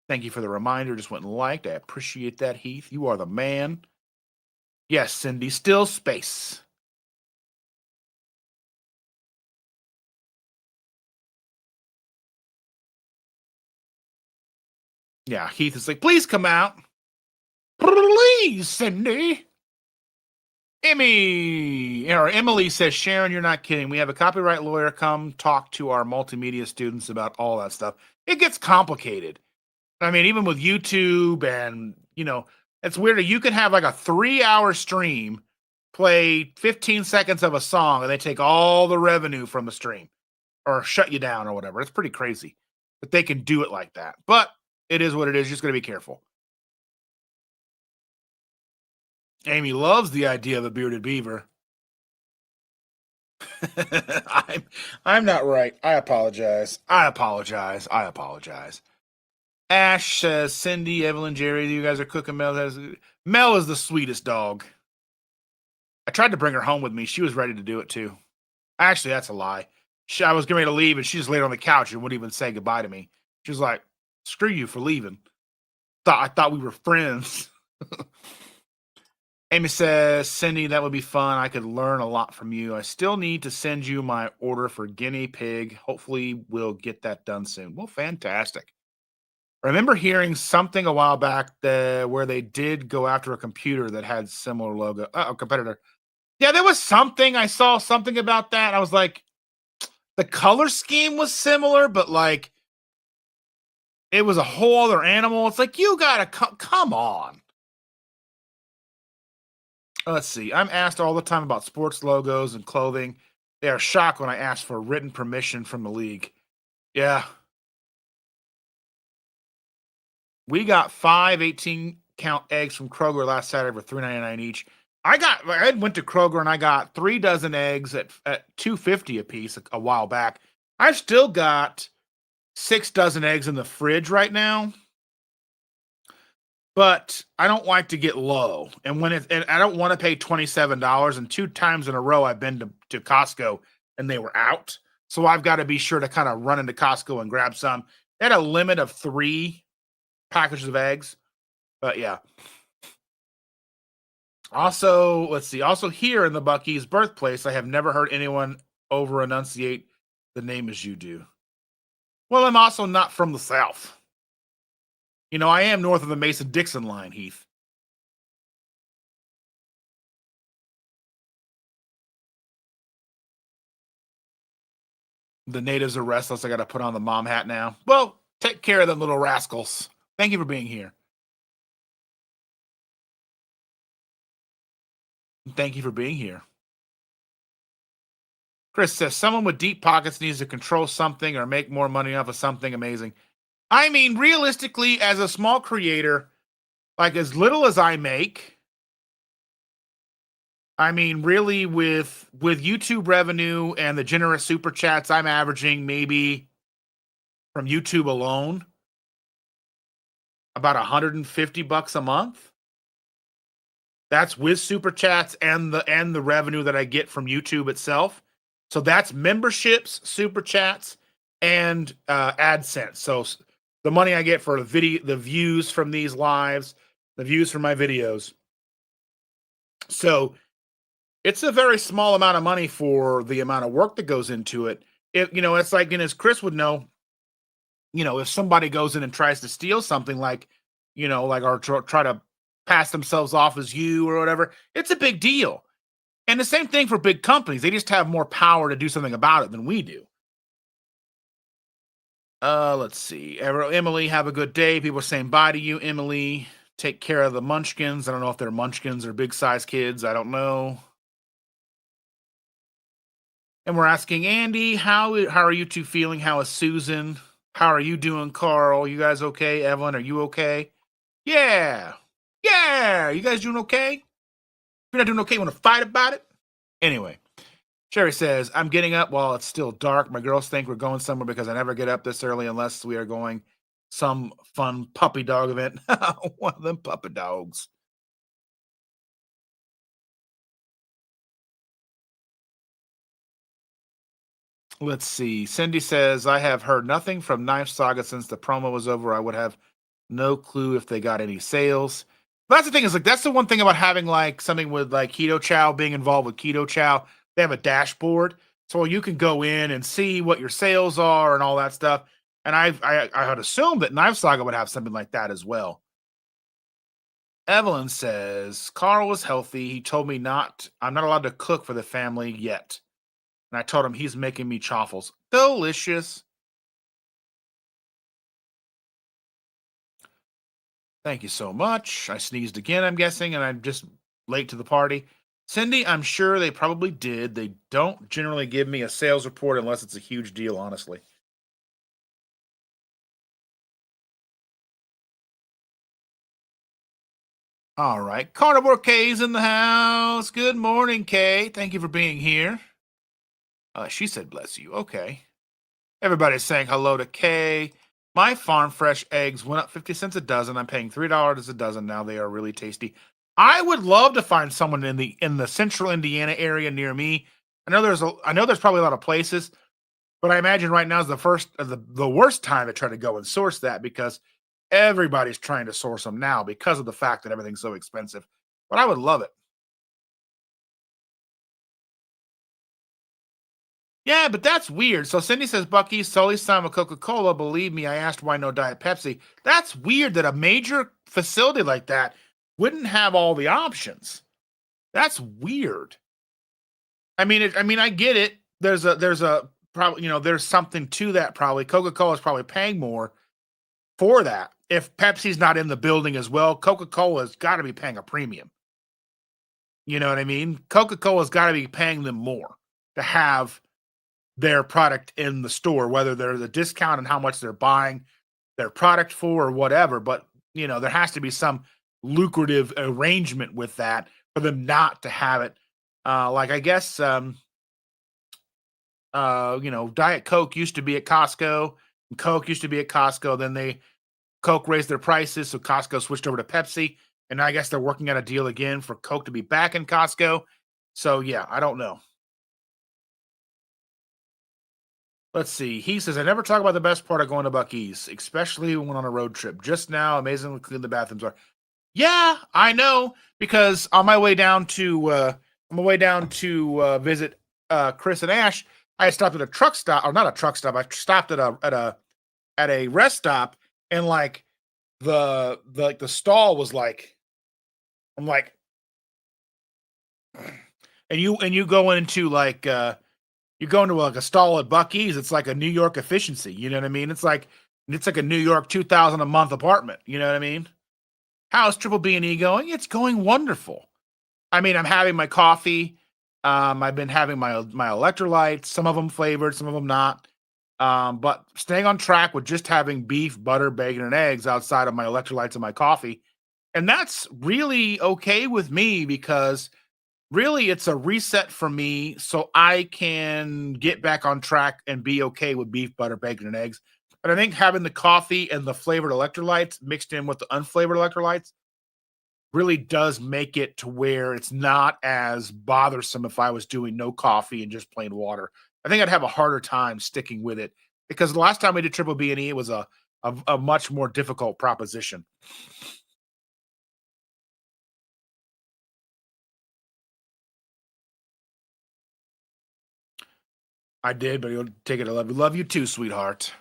Thank you for the reminder. Just went and liked. I appreciate that, Heath. You are the man. Yes, Cindy, still space. Yeah, Heath is like, please come out. Please, Cindy. Emily says, Sharon, you're not kidding. We have a copyright lawyer come talk to our multimedia students about all that stuff. It gets complicated. I mean, even with YouTube and, it's weird. You can have like a 3-hour stream, play 15 seconds of a song, and they take all the revenue from the stream or shut you down or whatever. It's pretty crazy that they can do it like that. But it is what it is. You're just going to be careful. Amy loves the idea of a bearded beaver. I'm not right. I apologize. Ash says, Cindy, Evelyn, Jerry, you guys are cooking. Mel is the sweetest dog. I tried to bring her home with me. She was ready to do it too. Actually, that's a lie. I was getting ready to leave, and she just laid on the couch and wouldn't even say goodbye to me. She was like, screw you for leaving. I thought we were friends. Amy says, Cindy, that would be fun. I could learn a lot from you. I still need to send you my order for guinea pig. Hopefully, we'll get that done soon. Well, fantastic. I remember hearing something a while back where they did go after a computer that had similar logo. A competitor. Yeah, there was something. I saw something about that. I was like, the color scheme was similar, but like it was a whole other animal. It's like, you gotta come on. Let's see. I'm asked all the time about sports logos and clothing. They are shocked when I ask for written permission from the league. Yeah. We got 5 18-count eggs from Kroger last Saturday for $3.99 each. I went to Kroger and I got 3 dozen eggs at $2.50 a piece a while back. I've still got 6 dozen eggs in the fridge right now, but I don't like to get low. And I don't want to pay $27. And 2 times in a row I've been to Costco and they were out. So I've got to be sure to kind of run into Costco and grab some. They had a limit of 3 packages of eggs. But yeah. Also, let's see. Also, here in the Bucky's birthplace, I have never heard anyone over enunciate the name as you do. Well, I'm also not from the South. You know, I am north of the Mason-Dixon line, Heath. The natives are restless. I got to put on the mom hat now. Well, take care of them little rascals. Thank you for being here. Thank you for being here. Chris says, someone with deep pockets needs to control something or make more money off of something amazing. I mean, realistically, as a small creator, like as little as I make, I mean, really with YouTube revenue and the generous super chats, I'm averaging maybe from YouTube alone about $150 a month. That's with super chats and the revenue that I get from YouTube itself. So that's memberships, super chats, and AdSense. So the money I get for the views from these lives, the views from my videos. So it's a very small amount of money for the amount of work that goes into it. It's like, and as Chris would know, if somebody goes in and tries to steal something like or try to pass themselves off as you or whatever, it's a big deal. And the same thing for big companies. They just have more power to do something about it than we do. Let's see. Emily, have a good day. People are saying bye to you, Emily. Take care of the munchkins. I don't know if they're munchkins or big size kids. I don't know. And we're asking Andy, how are you two feeling? How is Susan? How are you doing, Carl? You guys okay? Evelyn, are you okay? Yeah. Yeah. You guys doing okay? If you're not doing okay, you want to fight about it? Anyway, Sherry says, I'm getting up while it's still dark. My girls think we're going somewhere because I never get up this early unless we are going some fun puppy dog event. One of them puppy dogs. Let's see. Cindy says, I have heard nothing from Knife Saga since the promo was over. I would have no clue if they got any sales. But that's the thing, is like that's the one thing about having like something with like Keto Chow, being involved with Keto Chow. They have a dashboard, so you can go in and see what your sales are and all that stuff. And I had assumed that Knife Saga would have something like that as well. Evelyn says, Carl was healthy. He told me I'm not allowed to cook for the family yet. And I told him he's making me chaffles. Delicious. Thank you so much. I sneezed again, I'm guessing, and I'm just late to the party. Cindy, I'm sure they probably did. They don't generally give me a sales report unless it's a huge deal, honestly. All right. Carnivore K's in the house. Good morning, Kay. Thank you for being here. She said, bless you. Okay. Everybody's saying hello to Kay. My farm fresh eggs went up 50 cents a dozen. I'm paying $3 a dozen now. They are really tasty. I would love to find someone in the central Indiana area near me. I know there's probably a lot of places, but I imagine right now is the worst time to try to go and source that because everybody's trying to source them now because of the fact that everything's so expensive. But I would love it. Yeah, but that's weird. So Cindy says Buc-ee's solely signed with Coca-Cola. Believe me, I asked why no Diet Pepsi. That's weird that a major facility like that wouldn't have all the options. That's weird. I get it. There's a probably there's something to that. Probably Coca-Cola is probably paying more for that. If Pepsi's not in the building as well, Coca-Cola's got to be paying a premium. You know what I mean? Coca-Cola's got to be paying them more to have their product in the store, whether there's a discount on how much they're buying their product for or whatever. But there has to be some lucrative arrangement with that for them not to have it. Like I guess Diet Coke used to be at Costco, and Coke used to be at Costco. Then Coke raised their prices, so Costco switched over to Pepsi, and I guess they're working out a deal again for Coke to be back in Costco. So yeah, I don't know. Let's see. He says, I never talk about the best part of going to Buc-ee's, especially when on a road trip. Just now, amazingly clean the bathrooms are. Yeah, I know, because on my way down to visit Chris and Ash, I stopped at a truck stop, or not a truck stop. I stopped at a rest stop, and like the stall was like, I'm like, and you go into like you go into like a stall at Buc-ee's, it's like a New York efficiency. You know what I mean? It's like a New York 2000 a month apartment. You know what I mean? How's Triple B and E going? It's going wonderful. I mean, I'm having my coffee. I've been having my electrolytes. Some of them flavored, some of them not. But staying on track with just having beef, butter, bacon, and eggs outside of my electrolytes and my coffee, and that's really okay with me because really it's a reset for me so I can get back on track and be okay with beef, butter, bacon, and eggs. But I think having the coffee and the flavored electrolytes mixed in with the unflavored electrolytes really does make it to where it's not as bothersome if I was doing no coffee and just plain water. I think I'd have a harder time sticking with it because the last time we did triple B and E, it was a much more difficult proposition. I did, but you'll take it. I love you too, sweetheart.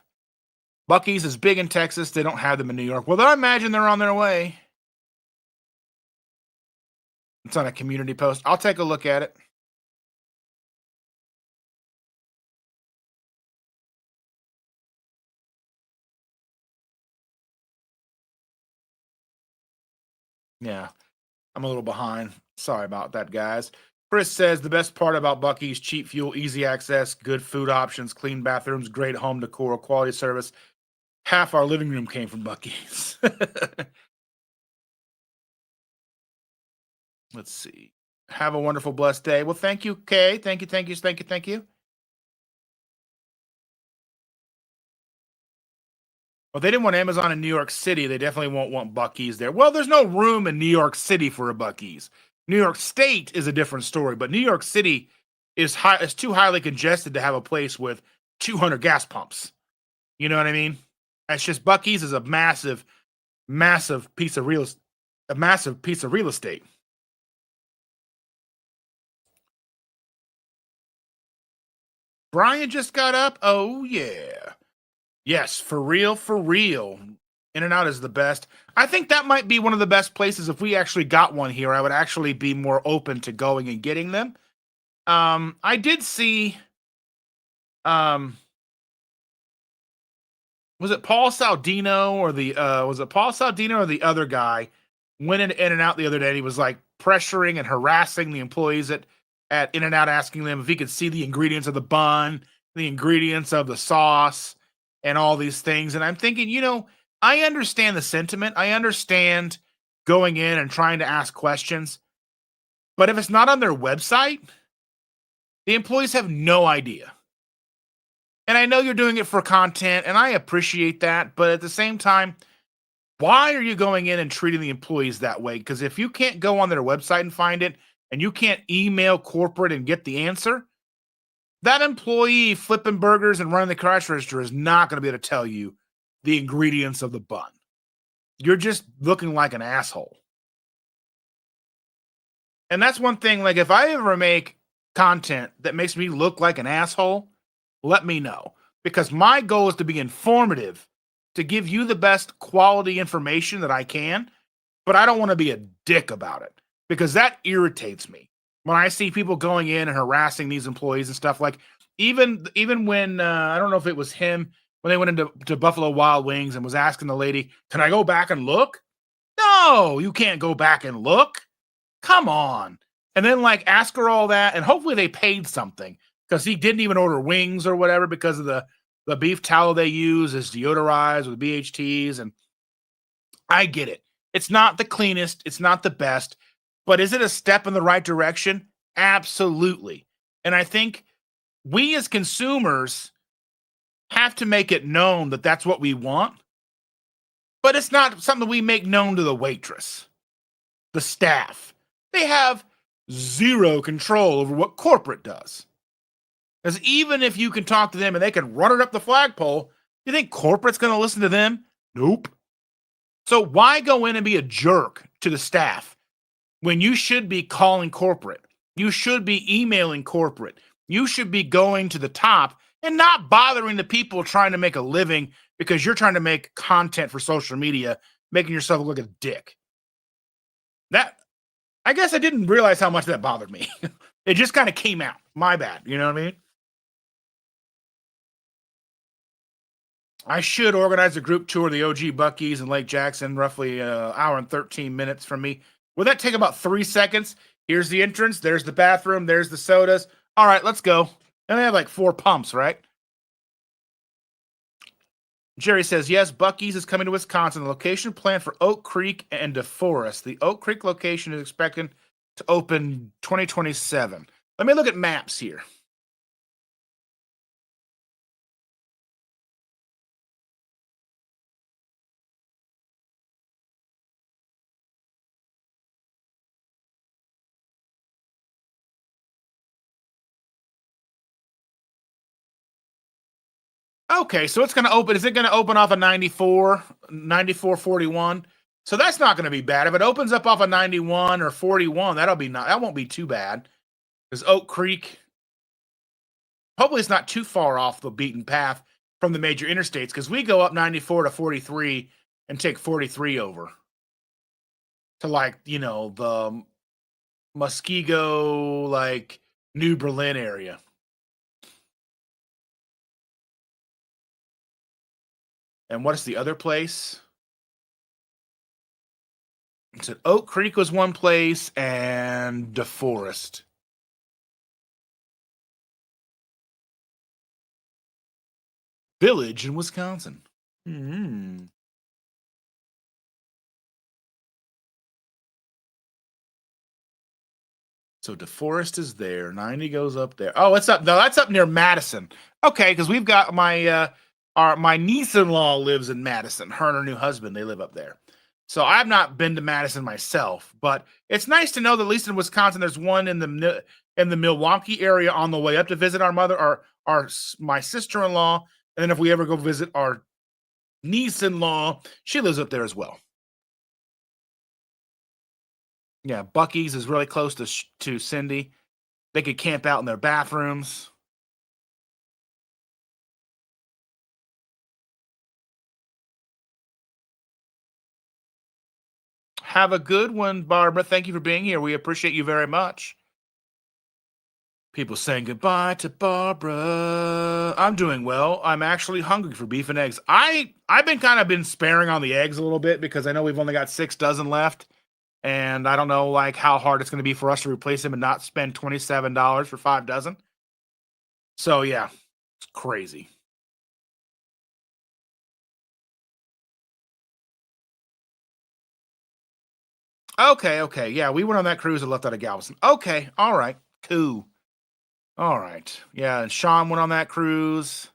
Bucky's is big in Texas. They don't have them in New York. Well, I imagine they're on their way. It's on a community post. I'll take a look at it. Yeah, I'm a little behind. Sorry about that, guys. Chris says the best part about Bucky's: cheap fuel, easy access, good food options, clean bathrooms, great home decor, quality service. Half our living room came from Bucky's. Let's see. Have a wonderful, blessed day. Well, thank you, Kay. Thank you, thank you, thank you, thank you. Well, they didn't want Amazon in New York City. They definitely won't want Bucky's there. Well, there's no room in New York City for a Bucky's. New York State is a different story, but New York City is too highly congested to have a place with 200 gas pumps. You know what I mean? It's just Bucky's is a massive piece of real estate. Brian just got up. Oh yeah. Yes, for real, for real. In and Out is the best. I think that might be one of the best places. If we actually got one here, I would actually be more open to going and getting them. I did see um was it Paul Saldino or the other guy went in and out the other day and he was like pressuring and harassing the employees at In and Out, asking them if he could see the ingredients of the bun, the ingredients of the sauce, and all these things. And I'm thinking, I understand the sentiment. I understand going in and trying to ask questions. But if it's not on their website, the employees have no idea. And I know you're doing it for content, and I appreciate that. But at the same time, why are you going in and treating the employees that way? Because if you can't go on their website and find it, and you can't email corporate and get the answer, that employee flipping burgers and running the cash register is not going to be able to tell you the ingredients of the bun. You're just looking like an asshole. And that's one thing, like if I ever make content that makes me look like an asshole, let me know. Because my goal is to be informative, to give you the best quality information that I can, but I don't want to be a dick about it because that irritates me. When I see people going in and harassing these employees and stuff, like even when I don't know if it was him when they went into Buffalo Wild Wings and was asking the lady, "Can I go back and look?" No, you can't go back and look. Come on. And then like ask her all that, and hopefully they paid something because he didn't even order wings or whatever because of the beef tallow they use is deodorized with BHTs, and I get it. It's not the cleanest, it's not the best, but is it a step in the right direction? Absolutely. And I think we as consumers have to make it known that that's what we want, but it's not something we make known to the waitress, the staff. They have zero control over what corporate does. Because even if you can talk to them and they can run it up the flagpole, you think corporate's going to listen to them? Nope. So why go in and be a jerk to the staff when you should be calling corporate? You should be emailing corporate. You should be going to the top and not bothering the people trying to make a living because you're trying to make content for social media, making yourself look like a dick. That, I guess I didn't realize how much that bothered me. It just kind of came out. My bad. You know what I mean? I should organize a group tour of the OG Buc-ee's in Lake Jackson, roughly an hour and 13 minutes from me. Would that take about 3 seconds? Here's the entrance. There's the bathroom. There's the sodas. All right, let's go. And they have like 4 pumps, right? Jerry says, yes, Buc-ee's is coming to Wisconsin. The location planned for Oak Creek and DeForest. The Oak Creek location is expected to open 2027. Let me look at maps here. Okay, so it's going to open. Is it going to open off a 9441? So that's not going to be bad. If it opens up off a 91 or 41, that won't be too bad. Because Oak Creek, hopefully it's not too far off the beaten path from the major interstates because we go up 94 to 43 and take 43 over to like, the Muskego, like New Berlin area. And what's the other place? It said Oak Creek was one place and DeForest. Village in Wisconsin. Hmm. So DeForest is there. 90 goes up there. Oh, it's up. No, that's up near Madison. Okay, because we've got my niece-in-law lives in Madison. Her and her new husband, they live up there. So I've not been to Madison myself, but it's nice to know that at least in Wisconsin, there's one in the Milwaukee area on the way up to visit our mother or my sister-in-law, and then if we ever go visit our niece-in-law, she lives up there as well. Yeah, Buc-ee's is really close to Cindy. They could camp out in their bathrooms. Have a good one, Barbara. Thank you for being here. We appreciate you very much. People saying goodbye to Barbara. I'm doing well. I'm actually hungry for beef and eggs. I've been sparing on the eggs a little bit because I know we've only got 6 dozen left, and I don't know like how hard it's going to be for us to replace them and not spend $27 for 5 dozen. So yeah, it's crazy. Okay. Yeah, we went on that cruise and left out of Galveston. Okay, all right, cool. All right. Yeah, and Sean went on that cruise.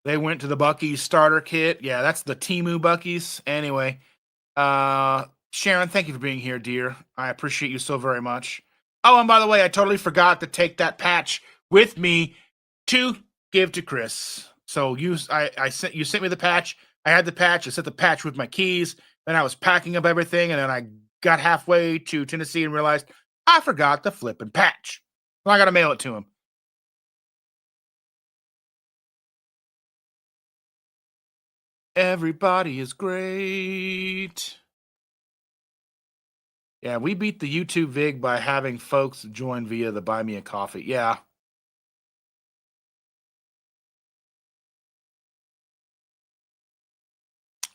They went to the Buc-ee's starter kit. Yeah, that's the Timu Buc-ee's. Anyway, Sharon, thank you for being here, dear. I appreciate you so very much. Oh, and by the way, I totally forgot to take that patch with me to give to Chris. So I sent you sent me the patch. I had the patch. I sent the patch with my keys. Then I was packing up everything, and then I got halfway to Tennessee and realized I forgot the flipping patch. So I got to mail it to him. Everybody is great. Yeah, we beat the YouTube vig by having folks join via the Buy Me a Coffee. Yeah.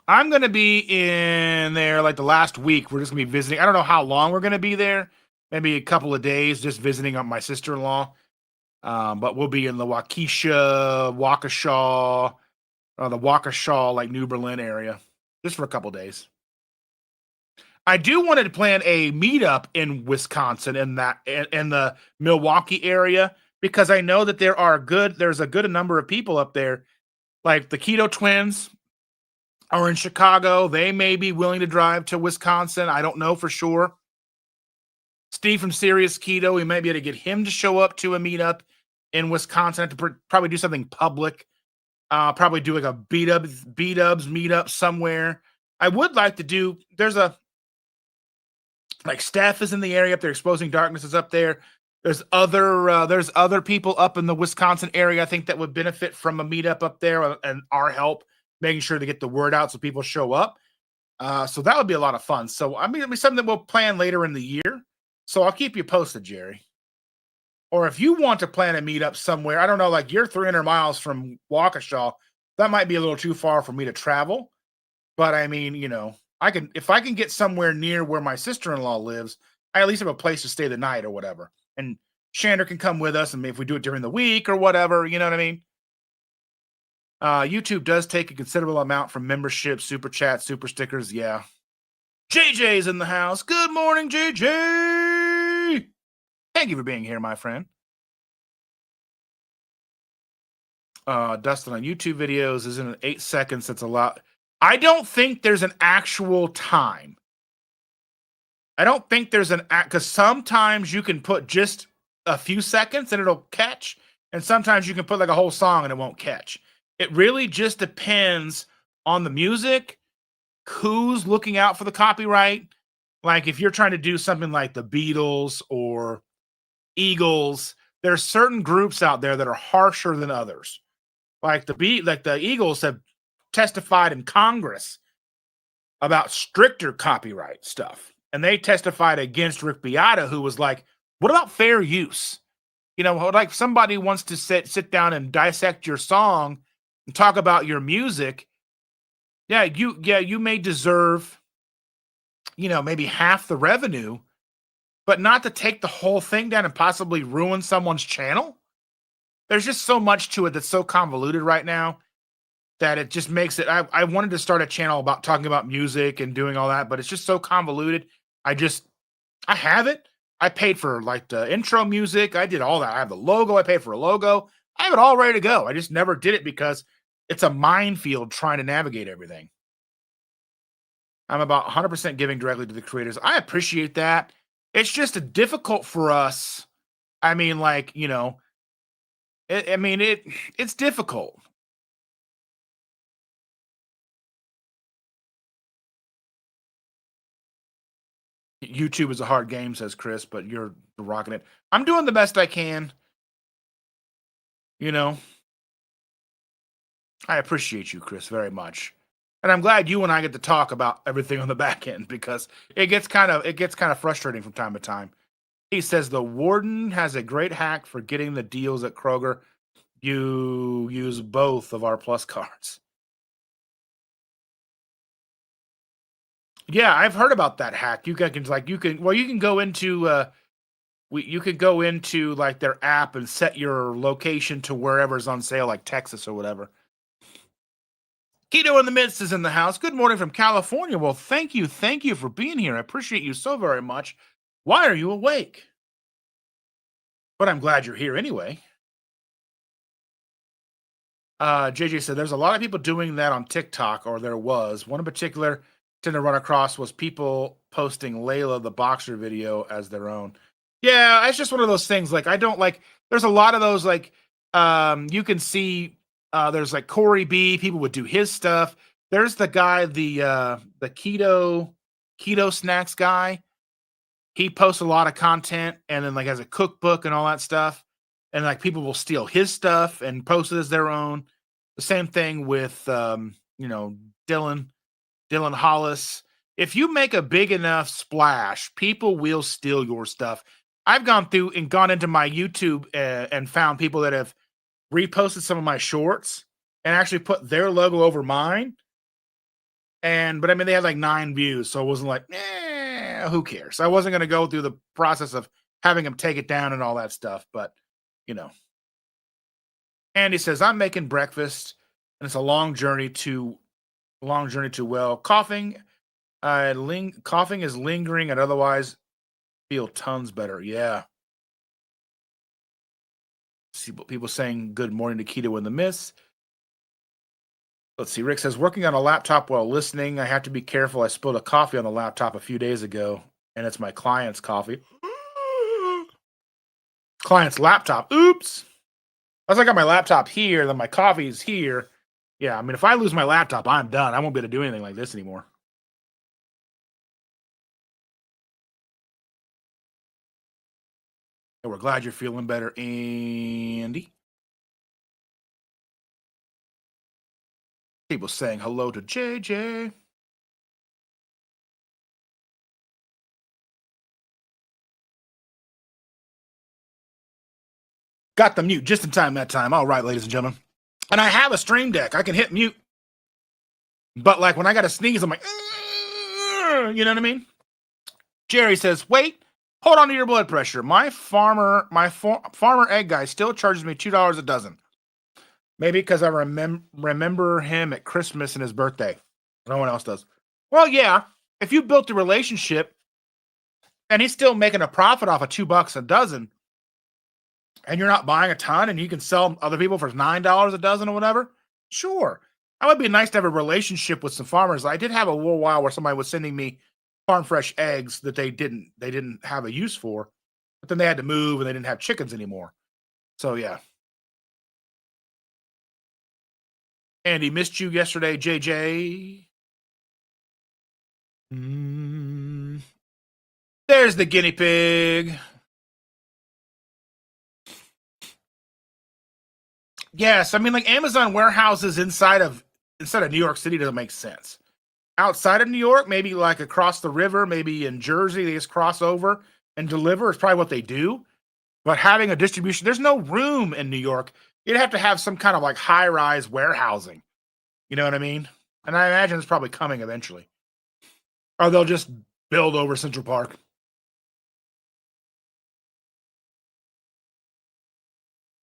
I'm going to be in there like the last week. We're just going to be visiting. I don't know how long we're going to be there. Maybe a couple of days just visiting on my sister-in-law. But we'll be in the Waukesha, Waukesha, the Waukesha, like New Berlin area, just for a couple days. I do want to plan a meetup in Wisconsin in the Milwaukee area because I know that there's a good number of people up there, like the Keto twins are in Chicago. They may be willing to drive to Wisconsin. I don't know for sure. Steve from Serious Keto, we might be able to get him to show up to a meetup in Wisconsin. To probably do something public. Probably do like a B-Dubs meetup somewhere. I would like to do. There's Steph is in the area up there. Exposing Darkness is up there. There's other people up in the Wisconsin area, I think, that would benefit from a meetup up there and our help making sure to get the word out so people show up. So that would be a lot of fun. So I mean, it'll be something that we'll plan later in the year. So I'll keep you posted, Jerry. Or if you want to plan a meetup somewhere, I don't know, like you're 300 miles from Waukesha, that might be a little too far for me to travel. But I mean, if I can get somewhere near where my sister-in-law lives, I at least have a place to stay the night or whatever. And Shander can come with us, and if we do it during the week or whatever, you know what I mean? YouTube does take a considerable amount from membership, super chat, super stickers. Yeah. JJ's in the house. Good morning, JJ. Thank you for being here, my friend. Dustin, on YouTube videos isn't 8 seconds. That's a lot. I don't think there's an actual time. I don't think there's because sometimes you can put just a few seconds and it'll catch. And sometimes you can put like a whole song and it won't catch. It really just depends on the music, who's looking out for the copyright. Like if you're trying to do something like the Beatles or Eagles, there are certain groups out there that are harsher than others. Like the Eagles have testified in Congress about stricter copyright stuff. And they testified against Rick Beata, who was like, what about fair use? Like somebody wants to sit down and dissect your song and talk about your music. Yeah, you may deserve, maybe half the revenue, but not to take the whole thing down and possibly ruin someone's channel. There's just so much to it that's so convoluted right now that it just makes it. I wanted to start a channel about talking about music and doing all that, but it's just so convoluted. I have it. I paid for like the intro music. I did all that. I have the logo. I paid for a logo. I have it all ready to go. I just never did it because it's a minefield trying to navigate everything. I'm about 100% giving directly to the creators. I appreciate that. It's just difficult for us. I mean, like, it's difficult. YouTube is a hard game, says Chris, but you're rocking it. I'm doing the best I can. I appreciate you, Chris, very much. And I'm glad you and I get to talk about everything on the back end because it gets kind of frustrating from time to time. He says the warden has a great hack for getting the deals at Kroger. You use both of our plus cards. Yeah, I've heard about that hack. You can go into you could go into like their app and set your location to wherever's on sale, like Texas or whatever. Keto in the Midst is in the house. Good morning from California. Well, thank you for being here. I appreciate you so very much. Why are you awake? But I'm glad you're here anyway. JJ said there's a lot of people doing that on TikTok, or there was. One in particular tend to run across was people posting Layla the boxer video as their own. Yeah, it's just one of those things. Like I don't like. There's a lot of those. Like you can see. There's like Corey B. People would do his stuff. There's the guy, the keto snacks guy. He posts a lot of content and then like has a cookbook and all that stuff. And like people will steal his stuff and post it as their own. The same thing with Dylan Hollis. If you make a big enough splash, people will steal your stuff. I've gone through and gone into my YouTube and found people that have reposted some of my shorts and actually put their logo over mine. But I mean, they had like 9 views, so it wasn't like, who cares? I wasn't going to go through the process of having them take it down and all that stuff. But you know, Andy says I'm making breakfast, and it's a long journey to well. Coughing is lingering, and otherwise feel tons better. Yeah. See people saying good morning to Keto in the Miss. Let's see. Rick says, working on a laptop while listening. I have to be careful. I spilled a coffee on the laptop a few days ago, and it's my client's coffee. Client's laptop. Oops. Unless I got my laptop here, then my coffee's here. Yeah, I mean, if I lose my laptop, I'm done. I won't be able to do anything like this anymore. And we're glad you're feeling better, Andy. People saying hello to JJ. Got the mute just in time that time. All right, ladies and gentlemen. And I have a stream deck. I can hit mute. But like when I got to sneeze, I'm like, you know what I mean? Jerry says, wait, hold on to your blood pressure. My farmer egg guy still charges me $2 a dozen. Maybe because I remember him at Christmas and his birthday. No one else does. Well, yeah. If you built a relationship and he's still making a profit off of $2 a dozen, and you're not buying a ton and you can sell other people for $9 a dozen or whatever, sure. That would be nice to have a relationship with some farmers. I did have a little while where somebody was sending me farm fresh eggs that they didn't have a use for, but then they had to move and they didn't have chickens anymore. So yeah. Andy, missed you yesterday, JJ. There's the guinea pig. Yes, I mean, like Amazon warehouses inside of New York City doesn't make sense. Outside of New York, maybe like across the river, maybe in Jersey, they just cross over and deliver is probably what they do. But having a distribution, there's no room in New York. You'd have to have some kind of like high-rise warehousing. You know what I mean? And I imagine it's probably coming eventually. Or they'll just build over Central Park.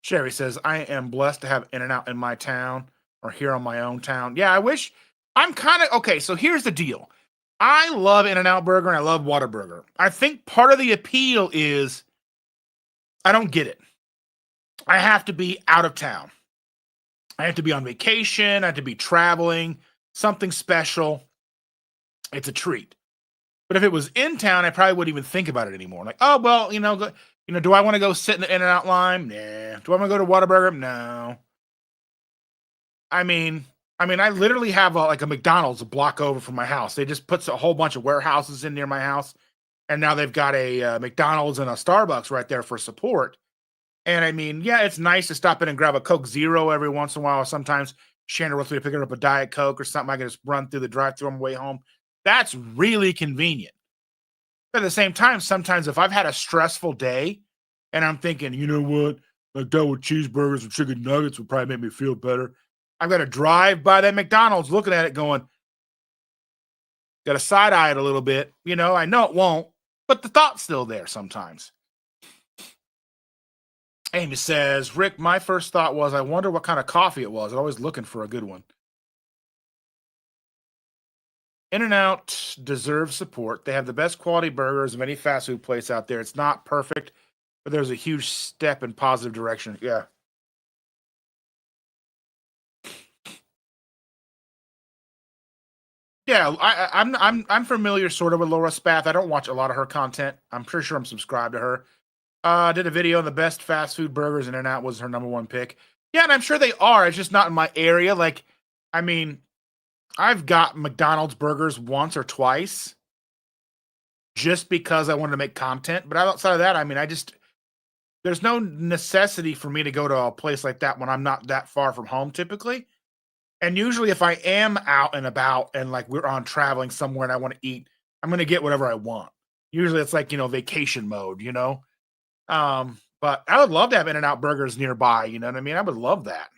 Sherry says, I am blessed to have In-N-Out in my town or here on my own town. Yeah, I wish. I'm kind of okay. So here's the deal. I love In-N-Out Burger and I love Whataburger. I think part of the appeal is I don't get it. I have to be out of town. I have to be on vacation. I have to be traveling, something special. It's a treat. But if it was in town, I probably wouldn't even think about it anymore. Like, oh, well, do I want to go sit in the In-N-Out line? Nah. Do I want to go to Whataburger? No. I mean, I literally have a McDonald's a block over from my house. They just put a whole bunch of warehouses in near my house, and now they've got a McDonald's and a Starbucks right there for support. And I mean, yeah, it's nice to stop in and grab a Coke Zero every once in a while. Sometimes Shannon wants me to pick up a Diet Coke or something. I can just run through the drive-thru on my way home. That's really convenient. But at the same time, sometimes if I've had a stressful day and I'm thinking, you know what, like that with cheeseburgers and chicken nuggets would probably make me feel better. I've got to drive by that McDonald's looking at it going, got to side eye it a little bit. I know it won't, but the thought's still there sometimes. Amy says, Rick, my first thought was, I wonder what kind of coffee it was. I'm always looking for a good one. In-N-Out deserves support. They have the best quality burgers of any fast food place out there. It's not perfect, but there's a huge step in positive direction. Yeah. Yeah, I'm familiar sort of with Laura Spath. I don't watch a lot of her content. I'm pretty sure I'm subscribed to her. Did a video on the best fast food burgers, and In-N-Out was her number one pick. Yeah, and I'm sure they are. It's just not in my area. Like, I mean, I've got McDonald's burgers once or twice just because I wanted to make content. But outside of that, I mean, there's no necessity for me to go to a place like that when I'm not that far from home typically. And usually if I am out and about and like we're on traveling somewhere and I want to eat, I'm going to get whatever I want. Usually it's like, vacation mode, but I would love to have In-N-Out burgers nearby, you know what I mean? I would love that.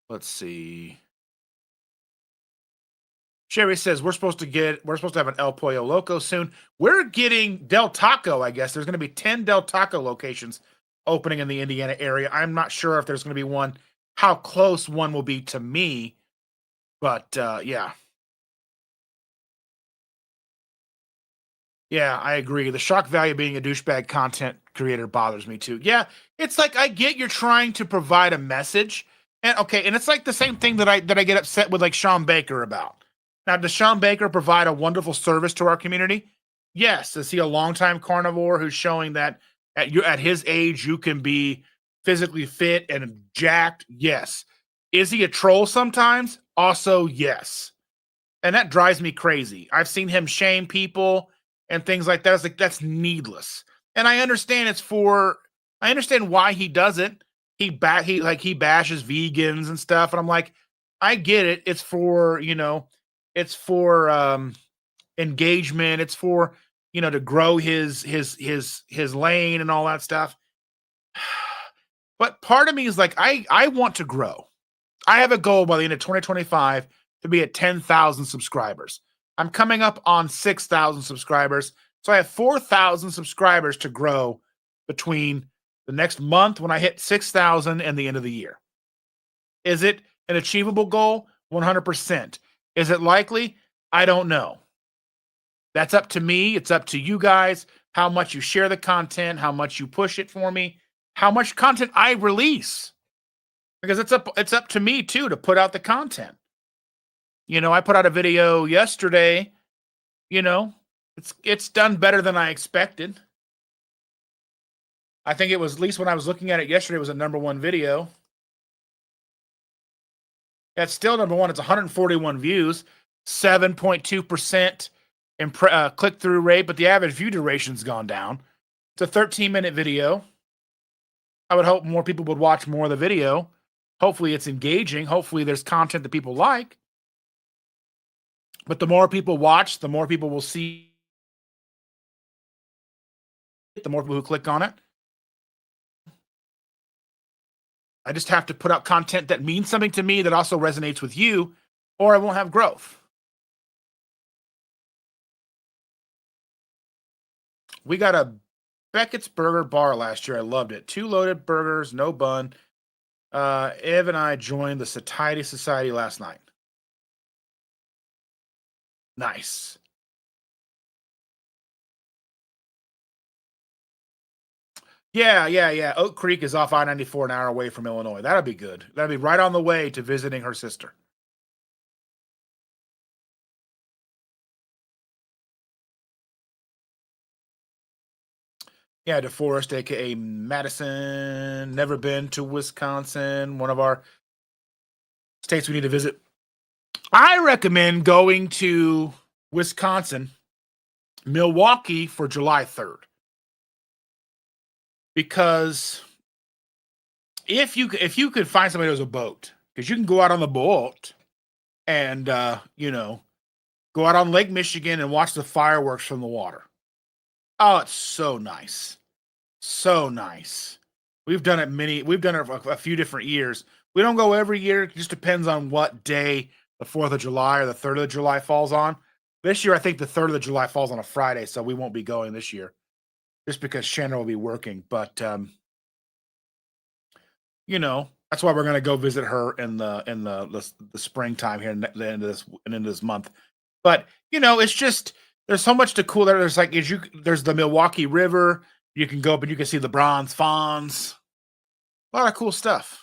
Let's see. Sherry says we're supposed to have an El Pollo Loco soon. We're getting Del Taco, I guess. There's going to be 10 Del Taco locations opening in the Indiana area. I'm not sure if there's going to be one, how close one will be to me, but yeah. Yeah, I agree. The shock value being a douchebag content creator bothers me too. Yeah, it's like I get you're trying to provide a message, and okay, and it's like the same thing that I get upset with like Sean Baker about. Now, does Sean Baker provide a wonderful service to our community? Yes. Is he a longtime carnivore who's showing that at his age you can be physically fit and jacked? Yes. Is he a troll sometimes? Also, yes. And that drives me crazy. I've seen him shame people and things like that. It's like that's needless. And I understand why he does it. He bashes vegans and stuff. And I'm like, I get it. It's for engagement. It's for, to grow his lane and all that stuff. But part of me is like, I want to grow. I have a goal by the end of 2025 to be at 10,000 subscribers. I'm coming up on 6,000 subscribers. So I have 4,000 subscribers to grow between the next month when I hit 6,000 and the end of the year. Is it an achievable goal? 100%. Is it likely? I don't know. That's up to me. It's up to you guys, how much you share the content, how much you push it for me, how much content I release. Because it's up to me too to put out the content. I put out a video yesterday, it's done better than I expected. I think it was, at least when I was looking at it yesterday, it was a number one video. It's still number one. It's 141 views, 7.2% click-through rate, but the average view duration's gone down. It's a 13-minute video. I would hope more people would watch more of the video. Hopefully it's engaging. Hopefully there's content that people like. But the more people watch, the more people will see, the more people who click on it. I just have to put out content that means something to me that also resonates with you, or I won't have growth. We got a Beckett's Burger Bar last year. I loved it. 2 loaded burgers, no bun. Ev and I joined the Satiety Society last night. Nice. Yeah. Oak Creek is off I-94 an hour away from Illinois. That'd be good. That'd be right on the way to visiting her sister. Yeah, DeForest, aka Madison. Never been to Wisconsin. One of our states we need to visit. I recommend going to Wisconsin, Milwaukee for July 3rd. Because if you could find somebody who has a boat, because you can go out on the boat and go out on Lake Michigan and watch the fireworks from the water. Oh, it's so nice. So nice. We've done it a few different years. We don't go every year. It just depends on what day the 4th of July or the 3rd of July falls on. This year, I think the 3rd of July falls on a Friday, so we won't be going this year just because Shannon will be working. But, that's why we're going to go visit her in the springtime here, the end of this month. But, it's just, there's so much to cool there. There's there's the Milwaukee River. You can go up and you can see the bronze fawns. A lot of cool stuff.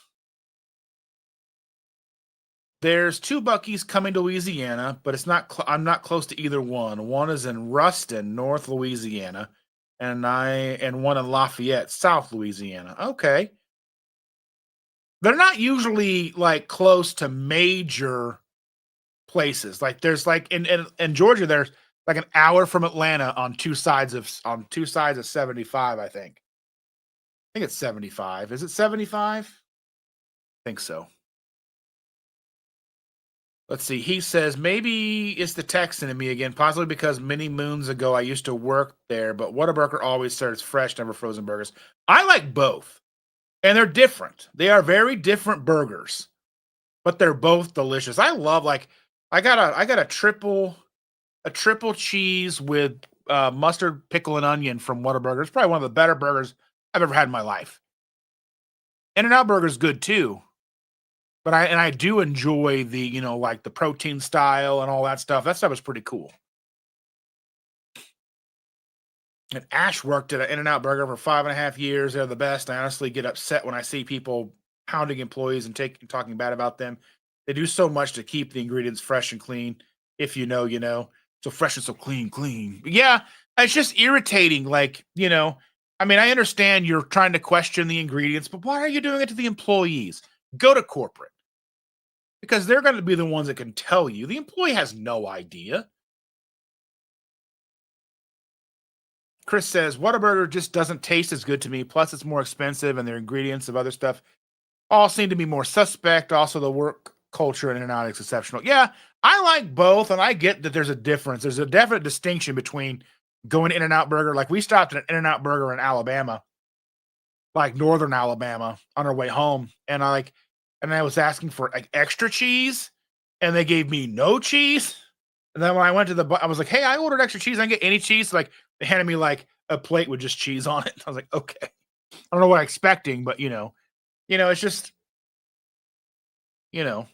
There's 2 Buc-ee's coming to Louisiana, but I'm not close to either one. One is in Ruston, North Louisiana, and one in Lafayette, South Louisiana. Okay. They're not usually like close to major places. Like there's like in Georgia, there's like an hour from Atlanta on two sides of 75, I think. think it's 75. Is it 75? I think so. Let's see. He says maybe it's the Texan in me again, possibly because many moons ago I used to work there, but Whataburger always serves fresh, never frozen burgers. I like both, and they're different. They are very different burgers, but they're both delicious. I love like I got a triple cheese with mustard, pickle, and onion from Whataburger. It's probably one of the better burgers I've ever had in my life. In-N-Out Burger's good too, but I do enjoy the, like the protein style and all that stuff. That stuff is pretty cool. And Ash worked at an In-N-Out Burger for 5.5 years. They're the best. I honestly get upset when I see people pounding employees and talking bad about them. They do so much to keep the ingredients fresh and clean. If you know, you know. So fresh and so clean, clean. But yeah, it's just irritating. Like, I mean, I understand you're trying to question the ingredients, but why are you doing it to the employees? Go to corporate, because they're going to be the ones that can tell you. The employee has no idea. Chris says Whataburger just doesn't taste as good to me. Plus, it's more expensive, and their ingredients of other stuff all seem to be more suspect. Also, the work culture in In-N-Out is exceptional. Yeah, I like both, and I get that there's a difference. There's a definite distinction between going to In-N-Out Burger. Like we stopped at an In-N-Out Burger in Alabama, like northern Alabama, on our way home, and I was asking for like extra cheese, and they gave me no cheese. And then when I went to I was like, "Hey, I ordered extra cheese. I can get any cheese." Like they handed me like a plate with just cheese on it. I was like, "Okay." I don't know what I'm expecting, but it's just you know,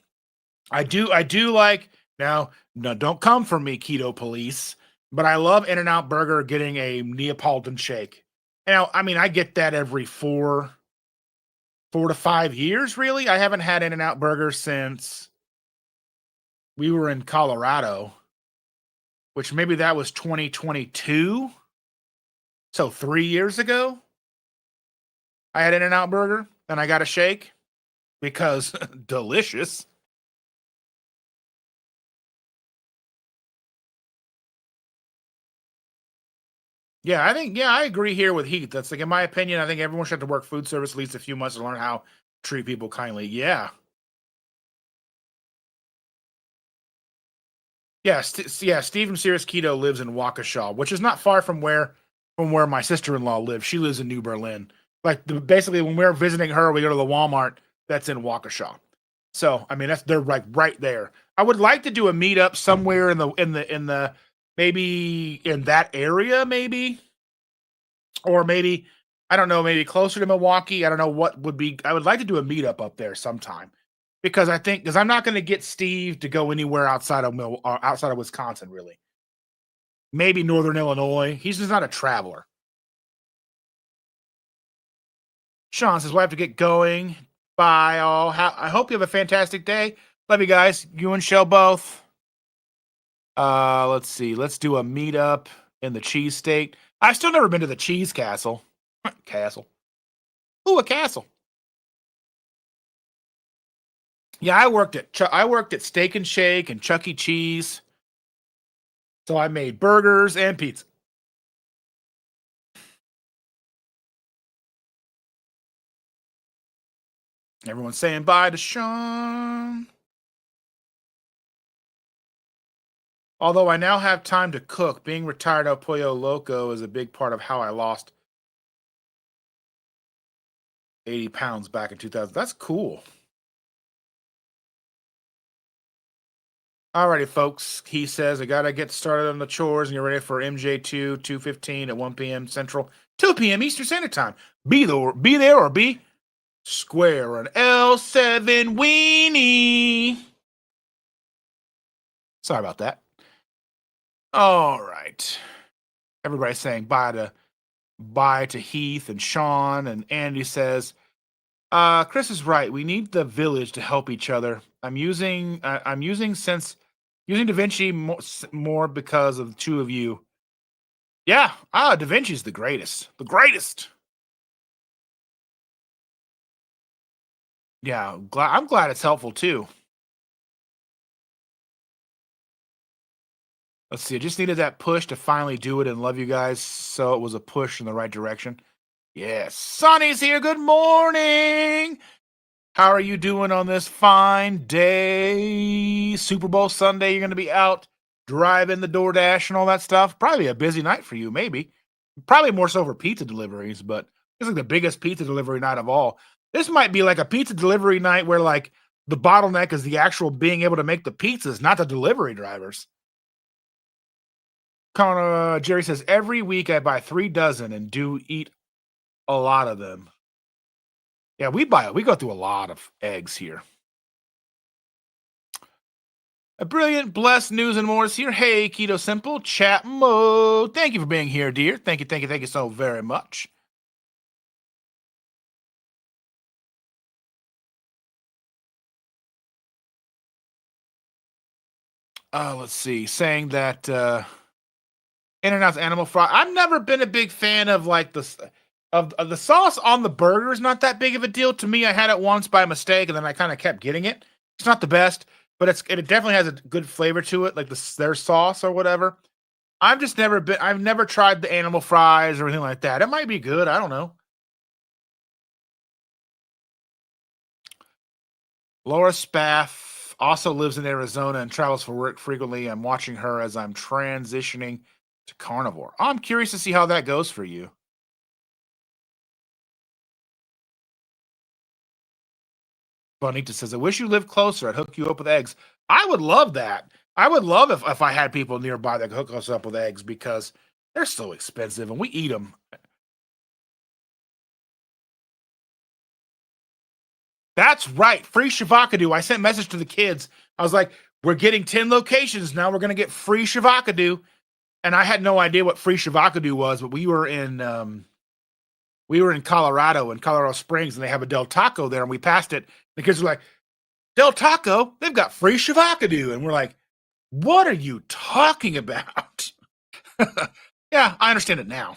I do like now. No, don't come for me, keto police. But I love In-N-Out Burger getting a Neapolitan shake. Now, I mean, I get that every 4 to 5 years. Really, I haven't had In-N-Out Burger since we were in Colorado, which maybe that was 2022. So 3 years ago, I had In-N-Out Burger and I got a shake because delicious. Yeah, I agree here with Heath. That's like, in my opinion, I think everyone should have to work food service at least a few months to learn how to treat people kindly. Yeah. Yeah. Yeah. Stephen Serious Keto lives in Waukesha, which is not far from where my sister in law lives. She lives in New Berlin. Like basically, when we're visiting her, we go to the Walmart that's in Waukesha. So I mean, they're like right there. I would like to do a meetup somewhere in the maybe in that area, maybe, or maybe I don't know, maybe closer to Milwaukee. I don't know what would be. I would like to do a meetup up there sometime because I'm not going to get Steve to go anywhere outside of Wisconsin, really. Maybe Northern Illinois. He's just not a traveler. Sean says, "We have to get going. Bye, all. I hope you have a fantastic day. Love you guys. You and Shell both. Let's see. Let's do a meetup in the cheese state. I've still never been to the cheese castle. Castle. Ooh, a castle. Yeah, I worked at Steak and Shake and Chuck E. Cheese. So I made burgers and pizza. Everyone's saying bye to Sean. Although I now have time to cook, being retired El Pollo Loco is a big part of how I lost 80 pounds back in 2000. That's cool. Alrighty, folks. He says, I got to get started on the chores and you're ready for MJ2, 2:15 at 1 p.m. Central, 2 p.m. Eastern Standard Time. Be there or be square an L7 weenie. Sorry about that. All right. Everybody's saying bye to Heath and Sean, and Andy says, Chris is right. We need the village to help each other. I'm using DaVinci more because of the two of you. Yeah, DaVinci's the greatest. The greatest. Yeah, I'm glad it's helpful too. Let's see. I just needed that push to finally do it and love you guys. So it was a push in the right direction. Yes, Sonny's here. Good morning. How are you doing on this fine day? Super Bowl Sunday, you're going to be out driving the DoorDash and all that stuff. Probably a busy night for you, maybe. Probably more so for pizza deliveries, but it's like the biggest pizza delivery night of all. This might be like a pizza delivery night where like the bottleneck is the actual being able to make the pizzas, not the delivery drivers. Jerry says every week I buy 3 dozen and do eat a lot of them. Yeah, we go through a lot of eggs here. A brilliant, blessed news and more is here. Hey, Keto Simple chat mode. Thank you for being here, dear. Thank you so very much. Let's see. Saying that In-N-Out's animal fry. I've never been a big fan of like of the sauce on the burger is not that big of a deal to me. I had it once by mistake, and then I kind of kept getting it. It's not the best, but it definitely has a good flavor to it, like their sauce or whatever. I've never tried the animal fries or anything like that. It might be good. I don't know. Laura Spath also lives in Arizona and travels for work frequently. I'm watching her as I'm transitioning to carnivore. I'm curious to see how that goes for you. Bonita says, I wish you lived closer. I'd hook you up with eggs. I would love that. I would love if I had people nearby that could hook us up with eggs because they're so expensive and we eat them. That's right. Free Shavakadu. I sent a message to the kids. I was like, we're getting 10 locations. Now we're going to get free Shavakadu. And I had no idea what free Shavakadu was, but we were in Colorado, in Colorado Springs, and they have a Del Taco there, and we passed it. The kids were like, Del Taco, they've got free Shavakadu. And we're like, what are you talking about? Yeah, I understand it now.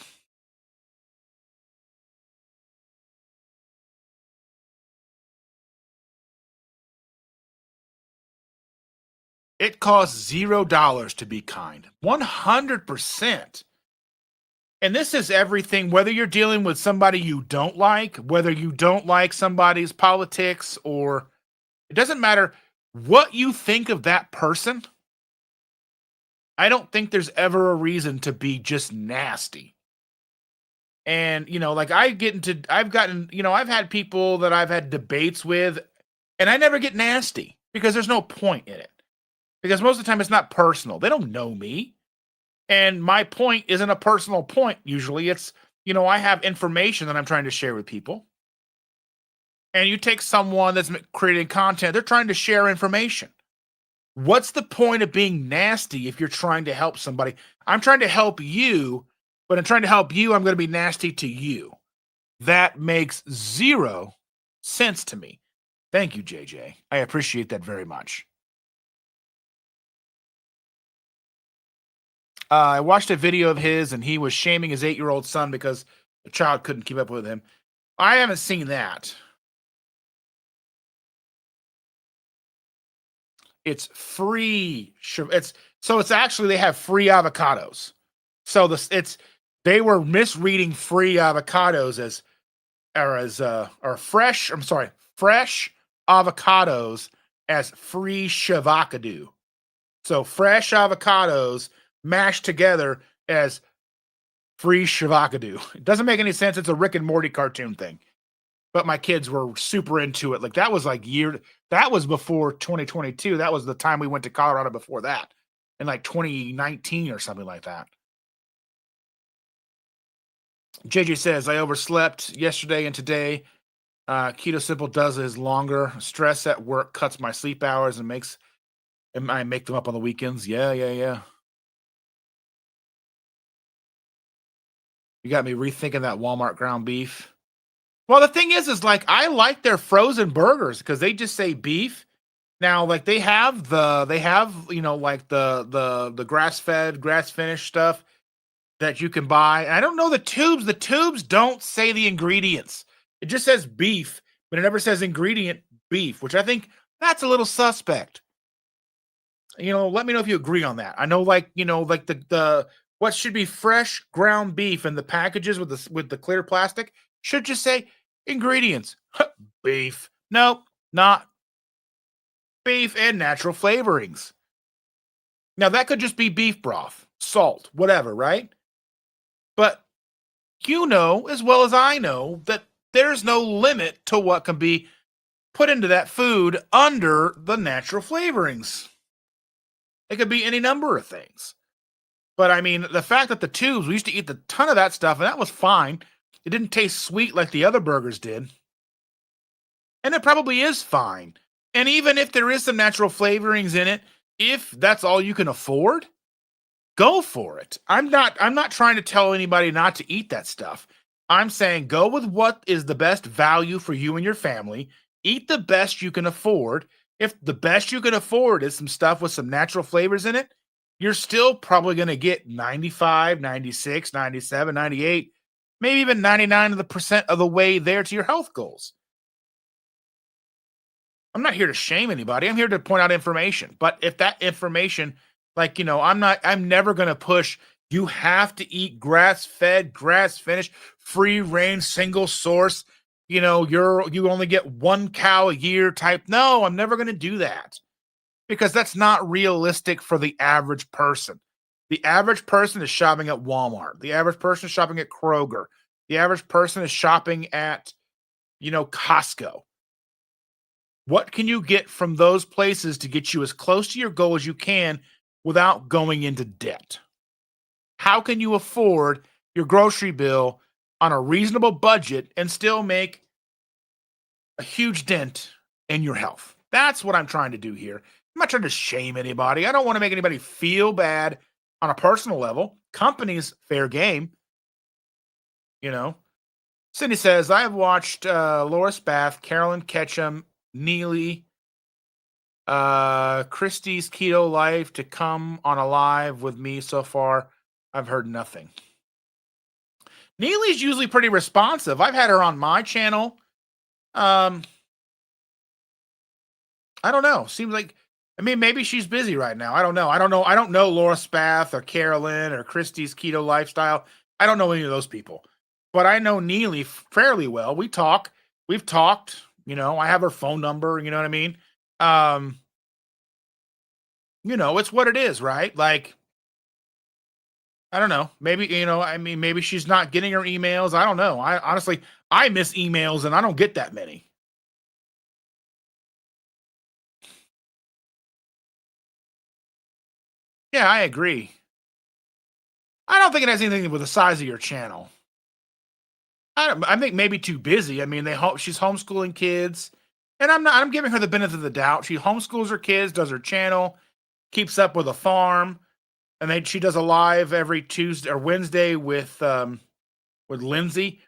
It costs $0 to be kind. 100%. And this is everything, whether you're dealing with somebody you don't like, whether you don't like somebody's politics, or it doesn't matter what you think of that person. I don't think there's ever a reason to be just nasty. And, like I've had people that I've had debates with, and I never get nasty because there's no point in it. Because most of the time it's not personal. They don't know me. And my point isn't a personal point. Usually it's, I have information that I'm trying to share with people. And you take someone that's creating content, they're trying to share information. What's the point of being nasty if you're trying to help somebody? I'm trying to help you, but in trying to help you, I'm going to be nasty to you. That makes 0 sense to me. Thank you, JJ. I appreciate that very much. I watched a video of his, and he was shaming his 8-year-old son because the child couldn't keep up with him. I haven't seen that. It's free. It's actually they have free avocados. So they were misreading free avocados as fresh. I'm sorry, fresh avocados as free shavakadu. So fresh avocados mashed together as free shavakadu. It doesn't make any sense. It's a Rick and Morty cartoon thing. But my kids were super into it. Like that was that was before 2022. That was the time we went to Colorado before that. In like 2019 or something like that. JJ says, I overslept yesterday and today. KetoSimple does is longer. Stress at work cuts my sleep hours and I make them up on the weekends. Yeah. You got me rethinking that Walmart ground beef. Well, the thing is like I like their frozen burgers because they just say beef. Now, like they have like the grass-fed, grass-finished stuff that you can buy. I don't know the tubes. The tubes don't say the ingredients. It just says beef, but it never says ingredient beef, which I think that's a little suspect. Let me know if you agree on that. I know, like the what should be fresh ground beef in the packages with the clear plastic. Should just say ingredients. Beef. Nope, not beef and natural flavorings. Now that could just be beef broth, salt, whatever, right? But you know as well as I know that there's no limit to what can be put into that food under the natural flavorings. It could be any number of things. But I mean, the fact that the tubes, we used to eat a ton of that stuff, and that was fine. It didn't taste sweet like the other burgers did. And it probably is fine. And even if there is some natural flavorings in it, if that's all you can afford, go for it. I'm not trying to tell anybody not to eat that stuff. I'm saying go with what is the best value for you and your family. Eat the best you can afford. If the best you can afford is some stuff with some natural flavors in it, you're still probably going to get 95, 96, 97, 98, maybe even 99 of the percent of the way there to your health goals. I'm not here to shame anybody. I'm here to point out information. But if that information, like, I'm never going to push, you have to eat grass fed, grass finished, free range, single source, you only get one cow a year type. No, I'm never going to do that because that's not realistic for the average person. The average person is shopping at Walmart. The average person is shopping at Kroger. The average person is shopping at, Costco. What can you get from those places to get you as close to your goal as you can without going into debt? How can you afford your grocery bill on a reasonable budget and still make a huge dent in your health? That's what I'm trying to do here. I'm not trying to shame anybody. I don't want to make anybody feel bad on a personal level. Companies, fair game. Cindy says, I have watched Laura Spath, Carolyn Ketchum, Neely, Christie's Keto Life to come on a live with me so far. I've heard nothing. Neely's usually pretty responsive. I've had her on my channel. I don't know. Seems like, maybe she's busy right now. I don't know. I don't know Laura Spath or Carolyn or Christie's Keto Lifestyle. I don't know any of those people. But I know Neely fairly well. We've talked. I have her phone number. You know what I mean? It's what it is, right? Like, I don't know. Maybe, maybe she's not getting her emails. I don't know. I honestly, I miss emails and I don't get that many. Yeah, I agree. I don't think it has anything to do with the size of your channel. I think maybe too busy. She's homeschooling kids, and I'm giving her the benefit of the doubt. She homeschools her kids, does her channel, keeps up with a farm, and then she does a live every Tuesday or Wednesday with Lindsay.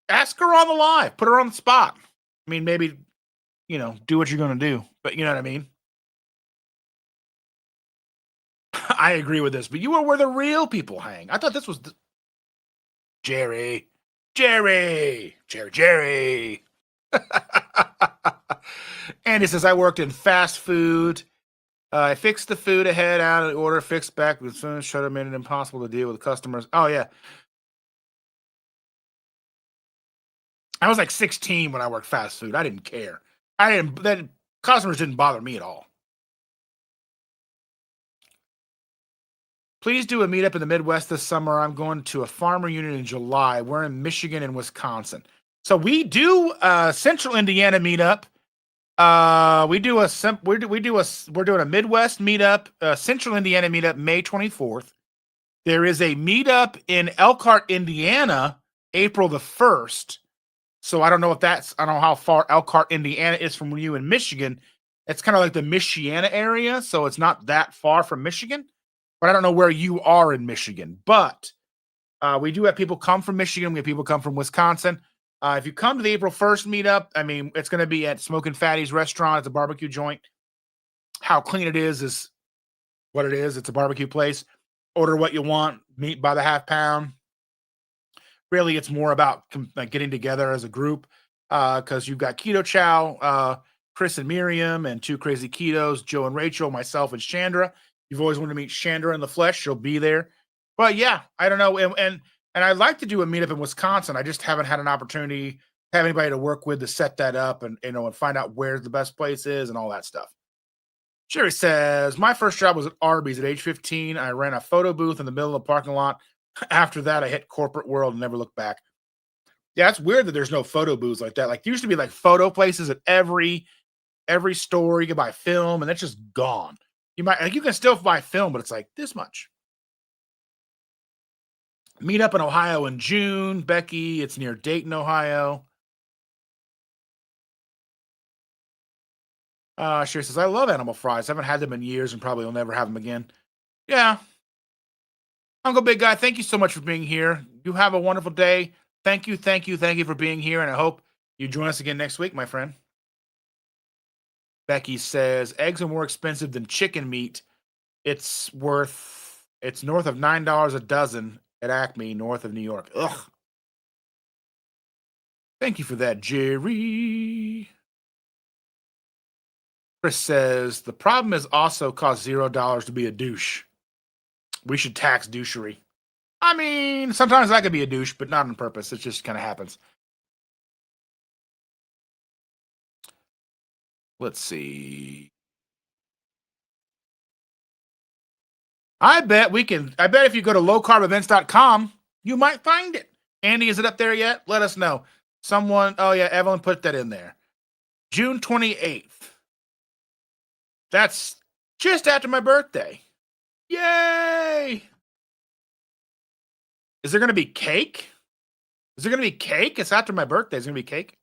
Ask her on the live, put her on the spot. Maybe do what you're going to do, but you know what I mean. I agree with this, but you are where the real people hang. I thought this was Jerry. Andy says, I worked in fast food. I fixed the food ahead, out of the order, fixed back, as soon as shut them in, impossible to deal with customers. Oh, yeah. I was like 16 when I worked fast food. I didn't care. Customers didn't bother me at all. Please do a meetup in the Midwest this summer. I'm going to a farmer unit in July. We're in Michigan and Wisconsin. So we do a Central Indiana meetup. We're doing a Midwest meetup, Central Indiana meetup, May 24th. There is a meetup in Elkhart, Indiana, April the 1st. So I don't know how far Elkhart, Indiana is from you in Michigan. It's kind of like the Michiana area, so it's not that far from Michigan. But I don't know where you are in Michigan. But we do have people come from Michigan. We have people come from Wisconsin. If you come to the April 1st meetup, it's going to be at Smokin' Fatty's restaurant. It's a barbecue joint. How clean it is what it is. It's a barbecue place. Order what you want, meat by the half pound. Really, it's more about getting together as a group because you've got Keto Chow, Chris and Miriam, and Two Crazy Ketos, Joe and Rachel, myself and Chandra. You've always wanted to meet Chandra in the flesh. She'll be there. But yeah, I don't know. And And I'd like to do a meetup in Wisconsin. I just haven't had an opportunity to have anybody to work with to set that up and and find out where the best place is and all that stuff. Sherry says, my first job was at Arby's at age 15. I ran a photo booth in the middle of the parking lot. After that, I hit corporate world and never looked back. Yeah, it's weird that there's no photo booths like that. Like there used to be like photo places at every store. You can buy film, and that's just gone. You can still buy film, but it's like this much. Meet up in Ohio in June. Becky, it's near Dayton, Ohio. Sherry says, I love animal fries. I haven't had them in years and probably will never have them again. Yeah. Uncle Big Guy, thank you so much for being here. You have a wonderful day. Thank you for being here, and I hope you join us again next week, my friend. Becky says, eggs are more expensive than chicken meat. It's north of $9 a dozen at Acme, north of New York. Ugh. Thank you for that, Jerry. Chris says, the problem is also cost $0 to be a douche. We should tax douchery. I mean, sometimes I could be a douche, but not on purpose. It just kind of happens. Let's see. I bet if you go to lowcarbevents.com, you might find it. Andy, is it up there yet? Let us know. Oh yeah, Evelyn put that in there. June 28th. That's just after my birthday. Yay! Is there going to be cake? It's after my birthday. Is there going to be cake?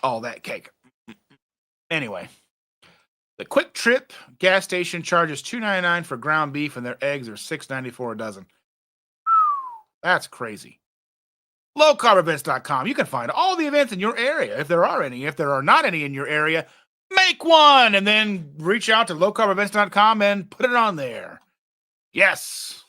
Oh, that cake. Anyway. The Quick Trip gas station charges $2.99 for ground beef, and their eggs are $6.94 a dozen. That's crazy. Lowcarbevents.com. You can find all the events in your area, if there are any. If there are not any in your area, make one, and then reach out to lowcarbevents.com and put it on there. Yes.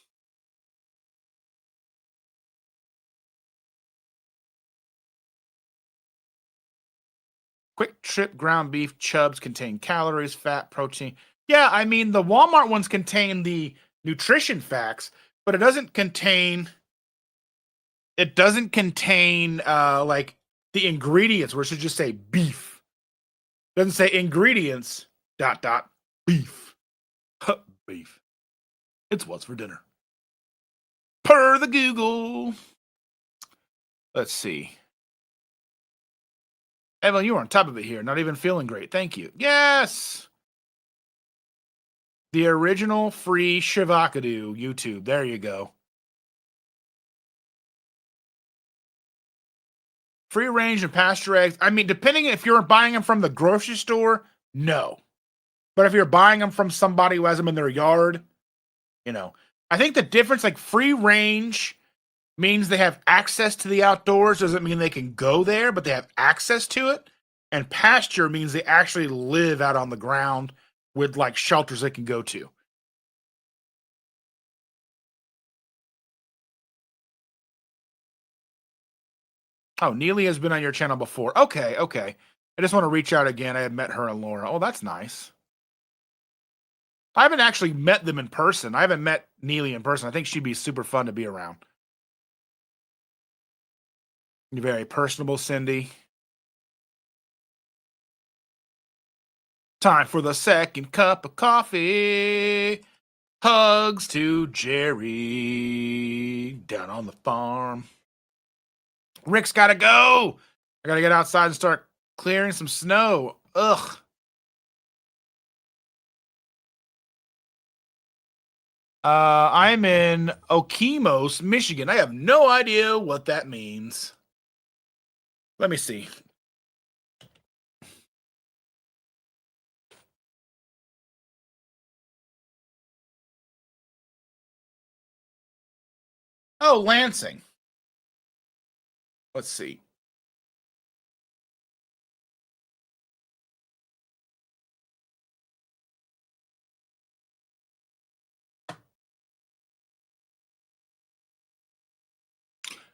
Quick Trip ground beef chubs contain calories, fat, protein. Yeah, I mean, the Walmart ones contain the nutrition facts, but it doesn't contain like the ingredients, where it should just say beef. It doesn't say ingredients, ... beef. Beef. It's what's for dinner. Per the Google. Let's see. Evelyn, you were on top of it here. Not even feeling great. Thank you. Yes! The original free Shivakadu YouTube. There you go. Free range and pasture eggs. I mean, depending if you're buying them from the grocery store, no. But if you're buying them from somebody who has them in their yard, I think the difference, like free range means they have access to the outdoors. Doesn't mean they can go there, but they have access to it. And pasture means they actually live out on the ground with like shelters they can go to. Oh, Neely has been on your channel before. Okay. I just want to reach out again. I had met her and Laura. Oh, that's nice. I haven't actually met them in person. I haven't met Neely in person. I think she'd be super fun to be around. You're very personable, Cindy. Time for the second cup of coffee. Hugs to Jerry down on the farm. Rick's got to go. I got to get outside and start clearing some snow. Ugh. I'm in Okemos, Michigan. I have no idea what that means. Let me see. Oh, Lansing. Let's see.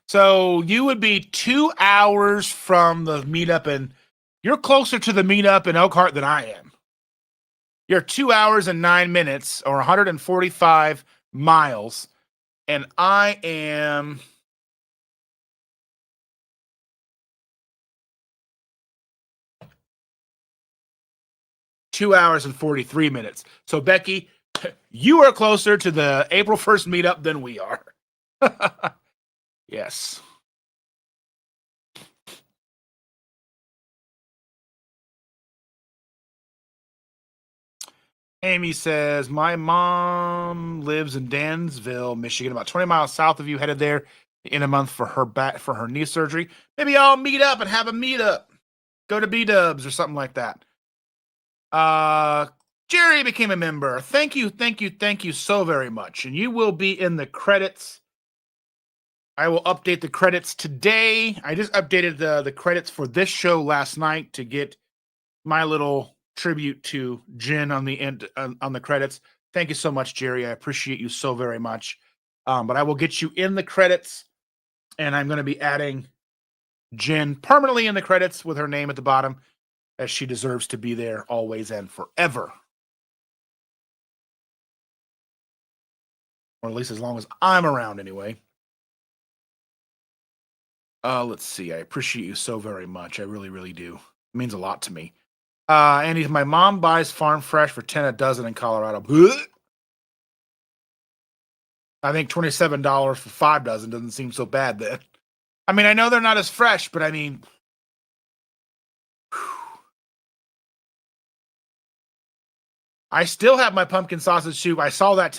So you would be 2 hours from the meetup, and you're closer to the meetup in Elkhart than I am. You're 2 hours and 9 minutes, or 145 miles And I am 2 hours and 43 minutes. So, Becky, you are closer to the April 1st meetup than we are. Yes. Amy says, my mom lives in Dansville, Michigan, about 20 miles south of you, headed there in a month for her knee surgery. Maybe I'll meet up and have a meetup. Go to B-Dubs or something like that. Jerry became a member. Thank you so very much. And you will be in the credits. I will update the credits today. I just updated the credits for this show last night to get my little tribute to Jen on the end on the credits. Thank you so much, Jerry. I appreciate you so very much. But I will get you in the credits, and I'm going to be adding Jen permanently in the credits with her name at the bottom, as she deserves to be there always and forever. Or at least as long as I'm around anyway. Let's see. I appreciate you so very much. I really, really do. It means a lot to me. And my mom buys farm fresh for 10 a dozen in Colorado. I think $27 for 5 dozen doesn't seem so bad then. I mean, I know they're not as fresh, but I mean, I still have my pumpkin sausage soup. I saw that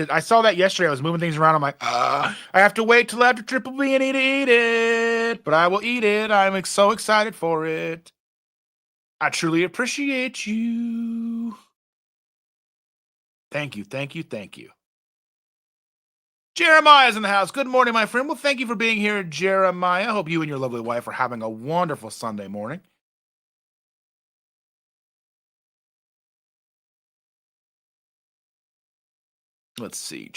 yesterday. I was moving things around. I'm like, I have to wait till after Triple B and eat it. But I will eat it. I'm so excited for it. I truly appreciate you. Thank you. Jeremiah's in the house. Good morning, my friend. Well, thank you for being here, Jeremiah. I hope you and your lovely wife are having a wonderful Sunday morning. Let's see.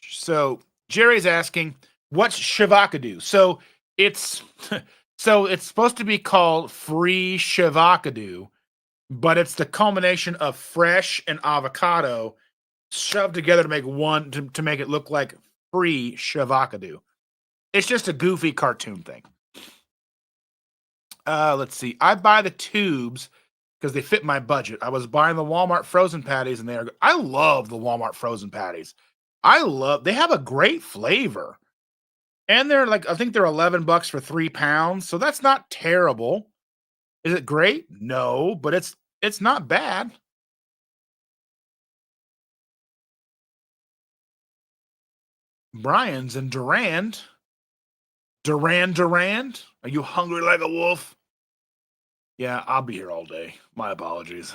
So Jerry's asking, what's Shavakadu? So it's supposed to be called free Shavakadu, but it's the culmination of fresh and avocado shoved together to make one to make it look like free Shavakadu. It's just a goofy cartoon thing. Let's see. I buy the tubes because they fit my budget. I was buying the Walmart frozen patties, and I love the Walmart frozen patties. They have a great flavor. And they're like, I think they're $11 for 3 pounds. So that's not terrible. Is it great? No, but it's not bad. Brian's in Durand. Durand. Are you hungry like a wolf? Yeah, I'll be here all day. My apologies.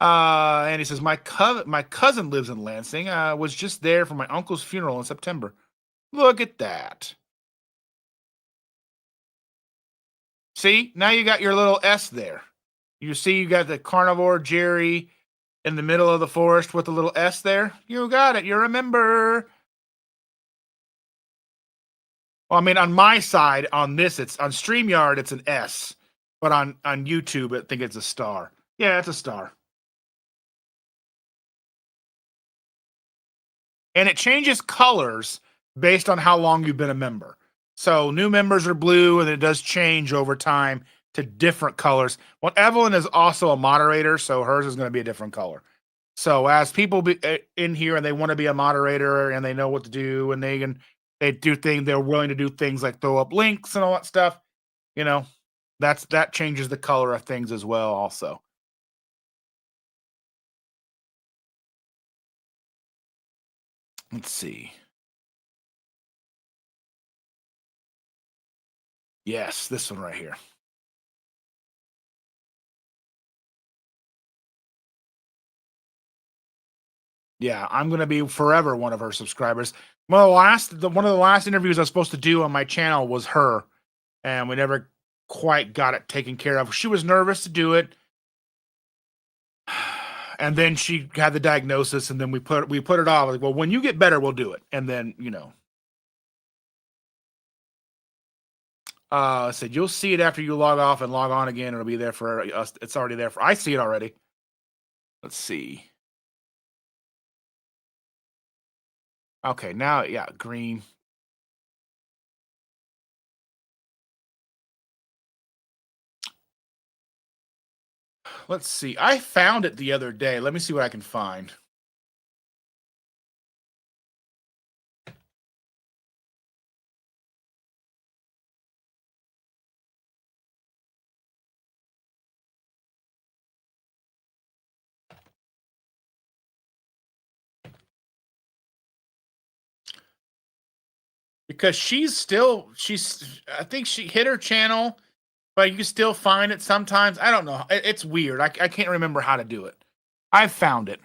And he says, my cousin lives in Lansing. Was just there for my uncle's funeral in September. Look at that. See, now you got your little S there. You see, you got the carnivore Jerry in the middle of the forest with the little S there. You got it. You're a member. Well, I mean, on my side, on StreamYard, it's an S. But on YouTube, I think it's a star. Yeah, it's a star. And it changes colors based on how long you've been a member. So new members are blue, and it does change over time to different colors. Well, Evelyn is also a moderator, so hers is going to be a different color. So as people be in here and they want to be a moderator and they know what to do and they're willing to do things like throw up links and all that stuff, that changes the color of things as well also. Let's see. Yes, this one right here. Yeah, I'm going to be forever one of her subscribers. One of the last interviews I was supposed to do on my channel was her, and we never quite got it taken care of. She was nervous to do it, and then she had the diagnosis, and then we put it off. Like, well, when you get better, we'll do it. And then I said you'll see it after you log off and log on again. It'll be there for us. It's already there I see it already. Let's see. Okay, now, yeah, green. Let's see. I found it the other day. Let me see what I can find. Because I think she hit her channel, but you can still find it sometimes. I don't know. It's weird. I can't remember how to do it. I found it.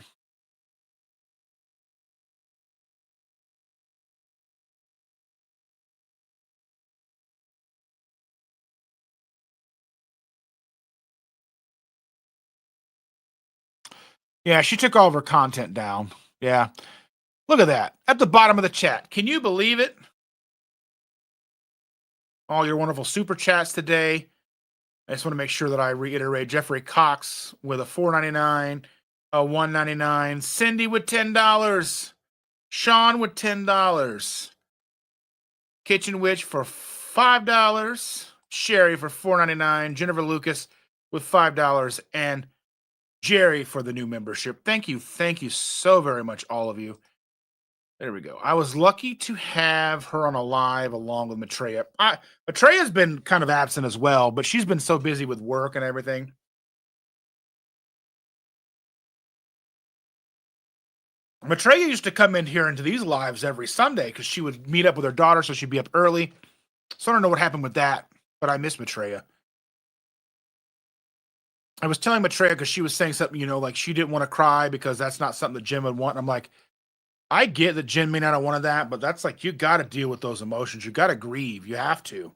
Yeah, she took all of her content down. Yeah. Look at that. At the bottom of the chat. Can you believe it? All your wonderful super chats today. I just want to make sure that I reiterate Jeffrey Cox with a $4.99, a $1.99, Cindy with $10, Sean with $10, Kitchen Witch for $5, Sherry for $4.99, Jennifer Lucas with $5, and Jerry for the new membership. Thank you so very much, all of you. There we go. I was lucky to have her on a live along with Maitreya. Maitreya's been kind of absent as well, but she's been so busy with work and everything. Maitreya used to come in here into these lives every Sunday because she would meet up with her daughter, so she'd be up early. So I don't know what happened with that, but I miss Maitreya. I was telling Maitreya because she was saying something, like she didn't want to cry because that's not something that Jen would want. And I'm like, I get that Jen may not have wanted that, but that's like, you got to deal with those emotions. You got to grieve. You have to.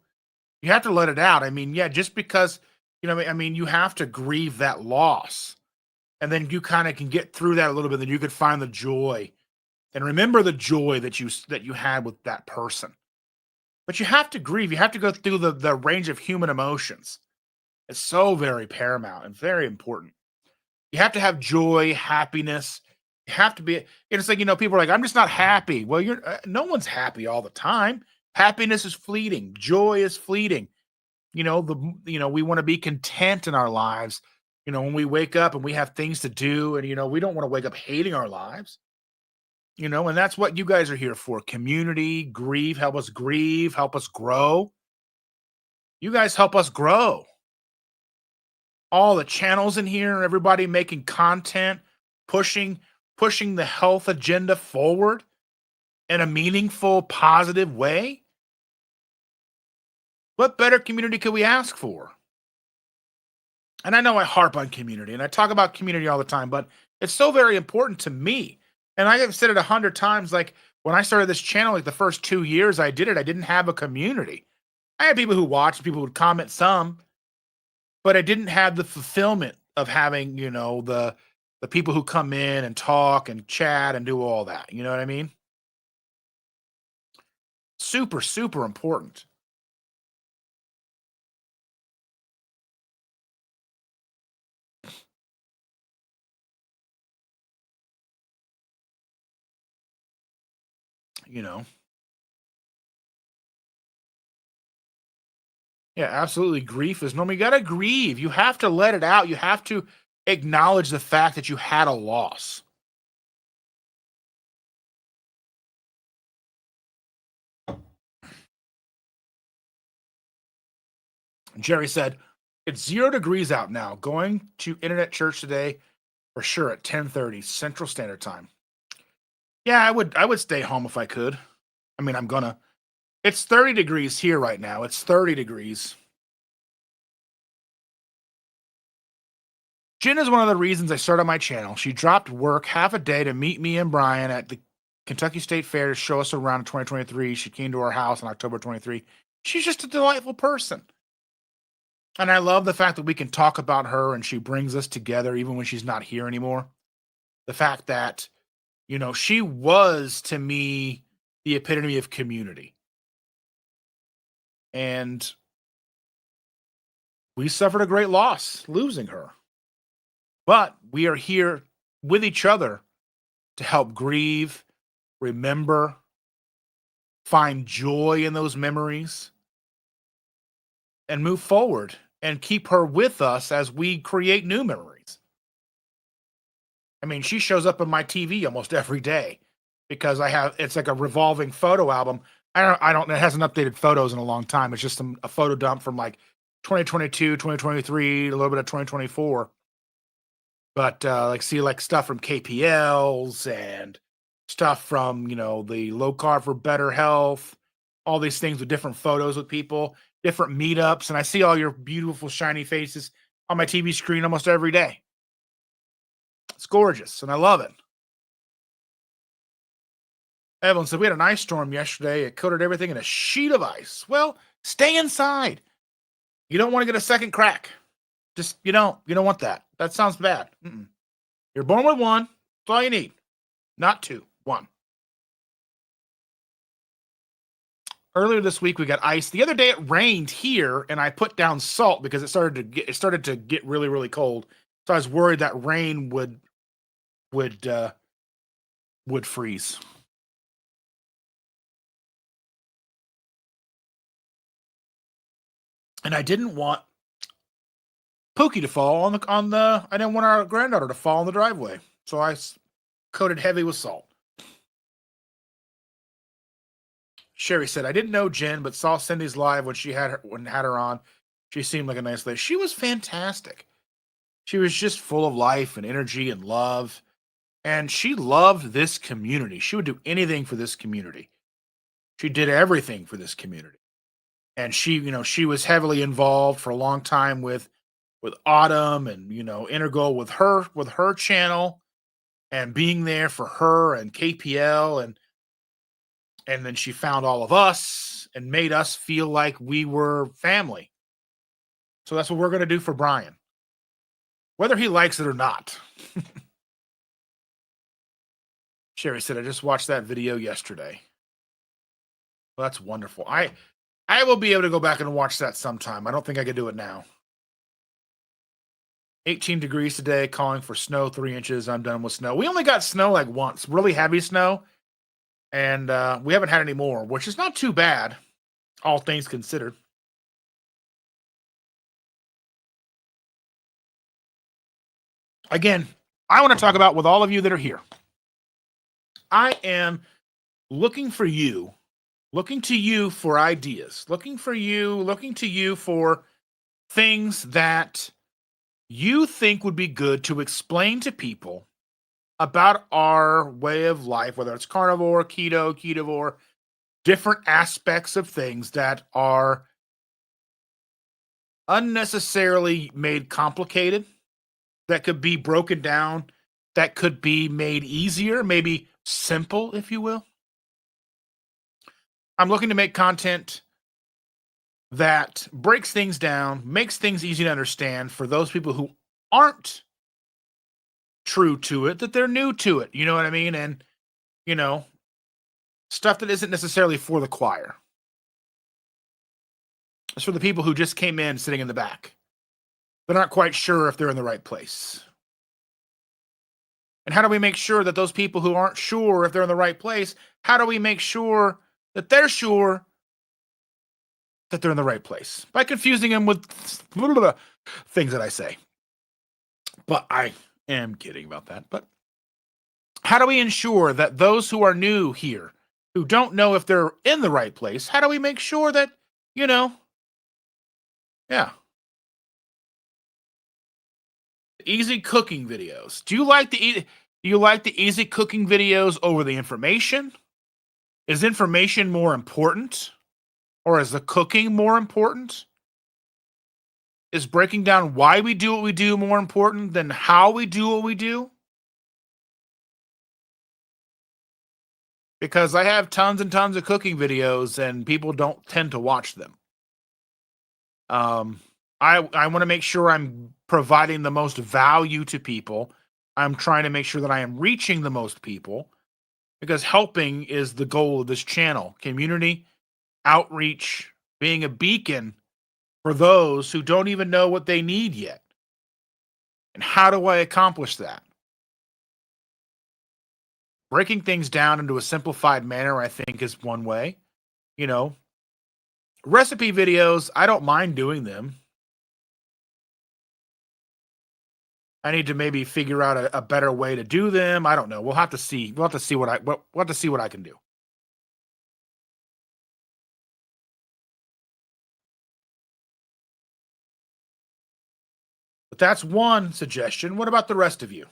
You have to let it out. I mean, yeah, just because, you have to grieve that loss. And then you kind of can get through that a little bit. Then you could find the joy and remember the joy that you had with that person. But you have to grieve. You have to go through the range of human emotions. It's so very paramount and very important. You have to have joy, happiness. You have to be. It's like, people are like, I'm just not happy. Well, you're no one's happy all the time. Happiness is fleeting. Joy is fleeting. We want to be content in our lives. When we wake up and we have things to do, and we don't want to wake up hating our lives. And that's what you guys are here for. Community, help us grieve, help us grow. You guys help us grow. All the channels in here, everybody making content, pushing the health agenda forward in a meaningful, positive way. What better community could we ask for? And I know I harp on community and I talk about community all the time, but it's so very important to me. And I have said it 100 times. Like when I started this channel, like the first 2 years I did it, I didn't have a community. I had people who watched, people would comment some, but I didn't have the fulfillment of having, the people who come in and talk and chat and do all that. You know what I mean? Super, super important. You know? Yeah, absolutely. Grief is normal. You got to grieve. You have to let it out. You have to acknowledge the fact that you had a loss. Jerry said, it's 0 degrees out now. Going to internet church today for sure at 10:30 Central Standard Time. Yeah, I would stay home if I could. I mean, I'm gonna. It's 30 degrees here right now. It's 30 degrees. Jen is one of the reasons I started my channel. She dropped work half a day to meet me and Brian at the Kentucky State Fair to show us around in 2023. She came to our house in October 23. She's just a delightful person. And I love the fact that we can talk about her and she brings us together even when she's not here anymore. The fact that, she was to me the epitome of community. And we suffered a great loss losing her. But we are here with each other to help grieve, remember, find joy in those memories, and move forward and keep her with us as we create new memories. I mean, she shows up on my TV almost every day because it's like a revolving photo album. It hasn't updated photos in a long time. It's just a photo dump from like 2022, 2023, a little bit of 2024. But like stuff from KPLs and stuff from, the low carb for better health, all these things with different photos with people, different meetups. And I see all your beautiful, shiny faces on my TV screen almost every day. It's gorgeous, and I love it. Evelyn said, we had an ice storm yesterday. It coated everything in a sheet of ice. Well, stay inside. You don't want to get a second crack. Just, you don't want that. That sounds bad. Mm-mm. You're born with one. That's all you need. Not two, one. Earlier this week, we got ice. The other day, it rained here, and I put down salt because it started to get really, really cold. So I was worried that rain would freeze. And I didn't want Pookie to fall I didn't want our granddaughter to fall in the driveway. So I coated heavy with salt. Sherry said, I didn't know Jen, but saw Cindy's live when had her on. She seemed like a nice lady. She was fantastic. She was just full of life and energy and love. And she loved this community. She would do anything for this community. She did everything for this community. And she was heavily involved for a long time with Autumn and, integral with her channel and being there for her and KPL. And then she found all of us and made us feel like we were family. So that's what we're going to do for Brian, whether he likes it or not. Sherry said, I just watched that video yesterday. Well, that's wonderful. I will be able to go back and watch that sometime. I don't think I could do it now. 18 degrees today, calling for snow, 3 inches. I'm done with snow. We only got snow like once, really heavy snow. And we haven't had any more, which is not too bad, all things considered. Again, I want to talk about with all of you that are here. I am looking to you for ideas, looking to you for things that you think would be good to explain to people about our way of life, whether it's carnivore, keto, ketovore, different aspects of things that are unnecessarily made complicated, that could be broken down, that could be made easier, maybe simple, if you will. I'm looking to make content that breaks things down, makes things easy to understand for those people who aren't true to it, that they're new to it. You know what I mean? And, stuff that isn't necessarily for the choir. It's for the people who just came in sitting in the back. They're not quite sure if they're in the right place. And how do we make sure that those people who aren't sure if they're in the right place, how do we make sure that they're sure that they're in the right place? By confusing them with things that I say. But I am kidding about that. But how do we ensure that those who are new here, who don't know if they're in the right place, how do we make sure that, easy cooking videos. Do you like the easy cooking videos over the information? Is information more important? Or is the cooking more important? Is breaking down why we do what we do more important than how we do what we do? Because I have tons and tons of cooking videos and people don't tend to watch them. I want to make sure I'm providing the most value to people. I'm trying to make sure that I am reaching the most people because helping is the goal of this channel. Community, outreach, being a beacon for those who don't even know what they need yet. And how do I accomplish that? breaking things down into a simplified manner, I think, is one way. You know, recipe videos, I don't mind doing them. I need to maybe figure out a better way to do them. I don't know. We'll have to see. We'll have to see we'll have to see what I can do. But that's one suggestion. What about the rest of you?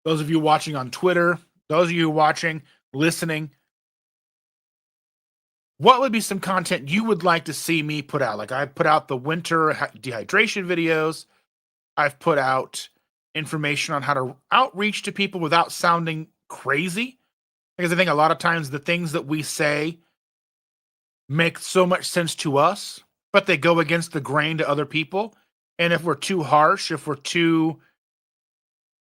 Those of you watching on Twitter, those of you watching, listening, what would be some content you would like to see me put out? Like I put out the winter dehydration videos. I've put out information on how to outreach to people without sounding crazy. Because I think a lot of times the things that we say make so much sense to us, but they go against the grain to other people. And if we're too harsh, if we're too,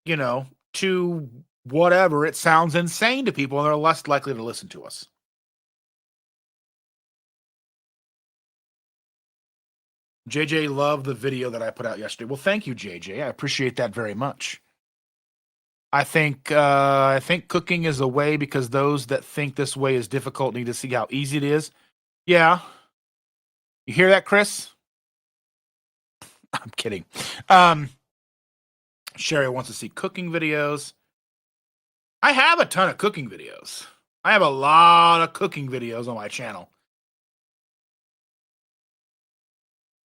too whatever, it sounds insane to people and they're less likely to listen to us. JJ loved the video that I put out yesterday. Well, thank you, JJ. I appreciate that very much. I think cooking is a way because those that think this way is difficult need to see how easy it is. Yeah. You hear that, Chris? I'm kidding. Sherry wants to see cooking videos. I have a ton of cooking videos. I have a lot of cooking videos on my channel.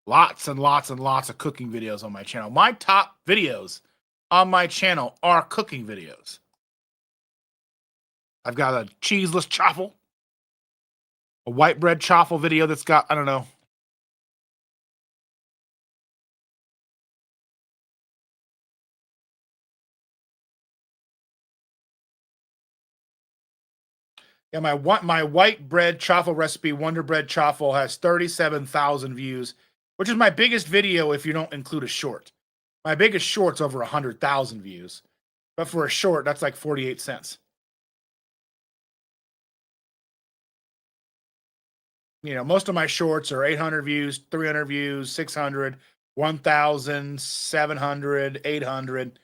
Lots and lots and lots of cooking videos on my channel. My top videos on my channel are cooking videos. I've got a cheeseless chaffle, a white bread chaffle video that's got, I don't know. Yeah, my white bread chaffle recipe, Wonder Bread chaffle, has 37,000 views, which is my biggest video if you don't include a short. My biggest short's over 100,000 views. But for a short, that's like 48 cents. Most of my shorts are 800 views, 300 views, 600, 1,000, 700, 800.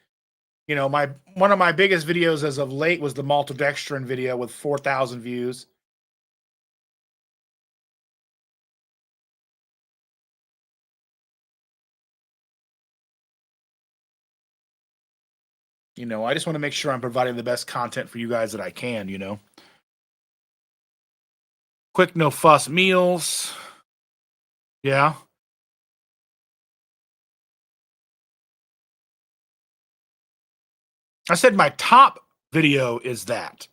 One of my biggest videos as of late was the maltodextrin video with 4,000 views. I just want to make sure I'm providing the best content for you guys that I can. Quick, no fuss meals. Yeah. I said my top video is that,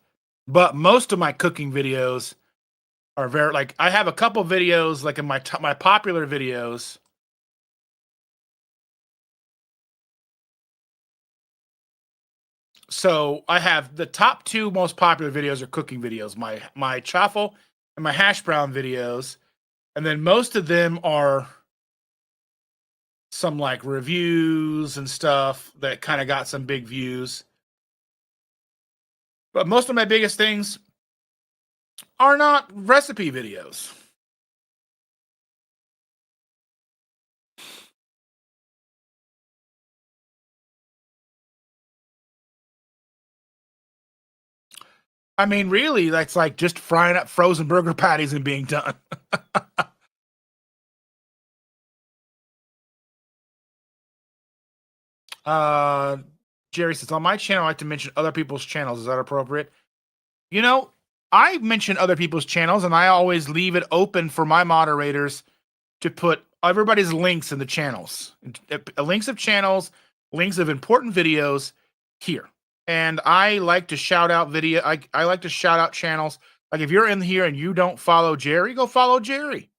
but most of my cooking videos are very, like, I have a couple videos, like in my popular videos. So I have the top two most popular videos are cooking videos, my chaffle and my hash brown videos. And then most of them are some like reviews and stuff that kind of got some big views. But most of my biggest things are not recipe videos. I mean, really, that's like just frying up frozen burger patties and being done. Jerry says, on my channel, I like to mention other people's channels. Is that appropriate? I mention other people's channels, and I always leave it open for my moderators to put everybody's links in the channels, links of channels, links of important videos here. And I like to shout out I like to shout out channels. Like if you're in here and you don't follow Jerry, go follow Jerry.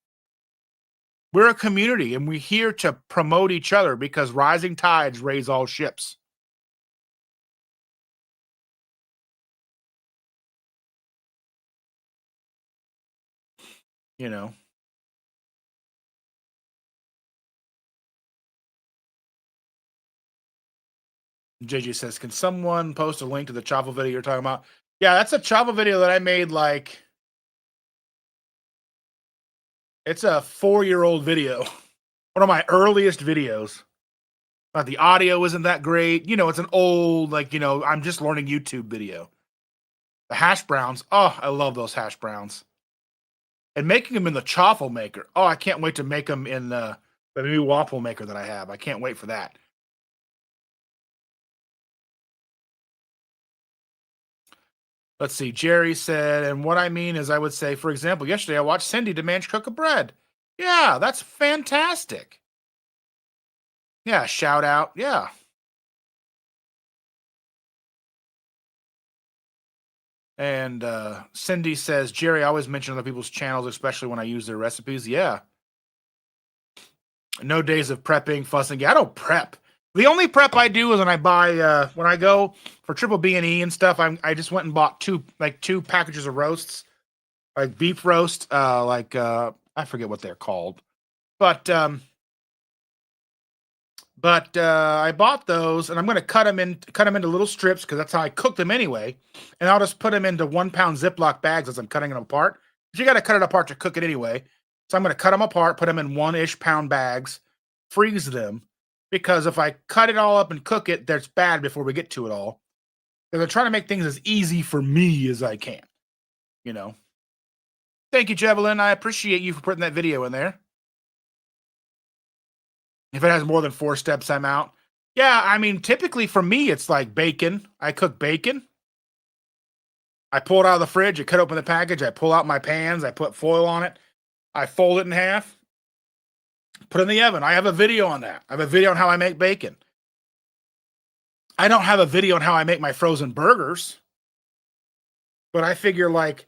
We're a community and we're here to promote each other because rising tides raise all ships. JJ says, can someone post a link to the chaffle video you're talking about? Yeah, that's a chaffle video that I made it's a 4-year-old video. One of my earliest videos. But the audio isn't that great. It's an old, I'm just learning YouTube video. The hash browns. Oh, I love those hash browns. And making them in the chaffle maker. Oh, I can't wait to make them in the new waffle maker that I have. I can't wait for that. Let's see. Jerry said, and what I mean is, I would say, for example, yesterday I watched Cindy DeManch cook a bread. Yeah, that's fantastic. Yeah, shout out. Yeah. And Cindy says, Jerry, I always mention other people's channels, especially when I use their recipes. Yeah. No days of prepping, fussing. I don't prep. The only prep I do is when I buy when I go for triple B and E and stuff. I just went and bought two packages of roasts, like beef roast, I forget what they're called, but I bought those, and I'm going to cut them into little strips because that's how I cook them anyway. And I'll just put them into 1 pound Ziploc bags as I'm cutting them apart. But you got to cut it apart to cook it anyway. So I'm going to cut them apart, put them in 1-ish pound bags, freeze them, because if I cut it all up and cook it, that's bad before we get to it all. Because I'm trying to make things as easy for me as I can, you know. Thank you, Javelin. I appreciate you for putting that video in there. If it has more than 4 steps, I'm out. Yeah, I mean, typically for me, it's like bacon. I cook bacon. I pull it out of the fridge. I cut open the package. I pull out my pans. I put foil on it. I fold it in half. Put it in the oven. I have a video on that. I have a video on how I make bacon. I don't have a video on how I make my frozen burgers. But I figure, like,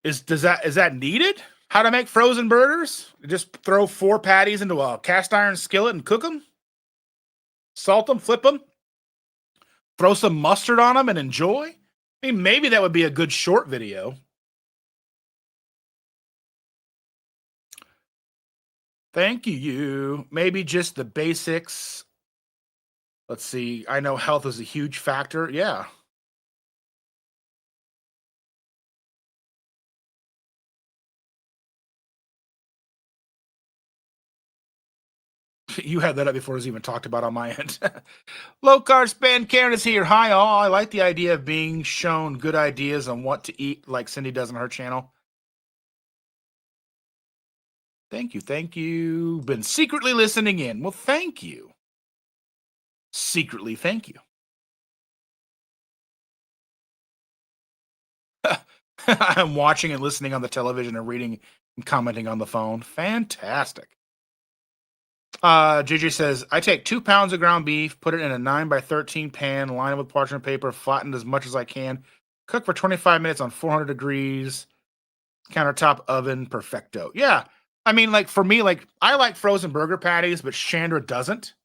is that needed? How to make frozen burgers? Just throw 4 patties into a cast iron skillet and cook them? Salt them, flip them? Throw some mustard on them and enjoy? I mean, maybe that would be a good short video. Thank you. Maybe just the basics. Let's see. I know health is a huge factor. Yeah. You had that up before it was even talked about on my end. Low carb spend. Karen is here. Hi, all. I like the idea of being shown good ideas on what to eat, like Cindy does on her channel. Thank you. Thank you. Been secretly listening in. Well, thank you. Secretly, thank you. I'm watching and listening on the television and reading and commenting on the phone. Fantastic. JJ says, I take 2 pounds of ground beef, put it in a 9x13 pan, line it with parchment paper, flatten as much as I can, cook for 25 minutes on 400 degrees, countertop oven, perfecto. Yeah. I mean, like, for me, like, I like frozen burger patties, but Chandra doesn't.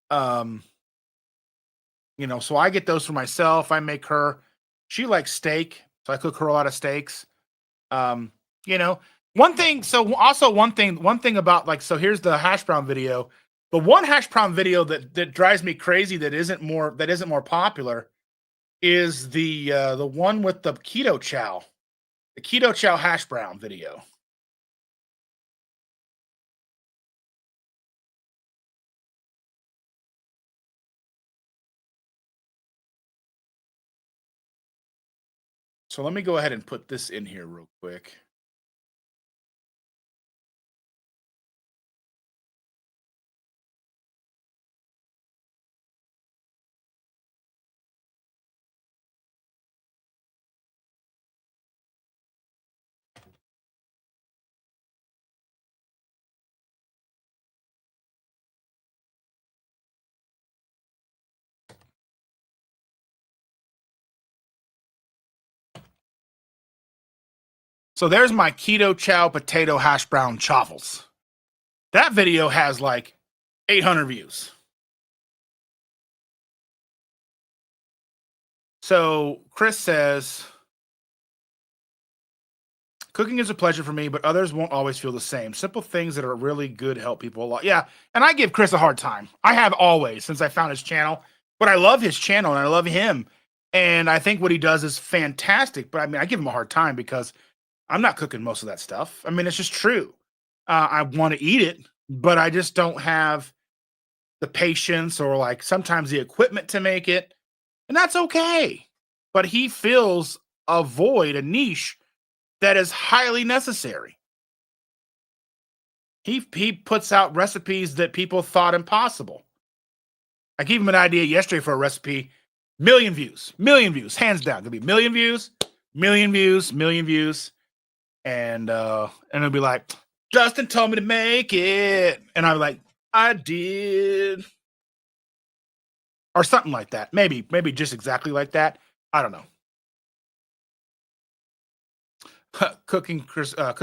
You know, so I get those for myself. I make her, she likes steak, so I cook her a lot of steaks. You know, one thing about, like, so here's the hash brown video. The one hash brown video that drives me crazy that isn't more popular is the one with the keto chow. The keto chow hash brown video. So let me go ahead and put this in here real quick. So there's my keto chow potato hash brown chaffles. That video has like 800 views. So Chris says, cooking is a pleasure for me, but others won't always feel the same. Simple things that are really good help people a lot. Yeah, and I give Chris a hard time. I have always since I found his channel, but I love his channel and I love him. And I think what he does is fantastic. But I mean, I give him a hard time because I'm not cooking most of that stuff. I mean, it's just true. I want to eat it, but I just don't have the patience or, like, sometimes the equipment to make it. And that's okay. But he fills a void, a niche that is highly necessary. He puts out recipes that people thought impossible. I gave him an idea yesterday for a recipe, million views, hands down. Gonna be million views, million views, million views, and it'll be like, Justin told me to make it, and I'm like, I did, or something like that. Maybe just exactly like that. I don't know. Cooking, Chris, Chris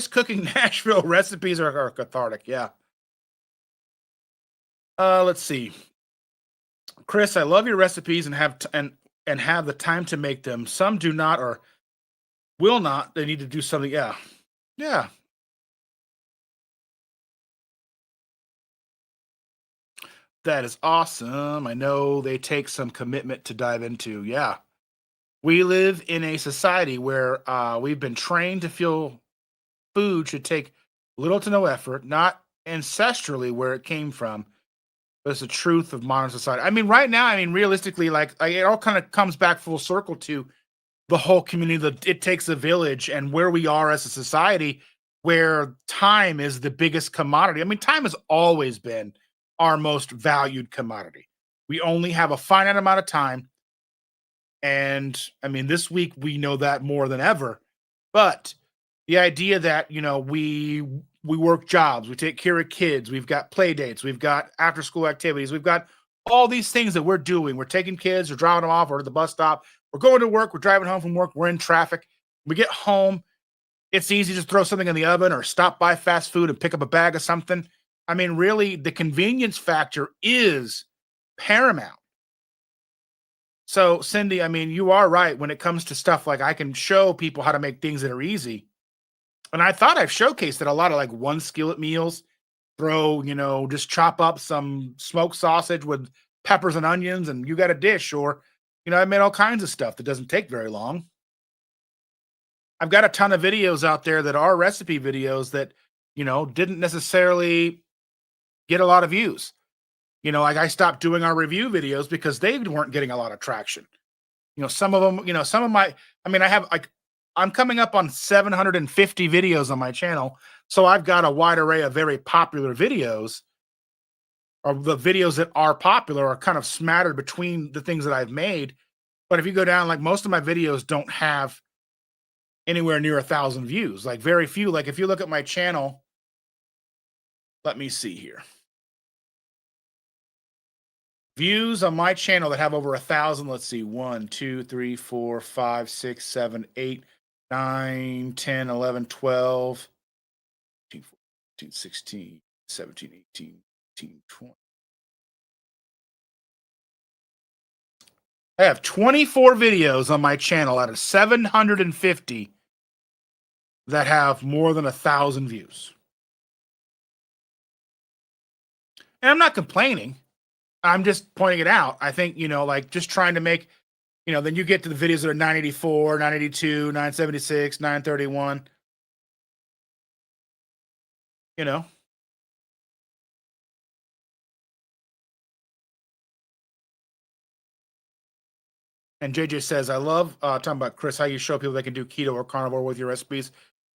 cooking Nashville recipes are cathartic. Yeah. Let's see. Chris, I love your recipes and and have the time to make them. Some do not or will not. They need to do something. Yeah. Yeah. That is awesome. I know they take some commitment to dive into. Yeah. We live in a society where we've been trained to feel food should take little to no effort, not ancestrally where it came from, but it's the truth of modern society. I mean, right now, I mean, realistically, like it all kind of comes back full circle to the whole community. That it takes a village, and where we are as a society, where time is the biggest commodity. I mean, time has always been our most valued commodity. We only have a finite amount of time, and I mean, this week we know that more than ever. But the idea that we work jobs, we take care of kids, we've got play dates, we've got after school activities, we've got all these things that we're doing. We're taking kids, we're driving them off, or to the bus stop, we're going to work, we're driving home from work, we're in traffic. We get home, it's easy to just throw something in the oven or stop by fast food and pick up a bag of something. I mean, really, the convenience factor is paramount. So, Cindy, I mean, you are right when it comes to stuff like I can show people how to make things that are easy. And I thought I've showcased it a lot of like one skillet meals. Throw, just chop up some smoked sausage with peppers and onions, and you got a dish. Or, I made all kinds of stuff that doesn't take very long. I've got a ton of videos out there that are recipe videos that, didn't necessarily get a lot of views. Like I stopped doing our review videos because they weren't getting a lot of traction. Some of them, some of my, I mean, I have like, I'm coming up on 750 videos on my channel. So I've got a wide array of very popular videos, or the videos that are popular are kind of smattered between the things that I've made. But if you go down, like most of my videos don't have anywhere near 1,000 views, like very few. Like if you look at my channel, let me see here. Views on my channel that have over 1,000. Let's see, 1, 2, 3, 4, 5, 6, 7, 8, 9, 10, 11, 12, 13, 14, 16, 17, 18, 19, 20. I have 24 videos on my channel out of 750 that have more than 1,000 views. And I'm not complaining. I'm just pointing it out. I think, like just trying to make, then you get to the videos that are 984, 982, 976, 931, you know. And JJ says, I love talking about Chris, how you show people they can do keto or carnivore with your recipes.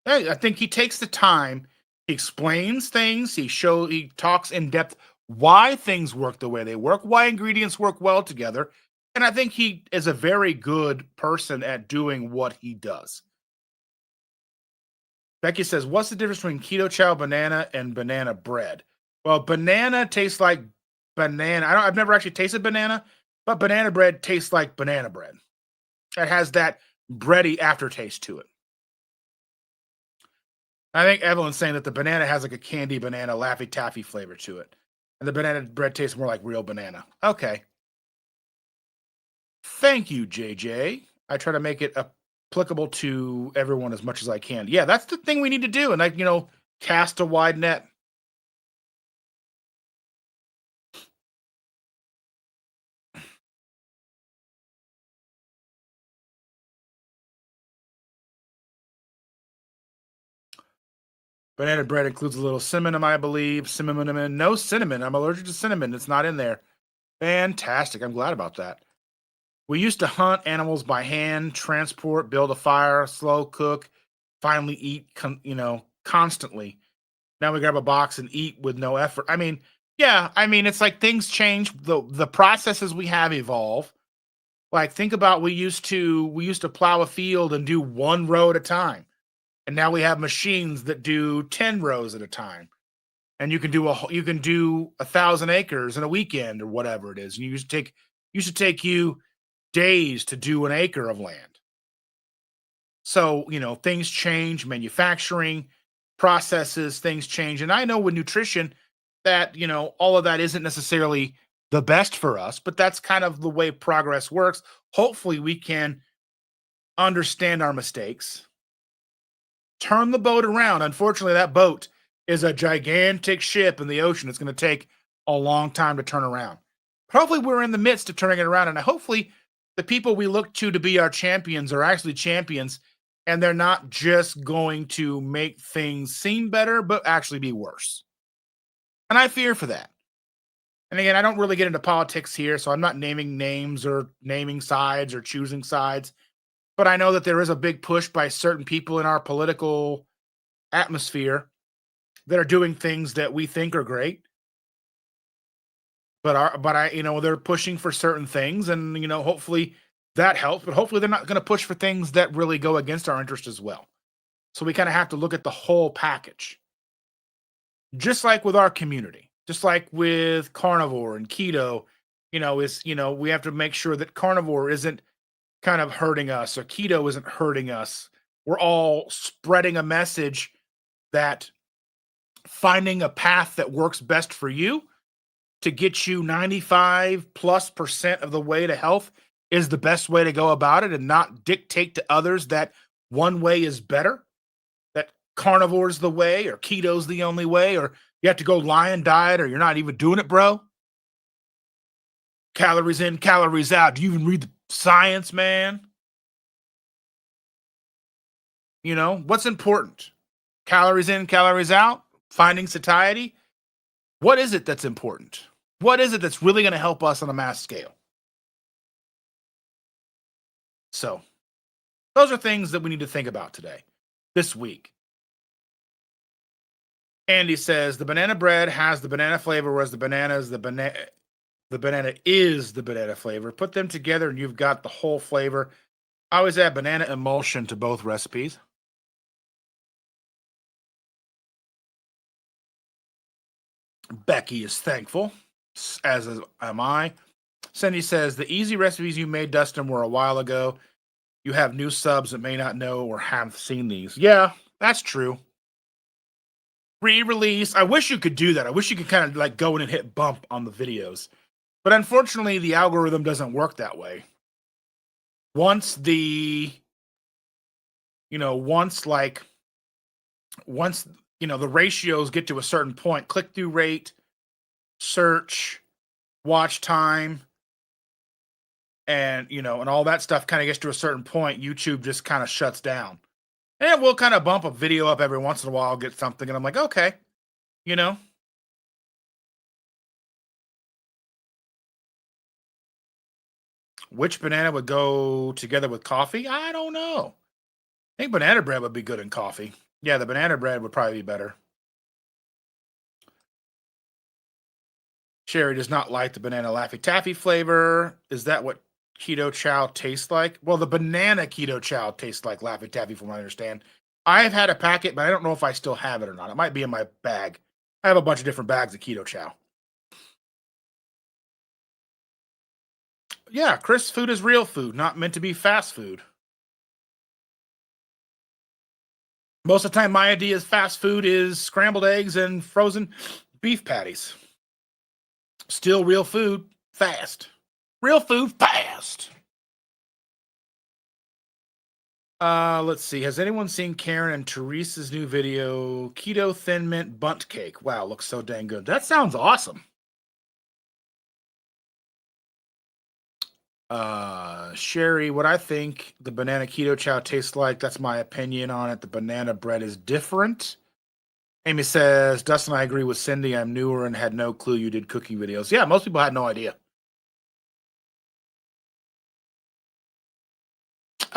Hey, I think he takes the time, he explains things, he talks in depth why things work the way they work, why ingredients work well together. And I think he is a very good person at doing what he does. Becky says, what's the difference between keto chow banana and banana bread? Well, banana tastes like banana. I've never actually tasted banana, but banana bread tastes like banana bread. It has that bready aftertaste to it. I think Evelyn's saying that the banana has like a candy banana Laffy Taffy flavor to it. And the banana bread tastes more like real banana. Okay. Thank you, JJ. I try to make it applicable to everyone as much as I can. Yeah, that's the thing we need to do. And like, cast a wide net. Banana bread includes a little cinnamon, I believe. Cinnamon. No cinnamon. I'm allergic to cinnamon. It's not in there. Fantastic. I'm glad about that. We used to hunt animals by hand, transport, build a fire, slow cook, finally eat, constantly. Now we grab a box and eat with no effort. I mean, yeah, I mean, it's like things change. The processes we have evolve. Like think about we used to plow a field and do one row at a time. And now we have machines that do 10 rows at a time. And you can do 1,000 acres in a weekend or whatever it is. And you used to take you days to do an acre of land. So, things change, manufacturing, processes, things change. And I know with nutrition that, all of that isn't necessarily the best for us, but that's kind of the way progress works. Hopefully, we can understand our mistakes, turn the boat around. Unfortunately, that boat is a gigantic ship in the ocean. It's going to take a long time to turn around. But hopefully, we're in the midst of turning it around. And hopefully, the people we look to be our champions are actually champions and they're not just going to make things seem better, but actually be worse. And I fear for that. And again, I don't really get into politics here, so I'm not naming names or naming sides or choosing sides. But I know that there is a big push by certain people in our political atmosphere that are doing things that we think are great. They're pushing for certain things, and hopefully that helps. But hopefully they're not going to push for things that really go against our interest as well. So we kind of have to look at the whole package, just like with our community, just like with carnivore and keto. We have to make sure that carnivore isn't kind of hurting us or keto isn't hurting us. We're all spreading a message that finding a path that works best for you to get you 95+% of the way to health is the best way to go about it, and not dictate to others that one way is better, that carnivore's the way or keto's the only way, or you have to go lion diet or you're not even doing it, bro. Calories in, calories out. Do you even read the science, man? What's important? Calories in, calories out, finding satiety. What is it that's important? What is it that's really going to help us on a mass scale? So, those are things that we need to think about today, this week. Andy says the banana bread has the banana flavor, whereas the banana is the banana flavor. Put them together and you've got the whole flavor. I always add banana emulsion to both recipes. Becky is thankful, as am I. Cindy says the easy recipes you made, Dustin, were a while ago. You have new subs that may not know or have seen these. Yeah, that's true. Re-release. I wish you could do that. I wish you could kind of like go in and hit bump on the videos. But unfortunately, the algorithm doesn't work that way. Once the, once the ratios get to a certain point, click-through rate, search, watch time, and and all that stuff kind of gets to a certain point, YouTube just kind of shuts down. And we'll kind of bump a video up every once in a while, get something, and I'm like, okay, you know. Which banana would go together with coffee? I don't know. I think banana bread would be good in coffee. Yeah, the banana bread would probably be better. Sherry does not like the banana Laffy Taffy flavor. Is that what Keto Chow tastes like? Well, the banana Keto Chow tastes like Laffy Taffy, from what I understand. I've had a packet, but I don't know if I still have it or not. It might be in my bag. I have a bunch of different bags of Keto Chow. Yeah, crisp food is real food, not meant to be fast food. Most of the time, my idea is fast food is scrambled eggs and frozen beef patties. Still real food, fast. Real food, fast. Let's see. Has anyone seen Karen and Teresa's new video, Keto Thin Mint Bunt Cake? Wow, looks so dang good. That sounds awesome. Sherry, what I think the banana keto chow tastes like, that's my opinion on it. The banana bread is different. Amy says, Dustin, I agree with Cindy. I'm newer and had no clue you did cooking videos. Yeah, most people had no idea.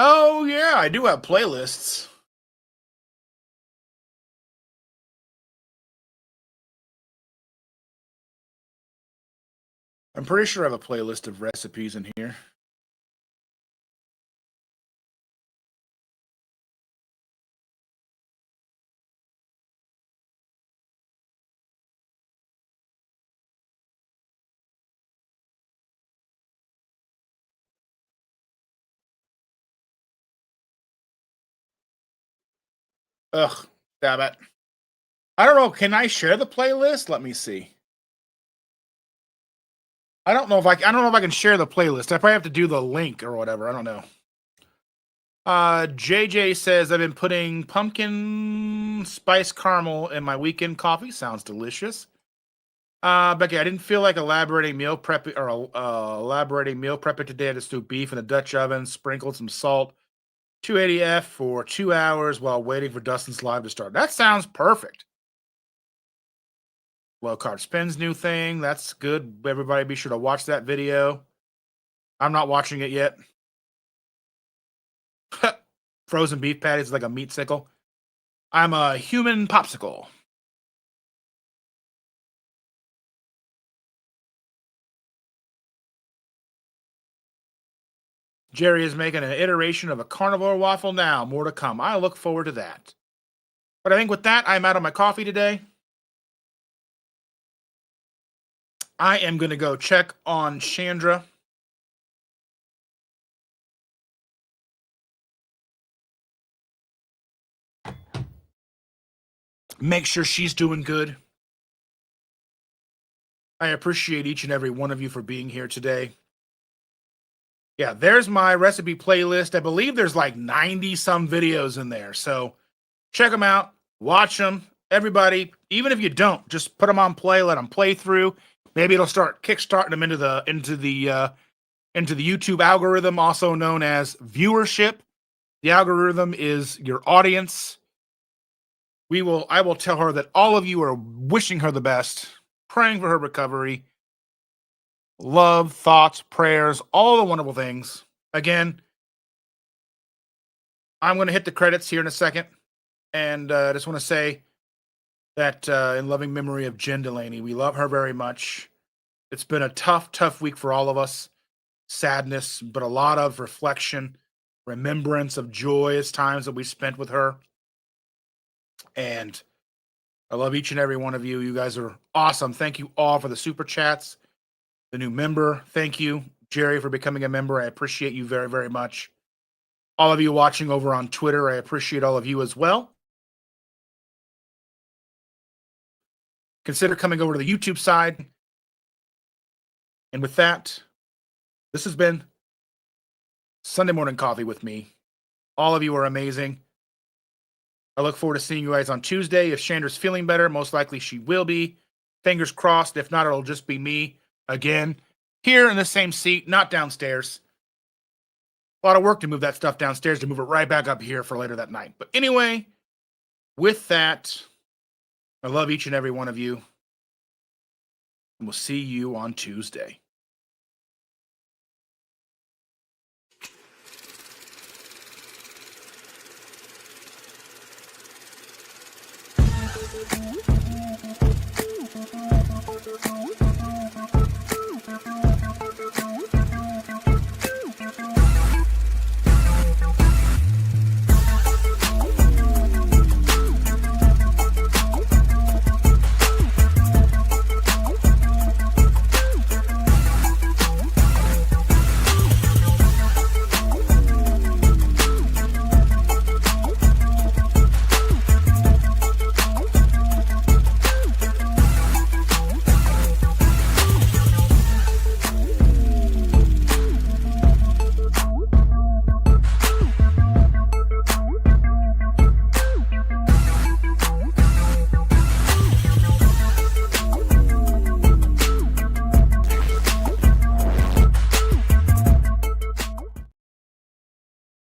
Oh, yeah, I do have playlists. I'm pretty sure I have a playlist of recipes in here. Ugh, damn it. I don't know. Can I share the playlist? Let me see. I don't know if I can share the playlist. I probably have to do the link or whatever. I don't know. JJ says I've been putting pumpkin spice caramel in my weekend coffee. Sounds delicious. Becky, I didn't feel like elaborating meal prep today. I just threw beef in a Dutch oven, sprinkled some salt, 280F for 2 hours while waiting for Dustin's live to start. That sounds perfect. Low carb spins new thing. That's good. Everybody be sure to watch that video. I'm not watching it yet. Frozen beef patties is like a meat sickle. I'm a human popsicle. Jerry is making an iteration of a carnivore waffle now. More to come. I look forward to that. But I think with that, I'm out of my coffee today. I am going to go check on Chandra. Make sure she's doing good. I appreciate each and every one of you for being here today. Yeah, there's my recipe playlist. I believe there's like 90 some videos in there. So check them out, watch them. Everybody, even if you don't, just put them on play, let them play through. Maybe it'll start kickstarting them into the YouTube algorithm, also known as viewership. The algorithm is your audience. I will tell her that all of you are wishing her the best, praying for her recovery. Love, thoughts, prayers, all the wonderful things. Again, I'm going to hit the credits here in a second. And I just want to say that in loving memory of Jen Delaney, we love her very much. It's been a tough week for all of us. Sadness, but a lot of reflection, remembrance of joyous times that we spent with her. And I love each and every one of you. You guys are awesome. Thank you all for the super chats. The new member, thank you, Jerry, for becoming a member. I appreciate you very, very much. All of you watching over on Twitter, I appreciate all of you as well. Consider coming over to the YouTube side. And with that, this has been Sunday Morning Coffee with me. All of you are amazing. I look forward to seeing you guys on Tuesday. If Chandra's feeling better, most likely she will be. Fingers crossed. If not, it'll just be me again here in the same seat, not downstairs. A lot of work to move that stuff downstairs to move it right back up here for later that night. But anyway, with that, I love each and every one of you. And we'll see you on Tuesday.